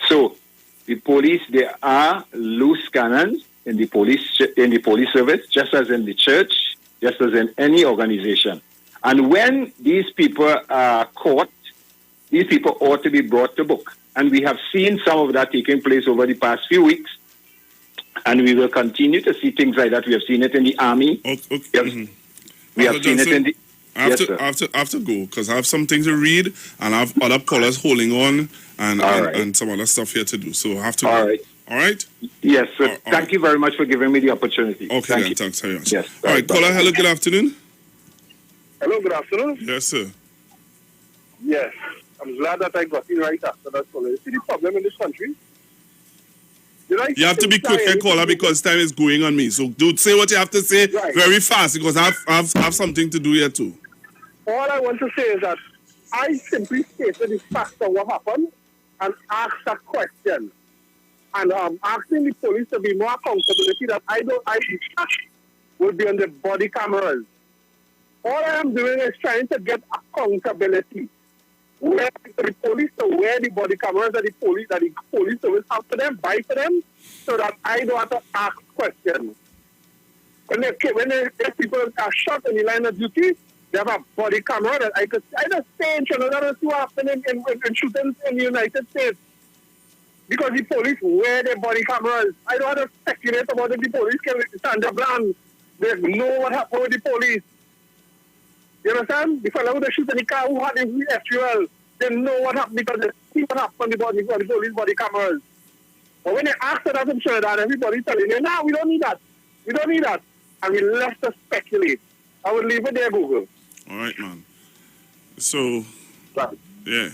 So, the police, there are loose cannons in the police service, just as in the church, just as in any organization. And when these people are caught, these people ought to be brought to book. And we have seen some of that taking place over the past few weeks. And we will continue to see things like that. We have seen it in the army. Okay. Yes. We have seen it in the... I have to go because I have something to read and I have other callers holding on and some other stuff here to do. So I have to go. All right? Yes, sir. Thank you very much for giving me the opportunity. Okay, thanks very much. Yes. All right, caller, hello, good afternoon. Hello, good afternoon. Yes, sir. Yes, I'm glad that I got in right after that caller. You see the problem in this country? You have to be quick, caller, because time is going on me. So, dude, say what you have to say very fast because I have something to do here too. All I want to say is that I simply stated the facts of what happened and asked a question. And asking the police to be more accountability that I will be on the body cameras. All I am doing is trying to get accountability. Where the police to wear the body cameras that the police service have to them, buy for them, so that I don't have to ask questions. When people are shot in the line of duty, they have a body camera that I just say in Trinidad and see what happened in shootings in the United States. Because the police wear their body cameras. I don't have to speculate about if the police can stand their ground. They know what happened with the police. You understand? The fellow who shoot in the car who had the FUL, they know what happened because they see what happened with the police body cameras. But when they ask that in Trinidad, everybody's telling you, no, we don't need that. We don't need that. And we left to speculate. I will leave it there, Google. All right, man. So, yeah.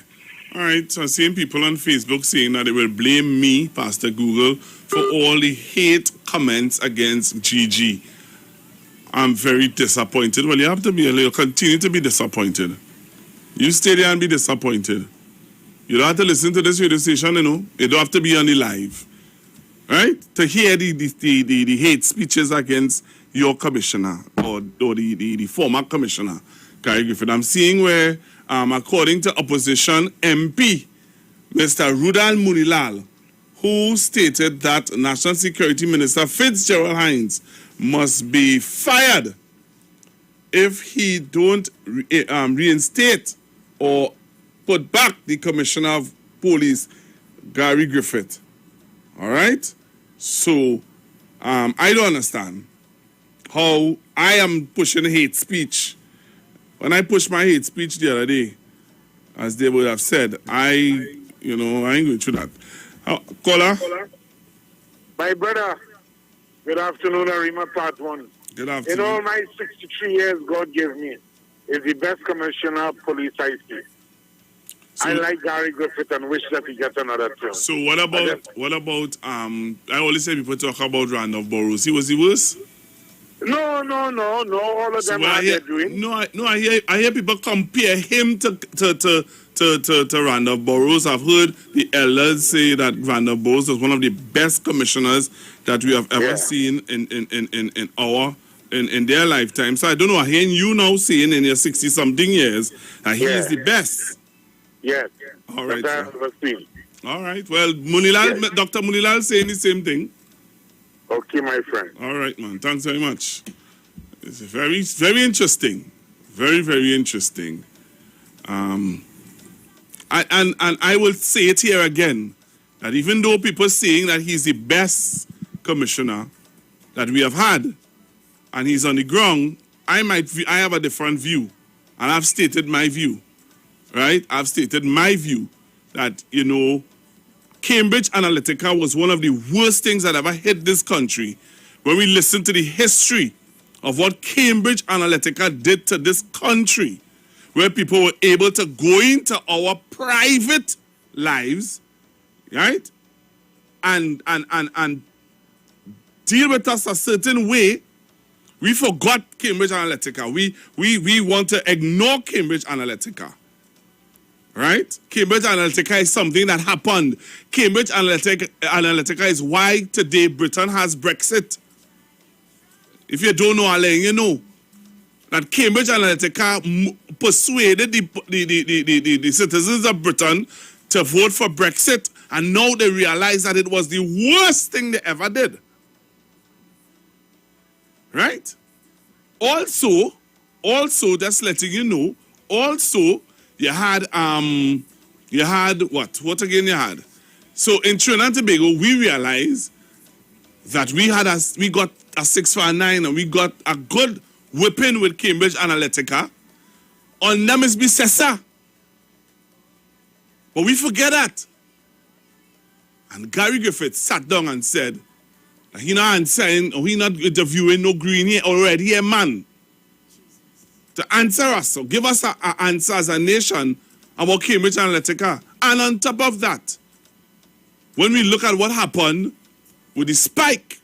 All right, so I'm seeing people on Facebook saying that they will blame me, Pastor Google, for all the hate comments against Gigi. I'm very disappointed. Well, you have to be you'll continue to be disappointed. You stay there and be disappointed. You don't have to listen to this radio station, you know. You don't have to be on the live. Right? To hear the hate speeches against your commissioner. or the former commissioner, Gary Griffith. I'm seeing where, according to opposition MP, Mr. Rudal Munilal, who stated that National Security Minister Fitzgerald Hines must be fired if he don't reinstate or put back the Commissioner of Police, Gary Griffith. All right? So, I don't understand how I am pushing hate speech. When I pushed my hate speech the other day, as they would have said, I ain't going through that. Caller? My brother, good afternoon, Arima Part 1. Good afternoon. In all my 63 years God gave me, is the best commissioner of police I see. I like Gary Griffith and wish that he gets another term. So what about I always say people talk about Randolph Burrows. He was the worst? No. All of them are doing. I hear people compare him to Randolph Burrows. I've heard the elders say that Randolph Burrows was one of the best commissioners that we have ever seen in their lifetime. So I don't know. I'm hearing you now saying in your 60-something years that he is the best. Yes. All right. Sir. All right. Well, Munilal, Dr. Munilal saying the same thing. Okay, my friend. All right, man. Thanks very much. It's very, very interesting. Very, very interesting. And I will say it here again, that even though people are saying that he's the best commissioner that we have had, and he's on the ground, I have a different view. And I've stated my view. Right? I've stated my view that, Cambridge Analytica was one of the worst things that ever hit this country. When we listen to the history of what Cambridge Analytica did to this country, where people were able to go into our private lives, right? And deal with us a certain way, we forgot Cambridge Analytica. We want to ignore Cambridge Analytica. Right? Cambridge Analytica is something that happened. Cambridge Analytica is why today Britain has Brexit. If you don't know, I'll let you know that Cambridge Analytica persuaded the citizens of Britain to vote for Brexit, and now they realize that it was the worst thing they ever did. Right? Also, just letting you know, you had what? What again you had? So in Trinidad and Tobago, we realized that we got a 6-9 and we got a good whipping with Cambridge Analytica on Nemisby Sessa. But we forget that. And Gary Griffith sat down and said that he not answering or he not interviewing no green here already here man. To answer us, so give us an answer as a nation about Cambridge Analytica. And on top of that, when we look at what happened with the spike,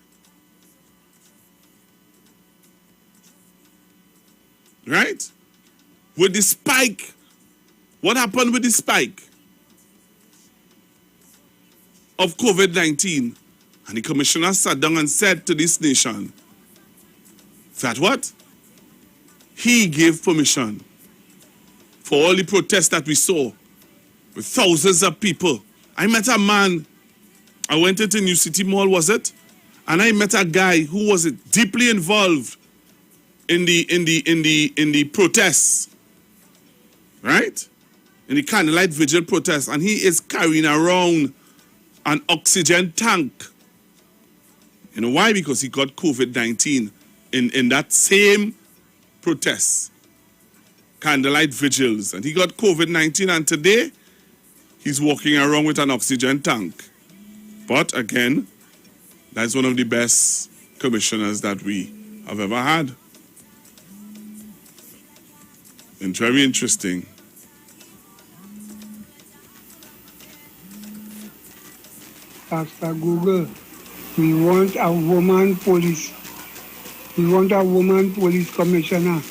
right? With the spike, what happened with the spike of COVID-19? And the commissioner sat down and said to this nation that what? He gave permission for all the protests that we saw with thousands of people. I met a man, I went into New City Mall, was it? And I met a guy who was deeply involved in the protests, right? In the candlelight vigil protests, and he is carrying around an oxygen tank. You know why? Because he got COVID-19 in that same protests, candlelight vigils, and he got COVID-19, and today he's walking around with an oxygen tank. But again, that's one of the best commissioners that we have ever had. And very interesting. Pastor Google, we want a woman police. We want a woman police commissioner.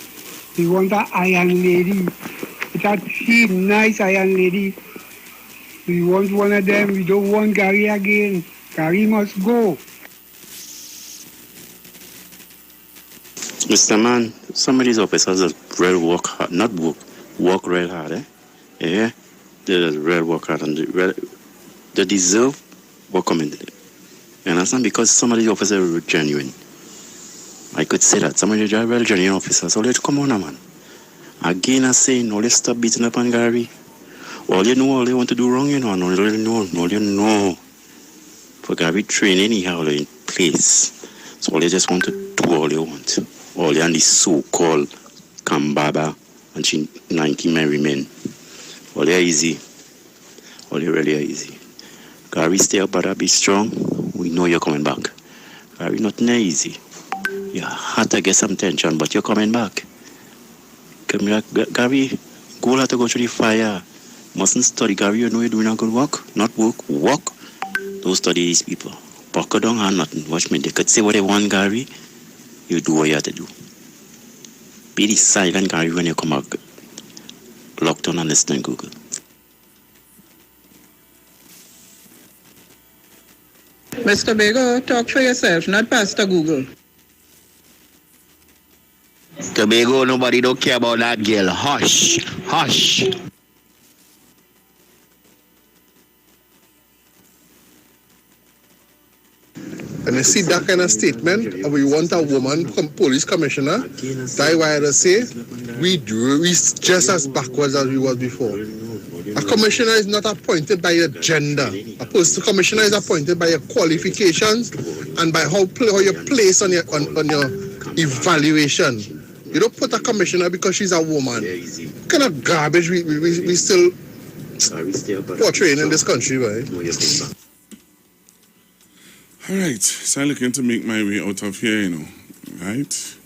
We want an iron lady. It's a cheap, nice iron lady. We want one of them. We don't want Gary again. Gary must go. Mr. Man, some of these officers that really work hard, not work real hard, eh? Yeah, they really work hard and they deserve what coming to them. You understand? Because some of these officers are genuine. I could say that. Some of the real genuine officers. So let's come on, man. Again, I say, no, let's stop beating up on Gary. All you know, all they want to do wrong, you know, and all you know. For Gary training, he have in place. So all they just want to do all they want. All they and the so-called Kambaba and 90 merry men. All they are easy. All they really are easy. Gary, stay up, brother, be strong. We know you're coming back. Gary, nothing easy. You had to get some tension, but you're coming back. Gary, go have to go through the fire. Mustn't study, Gary. You know you're doing a good work. Not work, walk. Don't study these people. Buckle down and nothing. Watch me. They could say what they want, Gary. You do what you have to do. Be the silent, Gary, when you come back. Locked on and listen Google. Mr. Bego, talk for yourself, not Pastor Google. Tobago, nobody don't care about that girl. Hush, hush. And you see that kind of statement, we want a woman police commissioner, that's why I say we just as backwards as we were before. A commissioner is not appointed by your gender. A commissioner is appointed by your qualifications and by how you're placed on your evaluation. You don't put a commissioner because she's a woman. What kind of garbage we still portraying in this country, right? All right, so I'm looking to make my way out of here, you know, right?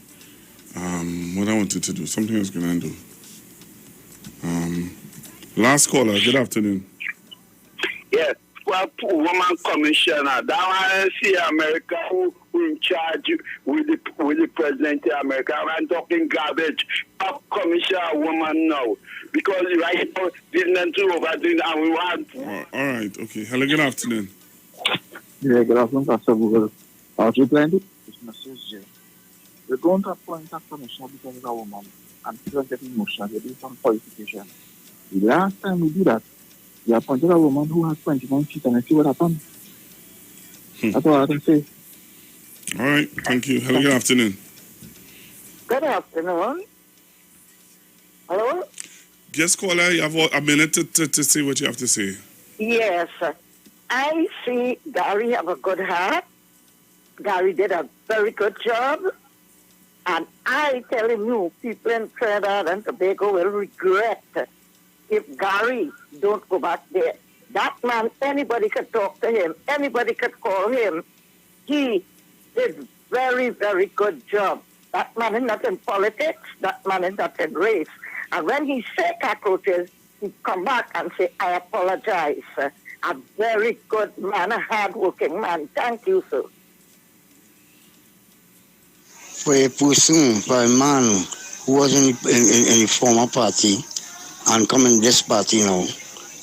What I wanted to do, something I was going to do. Last caller, good afternoon. Yes, well, woman commissioner, that one see America who in charge with the president of America. I'm talking garbage. Top commissioner woman now. Because right now, this man too overdoing and we want. All right, okay. Hello, good afternoon. Yeah, good afternoon, Pastor Google. I was replying to this message here. We're going to appoint a commissioner because it's a woman and people are getting emotional. They're doing some qualification. The last time we did that, we appointed a woman who has 29 feet and I see what happened. That's all I can say. All right, thank you. Hello, good afternoon. Good afternoon. Hello? Guest caller, you have a minute to say what you have to say. Yes. I see Gary have a good heart. Gary did a very good job. And I tell you, people in Trinidad and Tobago will regret if Gary don't go back there. That man, anybody could talk to him. Anybody could call him. He did very, very good job. That man is not in politics. That man is not in race. And when he say cockroaches, he come back and say, I apologize. A very good man, a hard-working man. Thank you, sir. For a person, for a man who was in the former party and come in this party now,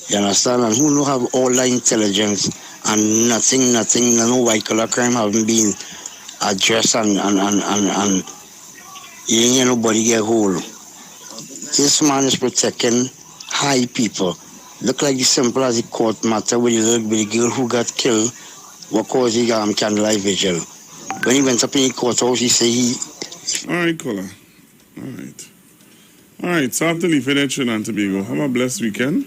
you understand, and who don't have all the intelligence and nothing, no white-collar crime haven't been addressed and you ain't hear nobody get hold. This man is protecting high people. Look like it's simple as the court matter with the girl who got killed, what caused the candlelight vigil. When he went up in the courthouse, he said he... All right, caller. All right, so I have to leave it at Trinidad and Tobago. Have a blessed weekend.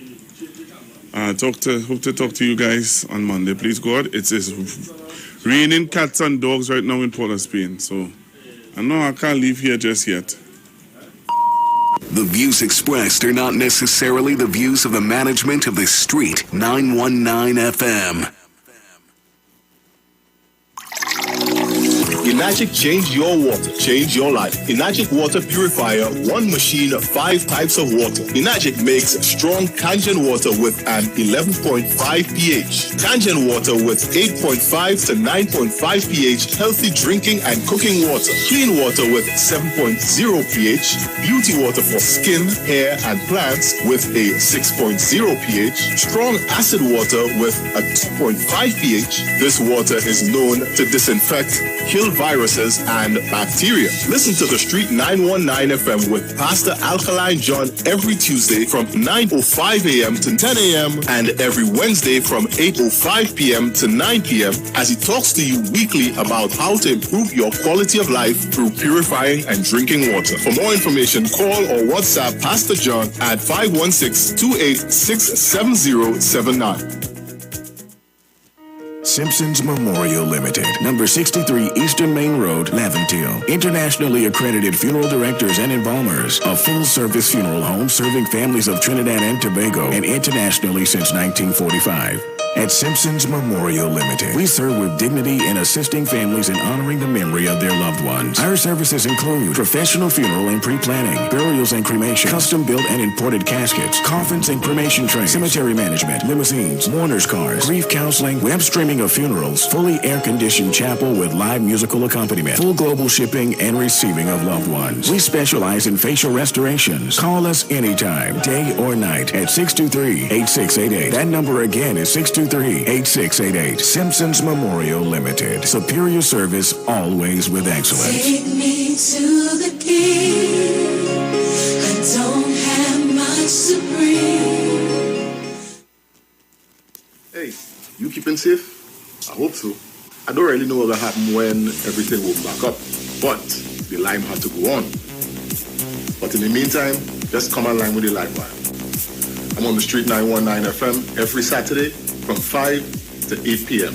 Hope to talk to you guys on Monday. Please, God. It's raining cats and dogs right now in Port of Spain. So I know I can't leave here just yet. The views expressed are not necessarily the views of the management of the Street 919 FM. Enagic changed your water, change your life. Enagic water purifier, one machine, 5 types of water. Enagic makes strong Kangen water with an 11.5 pH. Kangen water with 8.5 to 9.5 pH, healthy drinking and cooking water. Clean water with 7.0 pH. Beauty water for skin, hair and plants with a 6.0 pH. Strong acid water with a 2.5 pH. This water is known to disinfect, kill viruses and bacteria. Listen to the Street 919 FM with Pastor Alkaline John every Tuesday from 9:05 a.m. to 10 a.m. and every Wednesday from 8:05 p.m. to 9 p.m. as he talks to you weekly about how to improve your quality of life through purifying and drinking water. For more information, call or WhatsApp Pastor John at 516-286-7079. Simpsons Memorial Limited, number 63 Eastern Main Road, Laventille. Internationally accredited funeral directors and embalmers. A full-service funeral home serving families of Trinidad and Tobago and internationally since 1945. At Simpsons Memorial Limited, we serve with dignity in assisting families in honoring the memory of their loved ones. Our services include professional funeral and pre-planning, burials and cremation, custom-built and imported caskets, coffins and cremation trays, cemetery management, limousines, mourners cars, grief counseling, web streaming of funerals, fully air-conditioned chapel with live musical accompaniment, full global shipping and receiving of loved ones. We specialize in facial restorations. Call us anytime, day or night, at 623-8688. That number again is 623-8688. Simpsons Memorial Limited. Superior service, always with excellence. Take me to the King. I don't have much to bring. Hey, you keeping safe? I hope so. I don't really know what will happen when everything will back up, but the line had to go on. But in the meantime, just come online with the live wire. I'm on the Street 919 FM every Saturday from 5 to 8 p.m.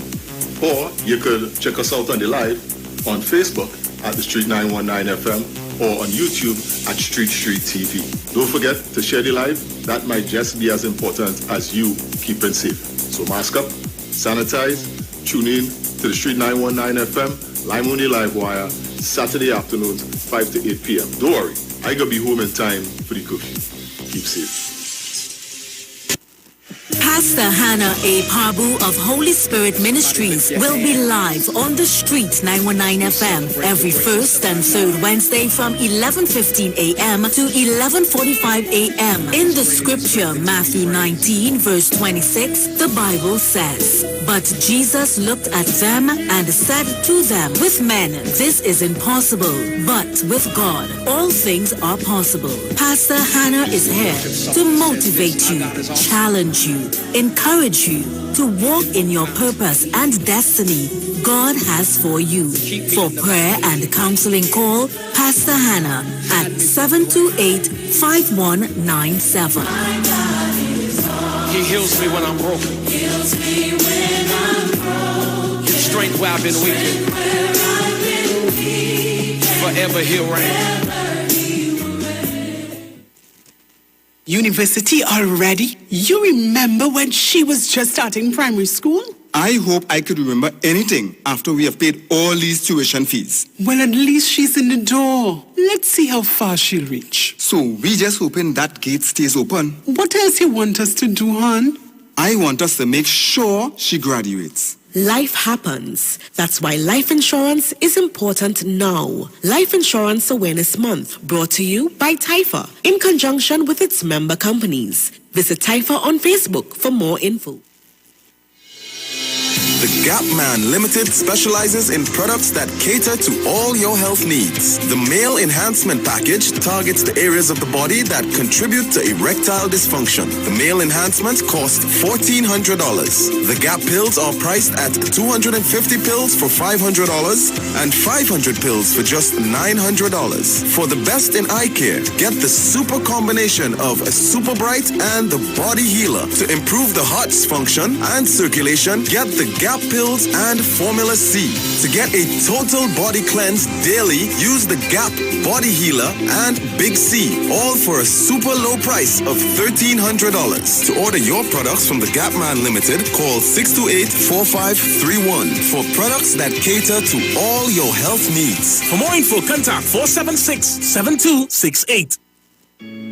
Or you could check us out on the live on Facebook at the Street 919 FM or on YouTube at Street TV. Don't forget to share the live. That might just be as important as you keeping safe. So mask up, sanitize, tune in to the Street 919 FM, live on the live wire, Saturday afternoons, 5 to 8 p.m. Don't worry, I gotta be home in time for the curfew. Keep safe. Pastor Hannah A. Parbu of Holy Spirit Ministries will be live on the Street 919 FM every first and third Wednesday from 11:15 a.m. to 11:45 a.m. In the scripture, Matthew 19, verse 26, the Bible says, "But Jesus looked at them and said to them, with men this is impossible, but with God all things are possible." Pastor Hannah is here to motivate you, challenge you, encourage you to walk in your purpose and destiny God has for you. For prayer and counseling, call Pastor Hannah at 728-5197. He heals me when I'm broken. Gives strength where I've been weak. Forever he'll reign. University already? You remember when she was just starting primary school? I hope I could remember anything after we have paid all these tuition fees. Well, at least she's in the door. Let's see how far she'll reach. So we just hoping that gate stays open. What else you want us to do, hon? I want us to make sure she graduates. Life happens. That's why life insurance is important now. Life Insurance Awareness Month, brought to you by TIFA in conjunction with its member companies. Visit TIFA on Facebook for more info. The Gap Man Limited specializes in products that cater to all your health needs. The Male Enhancement Package targets the areas of the body that contribute to erectile dysfunction. The Male Enhancement costs $1,400. The Gap pills are priced at 250 pills for $500 and 500 pills for just $900. For the best in eye care, get the super combination of a Super Bright and the Body Healer. To improve the heart's function and circulation, get the Gap pills and Formula C. To get a total body cleanse daily, use the Gap Body Healer and Big C, all for a super low price of $1,300. To order your products from the Gap Man Limited, call 628-4531 for products that cater to all your health needs. For more info, contact 476-7268.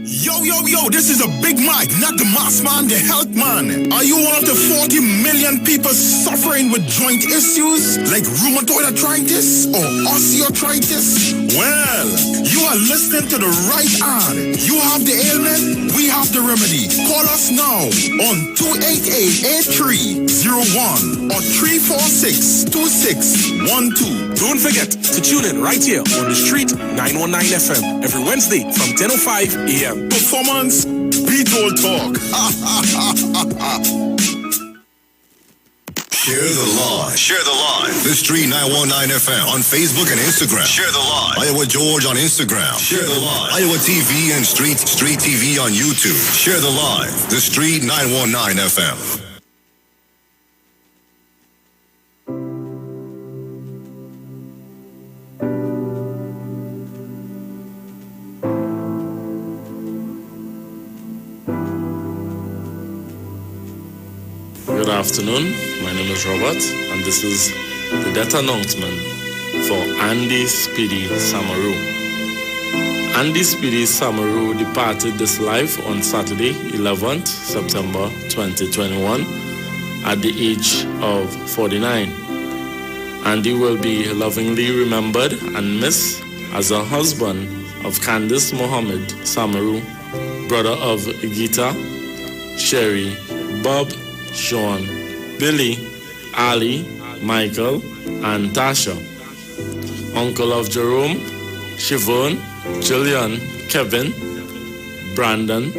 Yo, this is a Big Mike, not the mass man, the health man. Are you one of the 40 million people suffering with joint issues like rheumatoid arthritis or osteoarthritis? Well, you are listening to the right ad. You have the ailment, we have the remedy. Call us now on 288-8301 or 346-2612. Don't forget to tune in right here on the street 919 FM every Wednesday from 10:05 a.m. Performance, beat all talk. Share the live. Share the live. The Street 919 FM on Facebook and Instagram. Share the live. Iwer George on Instagram. Share the live. Iwer TV and Street TV on YouTube. Share the live. The Street 919 FM. Good afternoon, my name is Robert, and this is the death announcement for Andy Speedy Samaru. Andy Speedy Samaru departed this life on Saturday, 11th September 2021 at the age of 49. Andy will be lovingly remembered and missed as a husband of Candice Mohammed Samaru, brother of Gita, Sherry, Bob, Sean, Billy, Ali, Michael, and Tasha. Uncle of Jerome, Siobhan, Julian, Kevin, Brandon,